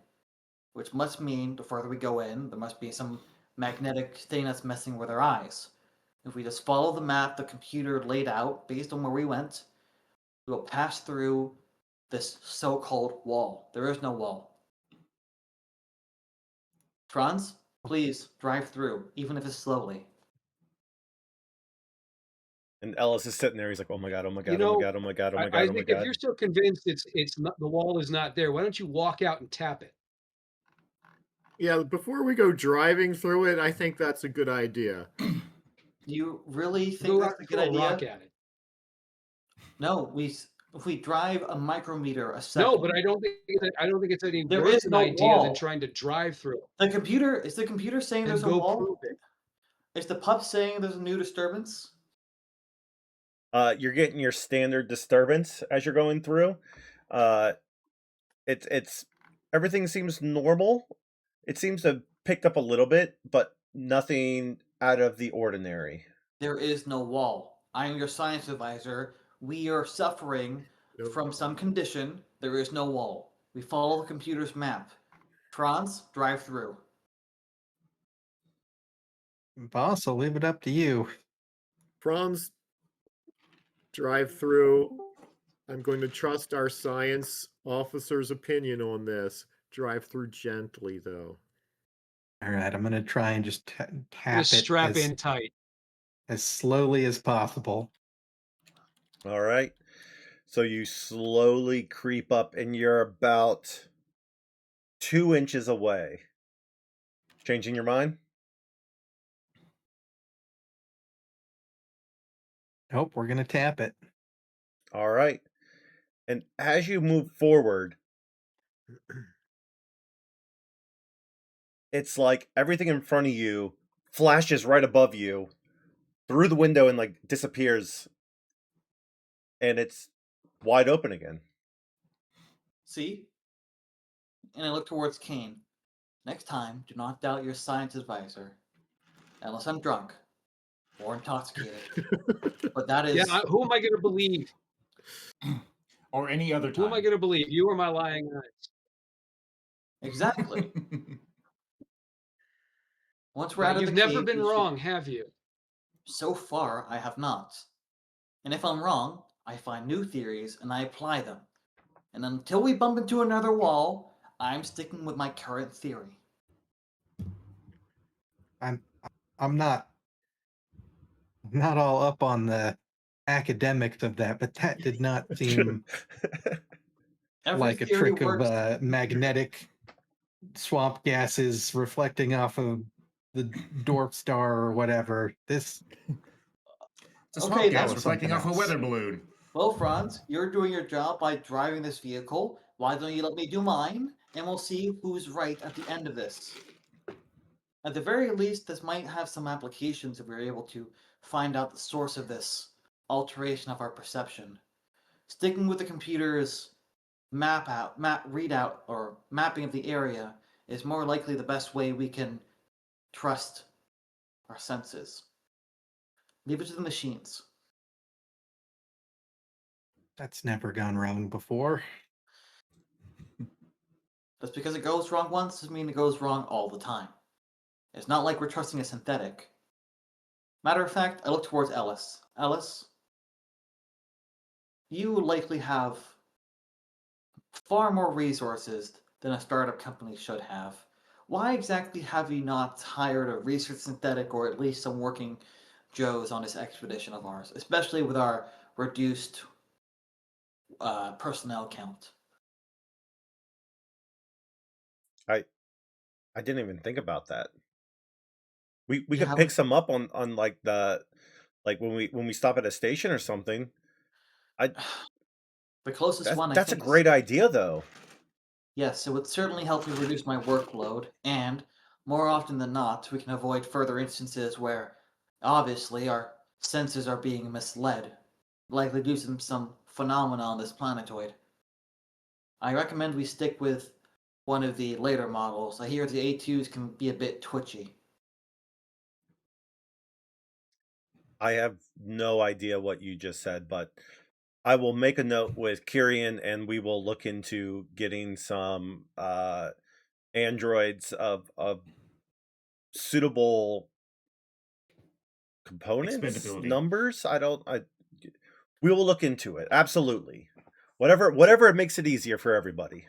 which must mean the further we go in, there must be some magnetic thing that's messing with our eyes. If we just follow the map the computer laid out based on where we went, we will pass through this so-called wall. There is no wall. Franz, please drive through, even if it's slowly. And Ellis is sitting there. He's like, oh my God, oh my God, You oh my know, God, oh my God, oh my God, I oh my think if God. you're so convinced it's not, the wall is not there, why don't you walk out and tap it? Yeah, before we go driving through it, I think that's a good idea. You really think Go that's out a and good throw a idea? rock at it. No, if we drive a micrometer a second. No, but I don't think it's any There worse is an no idea than wall. trying to drive through it. Is the computer saying And there's a go wall? prove it. Is the pup saying there's a new disturbance? You're getting your standard disturbance as you're going through. It's everything seems normal. It seems to have picked up a little bit, but nothing out of the ordinary. There is no wall. I am your science advisor. We are suffering from some condition. There is no wall. We follow the computer's map. Franz, drive through. Boss, I'll leave it up to you. Franz, drive through. I'm going to trust our science officer's opinion on this. Drive through gently, though. All right, I'm gonna try and just tap Just it strap in tight. as slowly as possible. All right. So you slowly creep up, and you're about 2 inches away. Changing your mind? Nope, we're gonna tap it. All right. And as you move forward, it's like everything in front of you flashes right above you through the window and like disappears, and it's wide open again. See? And I look towards Kane. Next time, do not doubt your science advisor. Unless I'm drunk or intoxicated. But that is... Yeah, who am I going to believe? Or any other Who am I time. going to believe? You or my lying eyes? Exactly. Once we're Yeah, out of you've the never cave, been we should- wrong, have you? So far, I have not. And if I'm wrong, I find new theories and I apply them. And until we bump into another wall, I'm sticking with my current theory. I'm not all up on the academics of that, but that did not seem Every like a theory trick works. of magnetic swamp gases reflecting off of the dwarf star or whatever. This It's a Okay, swamp that gas was reflecting something off a else. weather balloon. Well, Franz, you're doing your job by driving this vehicle. Why don't you let me do mine? And we'll see who's right at the end of this. At the very least, this might have some applications if we're able to find out the source of this alteration of our perception. Sticking with the computer's readout or mapping of the area is more likely the best way we can trust our senses. Leave it to the machines. That's never gone wrong before. Just because it goes wrong once doesn't mean it goes wrong all the time. It's not like we're trusting a synthetic. Matter of fact, I look towards Ellis. Ellis, you likely have far more resources than a startup company should have. Why exactly have you not hired a research synthetic or at least some working Joes on this expedition of ours, especially with our reduced personnel count? I didn't even think about that. We You could haven't- pick some up on like the like when we stop at a station or something. The closest one, I That's a think, great idea though. Yes, it would certainly help me reduce my workload, and more often than not, we can avoid further instances where, obviously, our senses are being misled, likely due to some phenomena on this planetoid. I recommend we stick with one of the later models. I hear the A2s can be a bit twitchy. I have no idea what you just said, but I will make a note with Kyrian, and we will look into getting some androids of suitable components, Expendability. numbers. We will look into it. Absolutely. Whatever it makes it easier for everybody.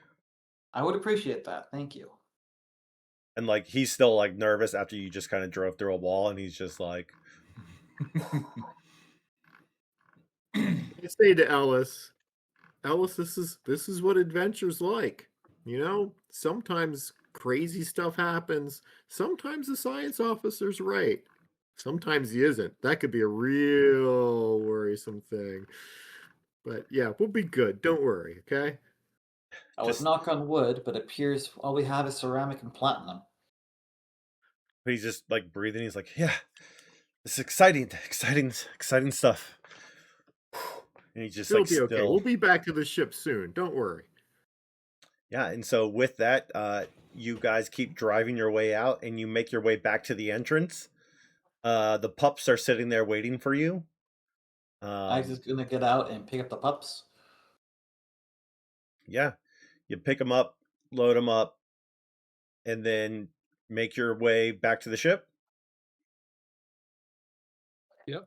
I would appreciate that. Thank you. And like he's still like nervous after you just kind of drove through a wall, and he's just like, I say to Ellis, this is what adventure's like. You know, sometimes crazy stuff happens. Sometimes the science officer's right. Sometimes he isn't. That could be a real worrisome thing. But yeah, we'll be good. Don't worry, okay? I would Just- knock on wood, but it appears all we have is ceramic and platinum. he's just like breathing. He's like, yeah, this is exciting stuff. And he's just It'll like be okay. still. We'll be back to the ship soon. Don't worry. Yeah, and so with that, you guys keep driving your way out, and you make your way back to the entrance. The pups are sitting there waiting for you. I'm just gonna get out and pick up the pups. Yeah, you pick them up, load them up, and then make your way back to the ship. Yep.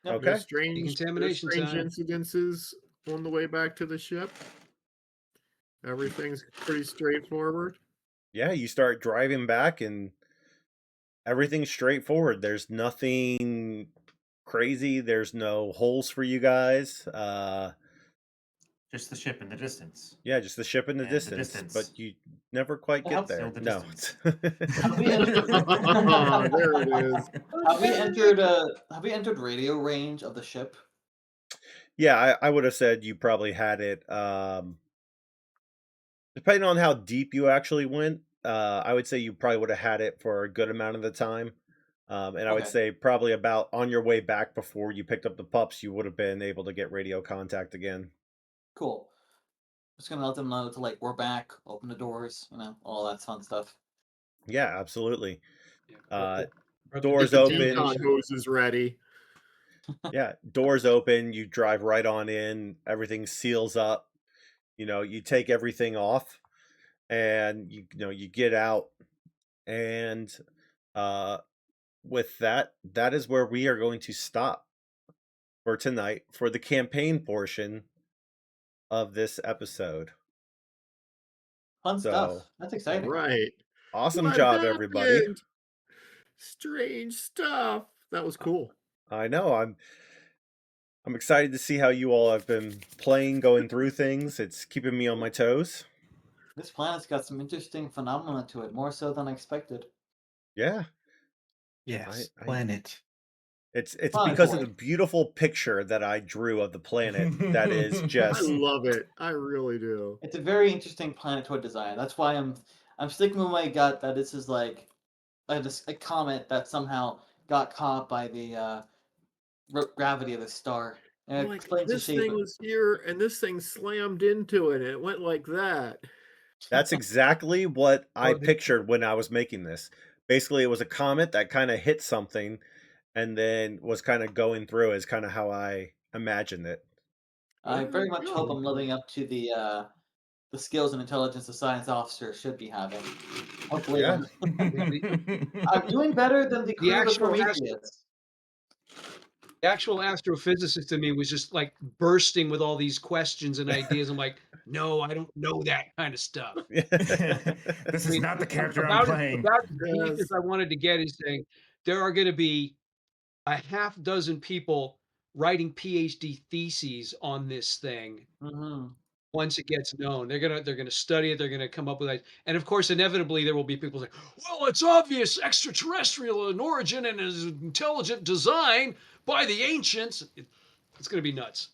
Yep. Okay. No strange Decontamination time. incidences on the way back to the ship. Everything's pretty straightforward. Yeah, you start driving back, and everything's straightforward. There's nothing crazy. There's no holes for you guys. Just the ship in the distance. Yeah, just the ship in the And the distance, distance. but you never quite Well, get how's there. still the No. distance. Have we entered, There it is. have we entered radio range of the ship? Yeah, I would have said you probably had it. Depending on how deep you actually went, I would say you probably would have had it for a good amount of the time. And I would Okay. say probably about on your way back before you picked up the pups, you would have been able to get radio contact again. Cool. Just gonna let them know to we're back, open the doors, all that fun stuff. Yeah, absolutely. Yeah, Uh, or doors The open. decon hose is ready. Yeah, doors open. You drive right on in. Everything seals up. You take everything off, and you get out, and with that is where we are going to stop for tonight for the campaign portion of this episode. Fun stuff. So That's exciting. Right. awesome What job, everybody. happened? Strange stuff. That was cool. I know. I'm excited to see how you all have been playing, going through things. It's keeping me on my toes. This planet's got some interesting phenomena to it, more so than I expected. Yeah. Yes, I- planet. It's Fun because of boy. the beautiful picture that I drew of the planet that is I just love it. I really do. It's a very interesting planetoid design. That's why I'm sticking with my gut that this is like a comet that somehow got caught by the gravity of the star. And it Like explains the this shape thing of was here and this thing slammed into it and it went like that. that's exactly what I Oh, pictured when I was making this. Basically, it was a comet that kind of hit something and then was kind of going through is kind of how I imagined it. I There very you much go. hope I'm living up to the skills and intelligence a science officer should be having. Hopefully, Yeah. I'm doing better than the crew of the actual Prometheus. The actual astrophysicist in me was just like bursting with all these questions and ideas. I'm like, no, I don't know that kind of stuff. This is not the character I'm About playing. as deep Yes. as I wanted to get is saying there are going to be a half dozen people writing PhD theses on this thing Hmm. once it gets known. They're gonna study it. They're gonna come up with it, and of course, inevitably, there will be people saying, "Well, it's obvious extraterrestrial in origin and is intelligent design by the ancients." It's gonna be nuts.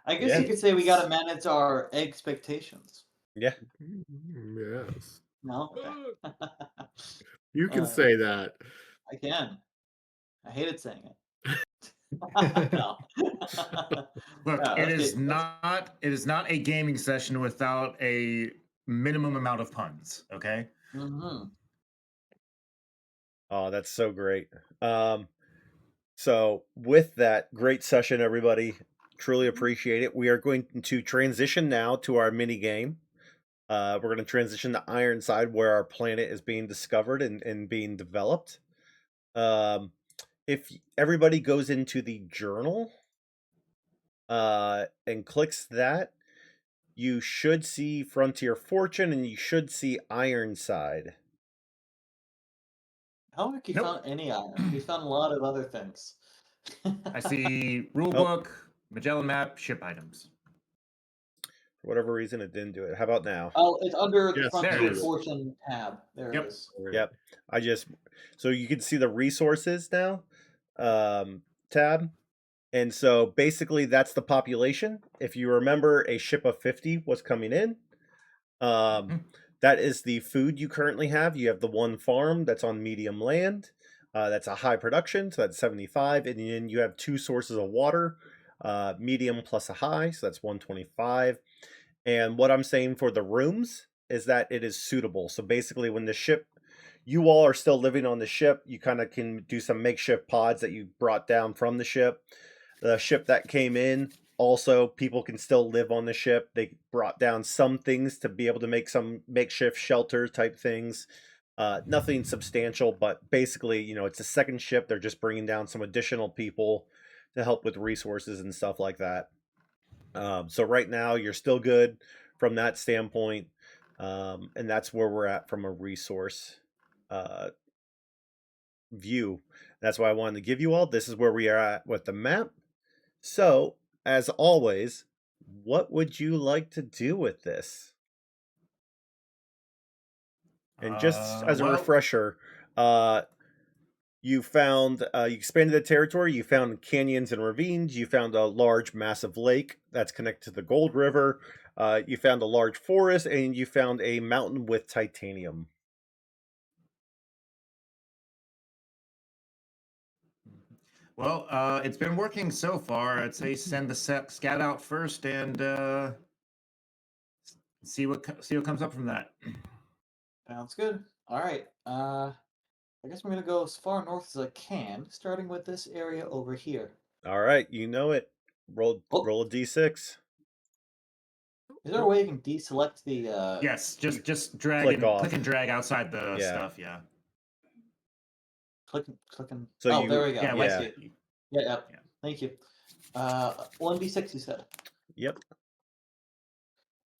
I guess Yeah. you could say we got to manage our expectations. Yeah. Yes. No, You can Uh, say that. I can. I hated saying it. No. Look, No, it let's is get- let's- not a gaming session without a minimum amount of puns, okay? Mhm. Oh, that's so great. So with that, great session, everybody. Truly appreciate it. We are going to transition now to our mini game. We're going to transition to Ironside, where our planet is being discovered and being developed. If everybody goes into the journal and clicks that, you should see Frontier Fortune and you should see Ironside. I don't think you Nope. found any iron. You found a lot of other things. I see rulebook, Magellan map, ship items. For whatever reason, it didn't do it. How about now? Oh, it's under the Yes, there it Frontier is. Fortune tab. There Yep. it is. Yep. So you can see the resources now tab. And so basically that's the population. If you remember, a ship of 50 was coming in. That is the food you currently have. You have the one farm that's on medium land. That's a high production, so that's 75. And then you have two sources of water, medium plus a high, so that's 125. And what I'm saying for the rooms is that it is suitable. So basically when the ship, you all are still living on the ship, you kind of can do some makeshift pods that you brought down from the ship. The ship that came in, also people can still live on the ship. They brought down some things to be able to make some makeshift shelter type things. Nothing substantial, but basically, it's a second ship. They're just bringing down some additional people to help with resources and stuff like that. So right now you're still good from that standpoint. And that's where we're at from a resource view. That's why I wanted to give you all. This is where we are at with the map. So, as always, What would you like to do with this? And just as a Well, refresher, you expanded the territory. You found canyons and ravines. You found a large, massive lake that's connected to the Gold River. You found a large forest, and you found a mountain with titanium. well, it's been working so far. I'd say send the scout out first and see what comes up from that. Sounds good. All right. I guess I'm gonna go as far north as I can, starting with this area over here. All right, you know it. Roll Oh, a d6. is there a way you can deselect the? Yes, just drag Click and off. click and drag outside the Yeah. stuff. Yeah. Clicking. So Oh, you, there we go. Yeah. I Like see it. Yeah. Yep. Yeah. Thank you. 1d6 you said. Yep.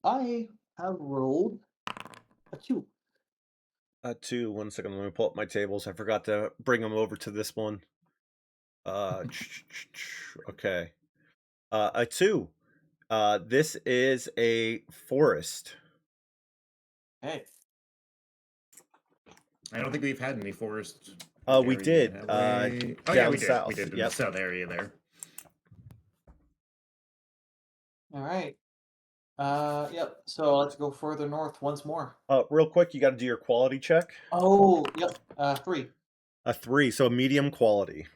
I have rolled a 2. 2. 1 second. Let me pull up my tables. I forgot to bring them over to this one. Okay. A 2. This is a forest. Hey. I don't think we've had any forest. We area, did. have we? Oh yeah, Down we did. south. We did in Yep. the south area there. All right. Yep. So let's go further north once more. Real quick, you got to do your quality check. Oh, yep. 3. A 3, so medium quality.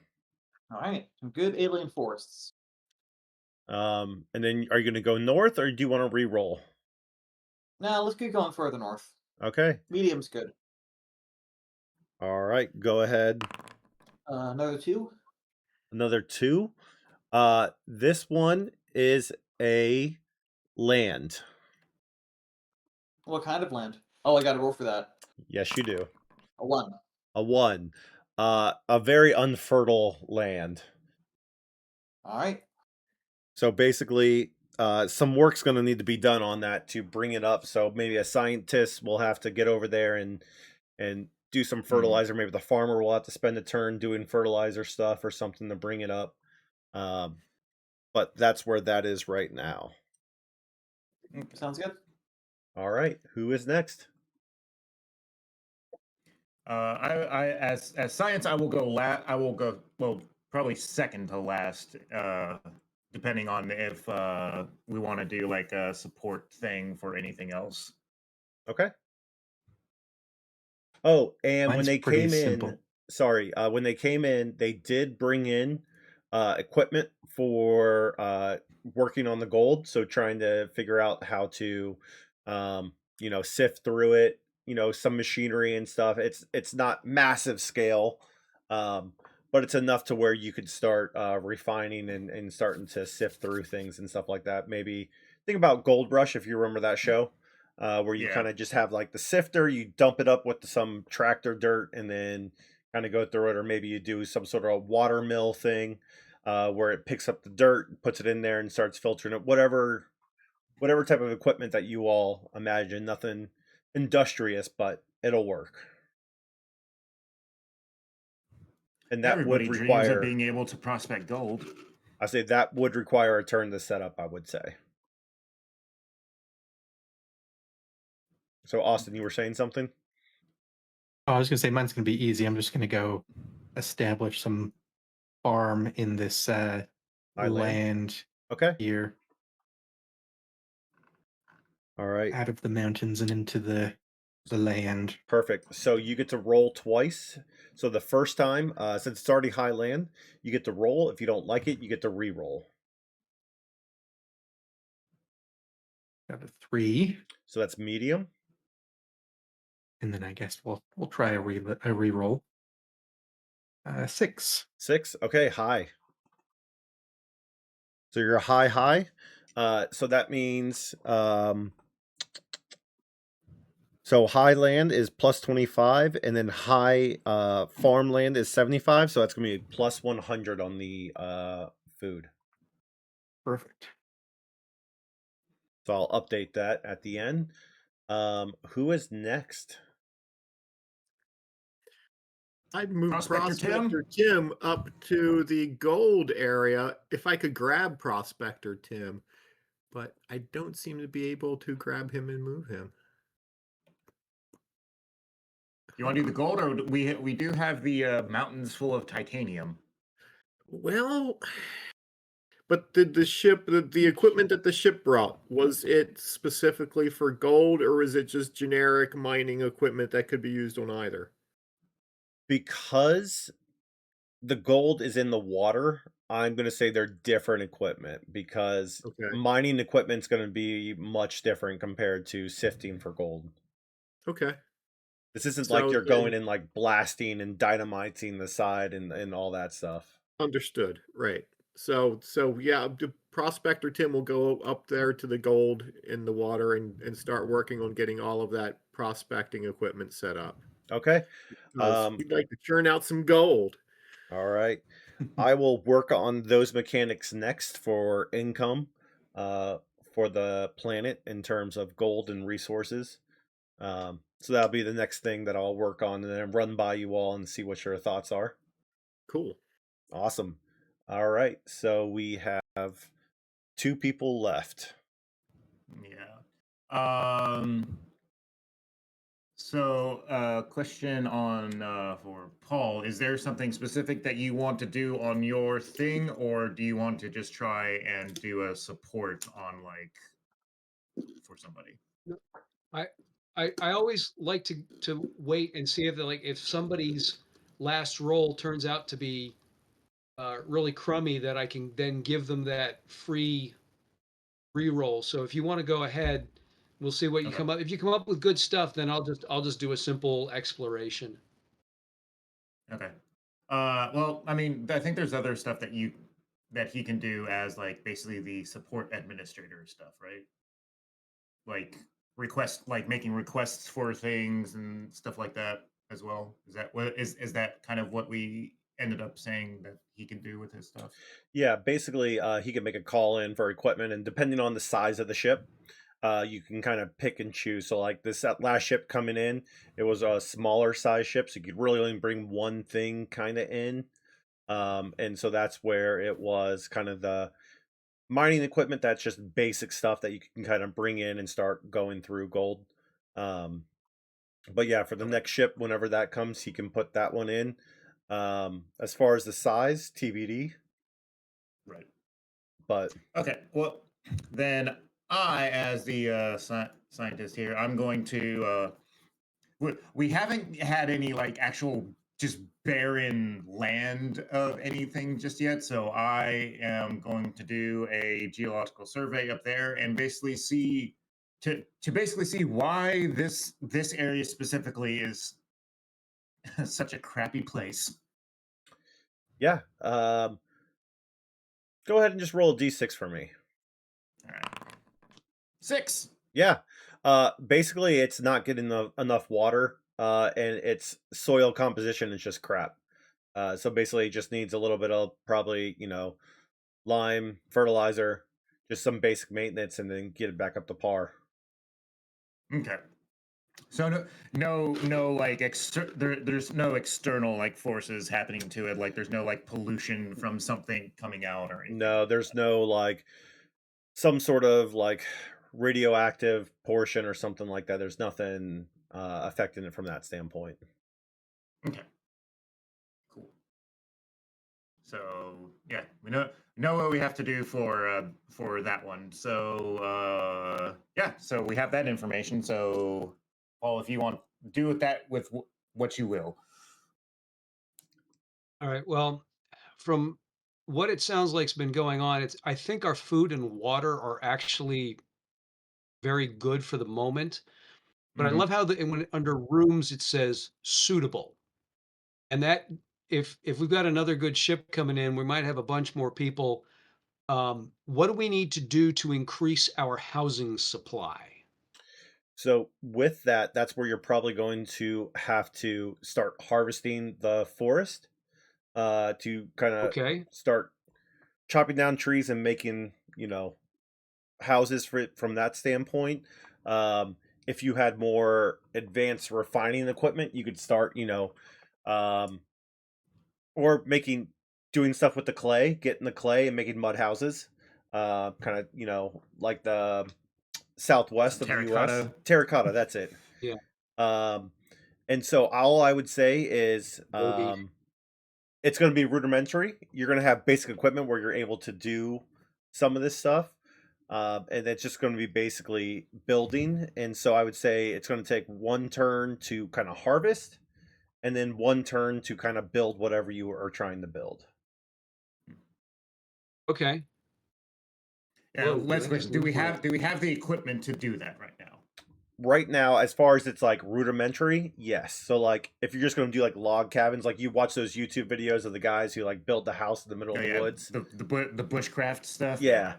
All right. Some good alien forests. And then are you going to go north, or do you want to re-roll? Now let's keep going further north. Okay. Medium's good. All right. Go ahead. Another 2. Another 2. This one is a land. What kind of land? Oh, I got to roll for that. Yes, you do. A 1. A 1. A very unfertile land. All right. So basically, some work's going to need to be done on that to bring it up. So maybe a scientist will have to get over there and do some fertilizer. Maybe the farmer will have to spend a turn doing fertilizer stuff or something to bring it up. But that's where that is right now. Sounds good. All right, who is next? I as science, I will go I will go probably second to last, depending on if we want to do like a support thing for anything else. Okay. Oh, and when Mine's they pretty came simple. in, sorry, when they came in, they did bring in equipment for working on the gold. So trying to figure out how to, sift through it. Some machinery and stuff. It's not massive scale, but it's enough to where you could start refining and starting to sift through things and stuff like that. Maybe think about Gold Rush if you remember that show. Where you Yeah. kind of just have like the sifter, you dump it up with some tractor dirt and then kind of go through it, or maybe you do some sort of water mill thing where it picks up the dirt, puts it in there, and starts filtering it. Whatever type of equipment that you all imagine, nothing industrious, but it'll work. And that Everybody would dreams require, of being able to prospect gold. I say that would require a turn to set up, I would say. So Austin, you were saying something? Oh, I was gonna say mine's gonna be easy. I'm just gonna go establish some farm in this land Okay. here, All right. out of the mountains and into the land. Perfect. So you get to roll twice. So the first time, since it's already high land, you get to roll. If you don't like it, you get to re-roll. Got a 3, So that's medium. and then I guess we'll try a re-roll. 6. 6. Okay, high. So you're a high. So that means so high land is plus 25, and then high farmland is 75. So that's gonna be plus 100 on the food. Perfect. So I'll update that at the end. Who is next? I'd move Prospector Prospector Tim up to the gold area if I could grab Prospector Tim. but I don't seem to be able to grab him and move him. You want to do the gold, or we do have the mountains full of titanium. Well, but did the ship, the equipment that the ship brought, was it specifically for gold, or is it just generic mining equipment that could be used on either? Because the gold is in the water, I'm going to say they're different equipment because Okay. mining equipment's going to be much different compared to sifting for gold. Okay. This isn't like So you're then, going and like blasting and dynamiting the side and all that stuff. understood. Right. So yeah, the prospector Tim will go up there to the gold in the water and start working on getting all of that prospecting equipment set up. Okay. Because we'd like to churn out some gold. All right. I will work on those mechanics next for income for the planet in terms of gold and resources. So that'll be the next thing that I'll work on and then run by you all and see what your thoughts are. Cool. Awesome. All right. So we have 2 people left. Yeah. So, question on for Paul: is there something specific that you want to do on your thing, or do you want to just try and do a support on like for somebody? I always like to wait and see if if somebody's last roll turns out to be really crummy, that I can then give them that free re-roll. So if you want to go ahead, we'll see what you Okay. come up. If you come up with good stuff, then I'll just do a simple exploration. Okay. Well, I mean, I think there's other stuff that he can do as like basically the support administrator stuff, right? Like like making requests for things and stuff like that as well. Is that kind of what we ended up saying that he can do with his stuff? Yeah, basically, he can make a call in for equipment, and depending on the size of the ship, you can kind of pick and choose. So, like that last ship coming in, it was a smaller size ship, so you could really only bring one thing kind of in. And so that's where it was kind of the mining equipment. That's just basic stuff that you can kind of bring in and start going through gold. Um, but yeah, for the Okay. next ship, whenever that comes, he can put that one in. As far as the size, TBD. Right. But Okay. Well, then as the scientist here, I'm going to. We haven't had any like actual just barren land of anything just yet, so I am going to do a geological survey up there and basically see to basically see why this area specifically is such a crappy place. yeah, go ahead and just roll a d6 for me. All right. 6. Yeah. Basically, it's not getting enough water, and its soil composition is just crap. So basically, it just needs a little bit of probably, lime, fertilizer, just some basic maintenance, and then get it back up to par. Okay. So no like there's no external like forces happening to it, like there's no like pollution from something coming out or anything. No, there's no like some sort of like radioactive portion or something like that. There's nothing affecting it from that standpoint. Okay. Cool. So yeah, we know what we have to do for that one. So yeah, so we have that information. So Paul, if you want, do with that with what you will. All right. Well, from what it sounds like's been going on, I think our food and water are actually very good for the moment. But I Hmm. love how when under rooms it says suitable, and that if we've got another good ship coming in, we might have a bunch more people. What do we need to do to increase our housing supply? So with that, that's where you're probably going to have to start harvesting the forest to kind of Okay. start chopping down trees and making, houses for it from that standpoint. If you had more advanced refining equipment, you could start, um, or doing stuff with the clay, getting the clay and making mud houses. kind of, you know, like the southwest of the U.S. Terracotta. Terracotta, that's it. Yeah. And so all I would say is Adobe. it's going to be rudimentary. You're going to have basic equipment where you're able to do some of this stuff. And it's just going to be basically building. And so I would say it's going to take one turn to kind of harvest, and then one turn to kind of build whatever you are trying to build. Okay. Yeah, Whoa, last that question. just Do we moved have the equipment to do that right now? Right now, as far as it's like rudimentary, yes. So like if you're just going to do like log cabins, like you watch those YouTube videos of the guys who like build the house in the middle Oh, of the yeah, woods. the bushcraft stuff. Yeah.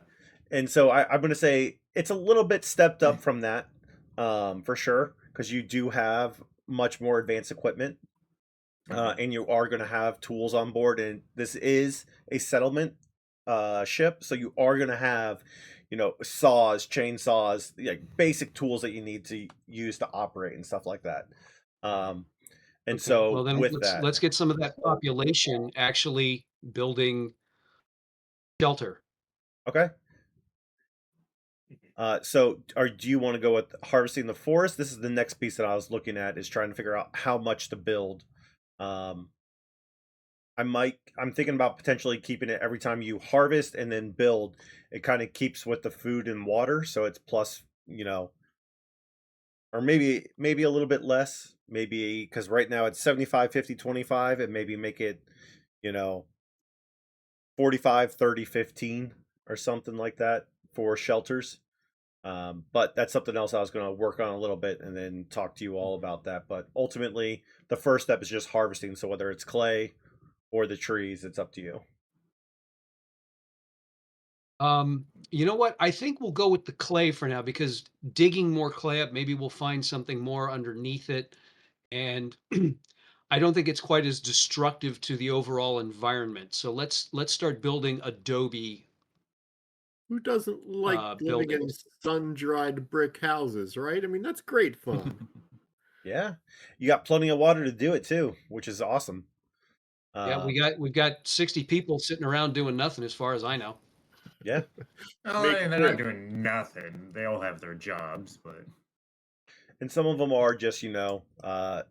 And so I'm going to say it's a little bit stepped up from that, for sure, because you do have much more advanced equipment, and you are going to have tools on board. And this is a settlement ship, so you are going to have, you know, saws, chainsaws, like basic tools that you need to use to operate and stuff like that. And Okay. so Well, then with that, let's get some of that population actually building shelter. okay. So do you want to go with harvesting the forest? This is the next piece that I was looking at, is trying to figure out how much to build. I'm thinking about potentially keeping it every time you harvest and then build. It kind of keeps with the food and water, so it's plus, you know, or maybe a little bit less, maybe, because right now it's 75, 50, 25, and maybe make it, you know, 45, 30, 15 or something like that for shelters. But that's something else I was going to work on a little bit and then talk to you all about that. But ultimately, the first step is just harvesting. So whether it's clay or the trees, it's up to you. You know what? I think we'll go with the clay for now, because digging more clay up, maybe we'll find something more underneath it. And I don't think it's quite as destructive to the overall environment. So let's start building adobe Who doesn't like living in buildings. sun-dried brick houses, right? I mean, that's great fun. Yeah, you got plenty of water to do it too, which is awesome. Yeah, we've got 60 people sitting around doing nothing, as far as I know. Yeah. Oh, Make and they're sure- not doing nothing. They all have their jobs, but And some of them are just, you know,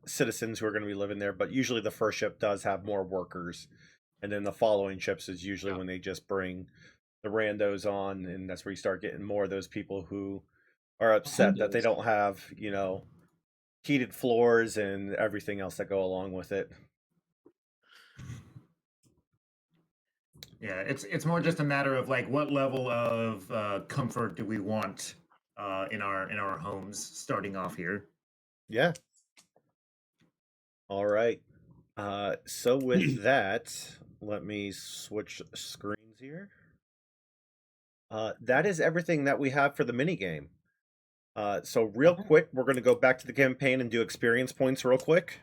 citizens who are going to be living there. But usually the first ship does have more workers. And then the following ships is usually when they just bring the randos on. And that's where you start getting more of those people who are upset that they don't have, you know, heated floors and everything else that go along with it. yeah, it's more just a matter of like what level of comfort do we want in our homes starting off here. Yeah. All right. So with that, let me switch screens here. That is everything that we have for the mini game. So real quick, we're going to go back to the campaign and do experience points real quick.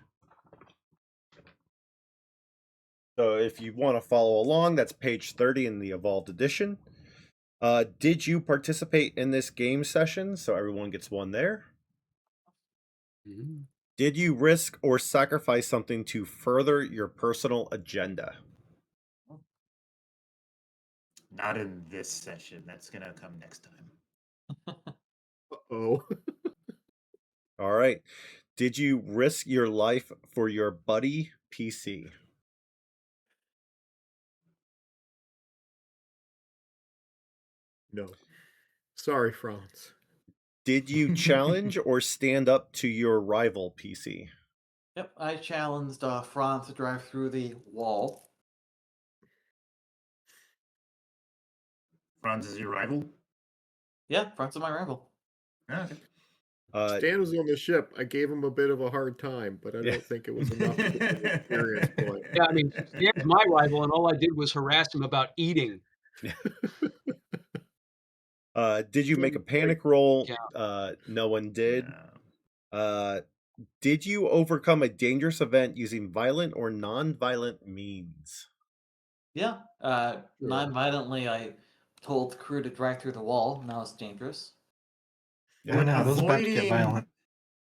So if you want to follow along, that's page 30 in the Evolved Edition. Did you participate in this game session? So everyone gets one there. Mhm. Did you risk or sacrifice something to further your personal agenda? Not in this session. That's gonna come next time. Uh-oh. All right. Did you risk your life for your buddy PC? No. Sorry, Franz. Did you challenge or stand up to your rival PC? Yep, I challenged Franz to drive through the wall. Franz is your rival? Yeah, Franz is my rival. Ah, okay. Stan was on the ship. I gave him a bit of a hard time, but I Yeah. don't think it was enough to get an experience point. Yeah, I mean, Stan's my rival, and all I did was harass him about eating. Did you make a panic roll? No one did. Did you overcome a dangerous event using violent or non-violent means? Yeah, non-violently, I told the crew to drive through the wall, and that was dangerous. Oh no, those are about to get violent.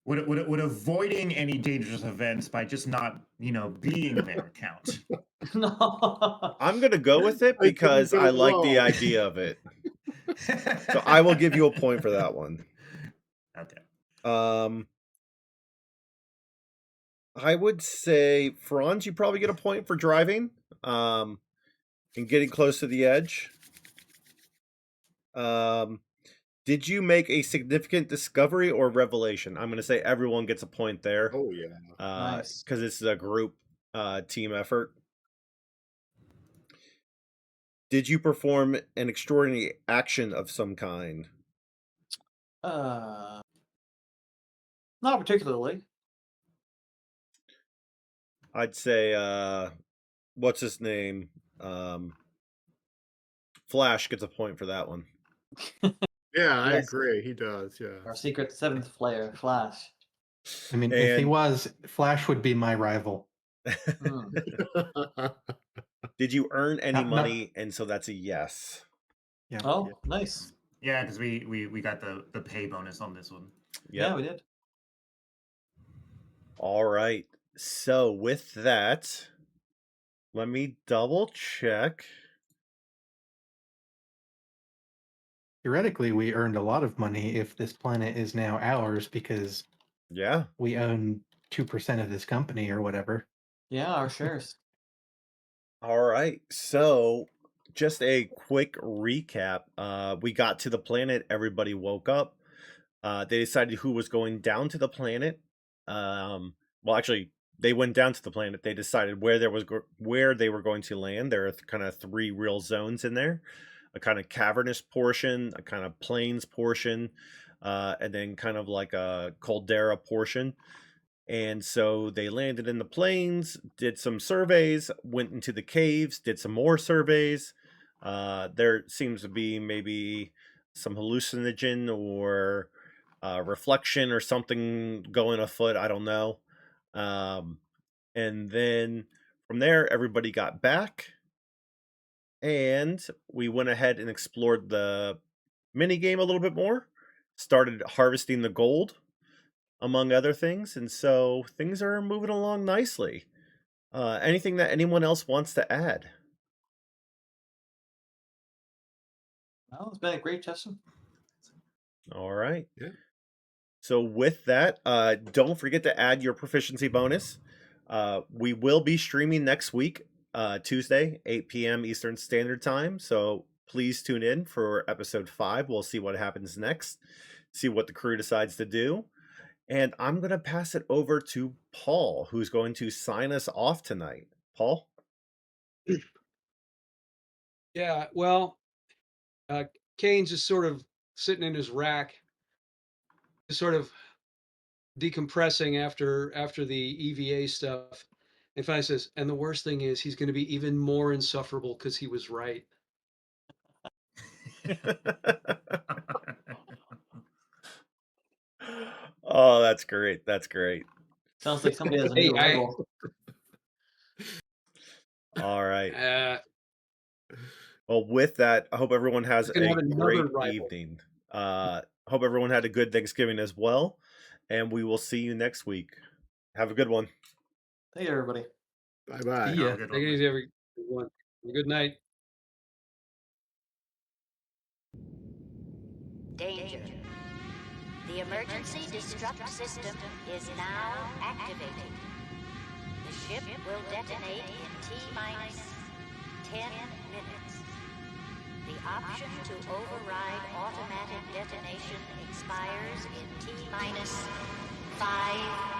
Would avoiding any dangerous events by just not, being there count? No. I'm gonna go with it I couldn't because go I like the wrong. idea of it. So I will give you a point for that one. Okay. I would say, Franz, you probably get a point for driving and getting close to the edge. Did you make a significant discovery or revelation? I'm going to say everyone gets a point there. Oh yeah. Nice. Because this is a group team effort. Did you perform an extraordinary action of some kind? Not particularly. I'd say, what's his name? Flash gets a point for that one. Yeah, I Yes. agree. He does. Yeah. Our secret seventh player, Flash. I mean, if he And- was, Flash would be my rival. Hmm. Did you earn any No. money? And so that's a yes. Yeah. Oh, nice. Yeah, because we got the pay bonus on this one. Yeah, we did. All right. So with that, let me double check. Theoretically, we earned a lot of money if this planet is now ours because Yeah. we own 2% of this company or whatever. Yeah, our shares. All right. So just a quick recap. We got to the planet. Everybody woke up. They decided who was going down to the planet. Well, actually, they went down to the planet. They decided where they were going to land. There are kind of three real zones in there: a kind of cavernous portion, a kind of plains portion, and then kind of like a caldera portion. And so they landed in the plains, did some surveys, went into the caves, did some more surveys. There seems to be maybe some hallucinogen or reflection or something going afoot. I don't know. And then from there, everybody got back, and we went ahead and explored the mini game a little bit more. Started harvesting the gold, among other things, and so things are moving along nicely. Anything that anyone else wants to add? Well, it's been a great session. All right. Yeah. So with that, don't forget to add your proficiency bonus. We will be streaming next week, Tuesday, 8 p.m. Eastern Standard Time. So please tune in for episode 5. We'll see what happens next, see what the crew decides to do. And I'm going to pass it over to Paul, who's going to sign us off tonight. Paul? Yeah, well, Kane's just sort of sitting in his rack, just sort of decompressing after the EVA stuff. And finally says, and the worst thing is he's going to be even more insufferable because he was right. Oh, that's great. That's great. Sounds like somebody has a Hey, new rival. All right. Uh, Well, with that, I hope everyone has He's gonna a have another great rival. evening. Hope everyone had a good Thanksgiving as well. And we will see you next week. Have a good one. Hey, everybody. Bye bye. See ya. Have a good Take one, it man. easy, everyone. Good night. Danger. The emergency destruct system is now activated. The ship will detonate in T-minus 10 minutes. The option to override automatic detonation expires in T-minus 5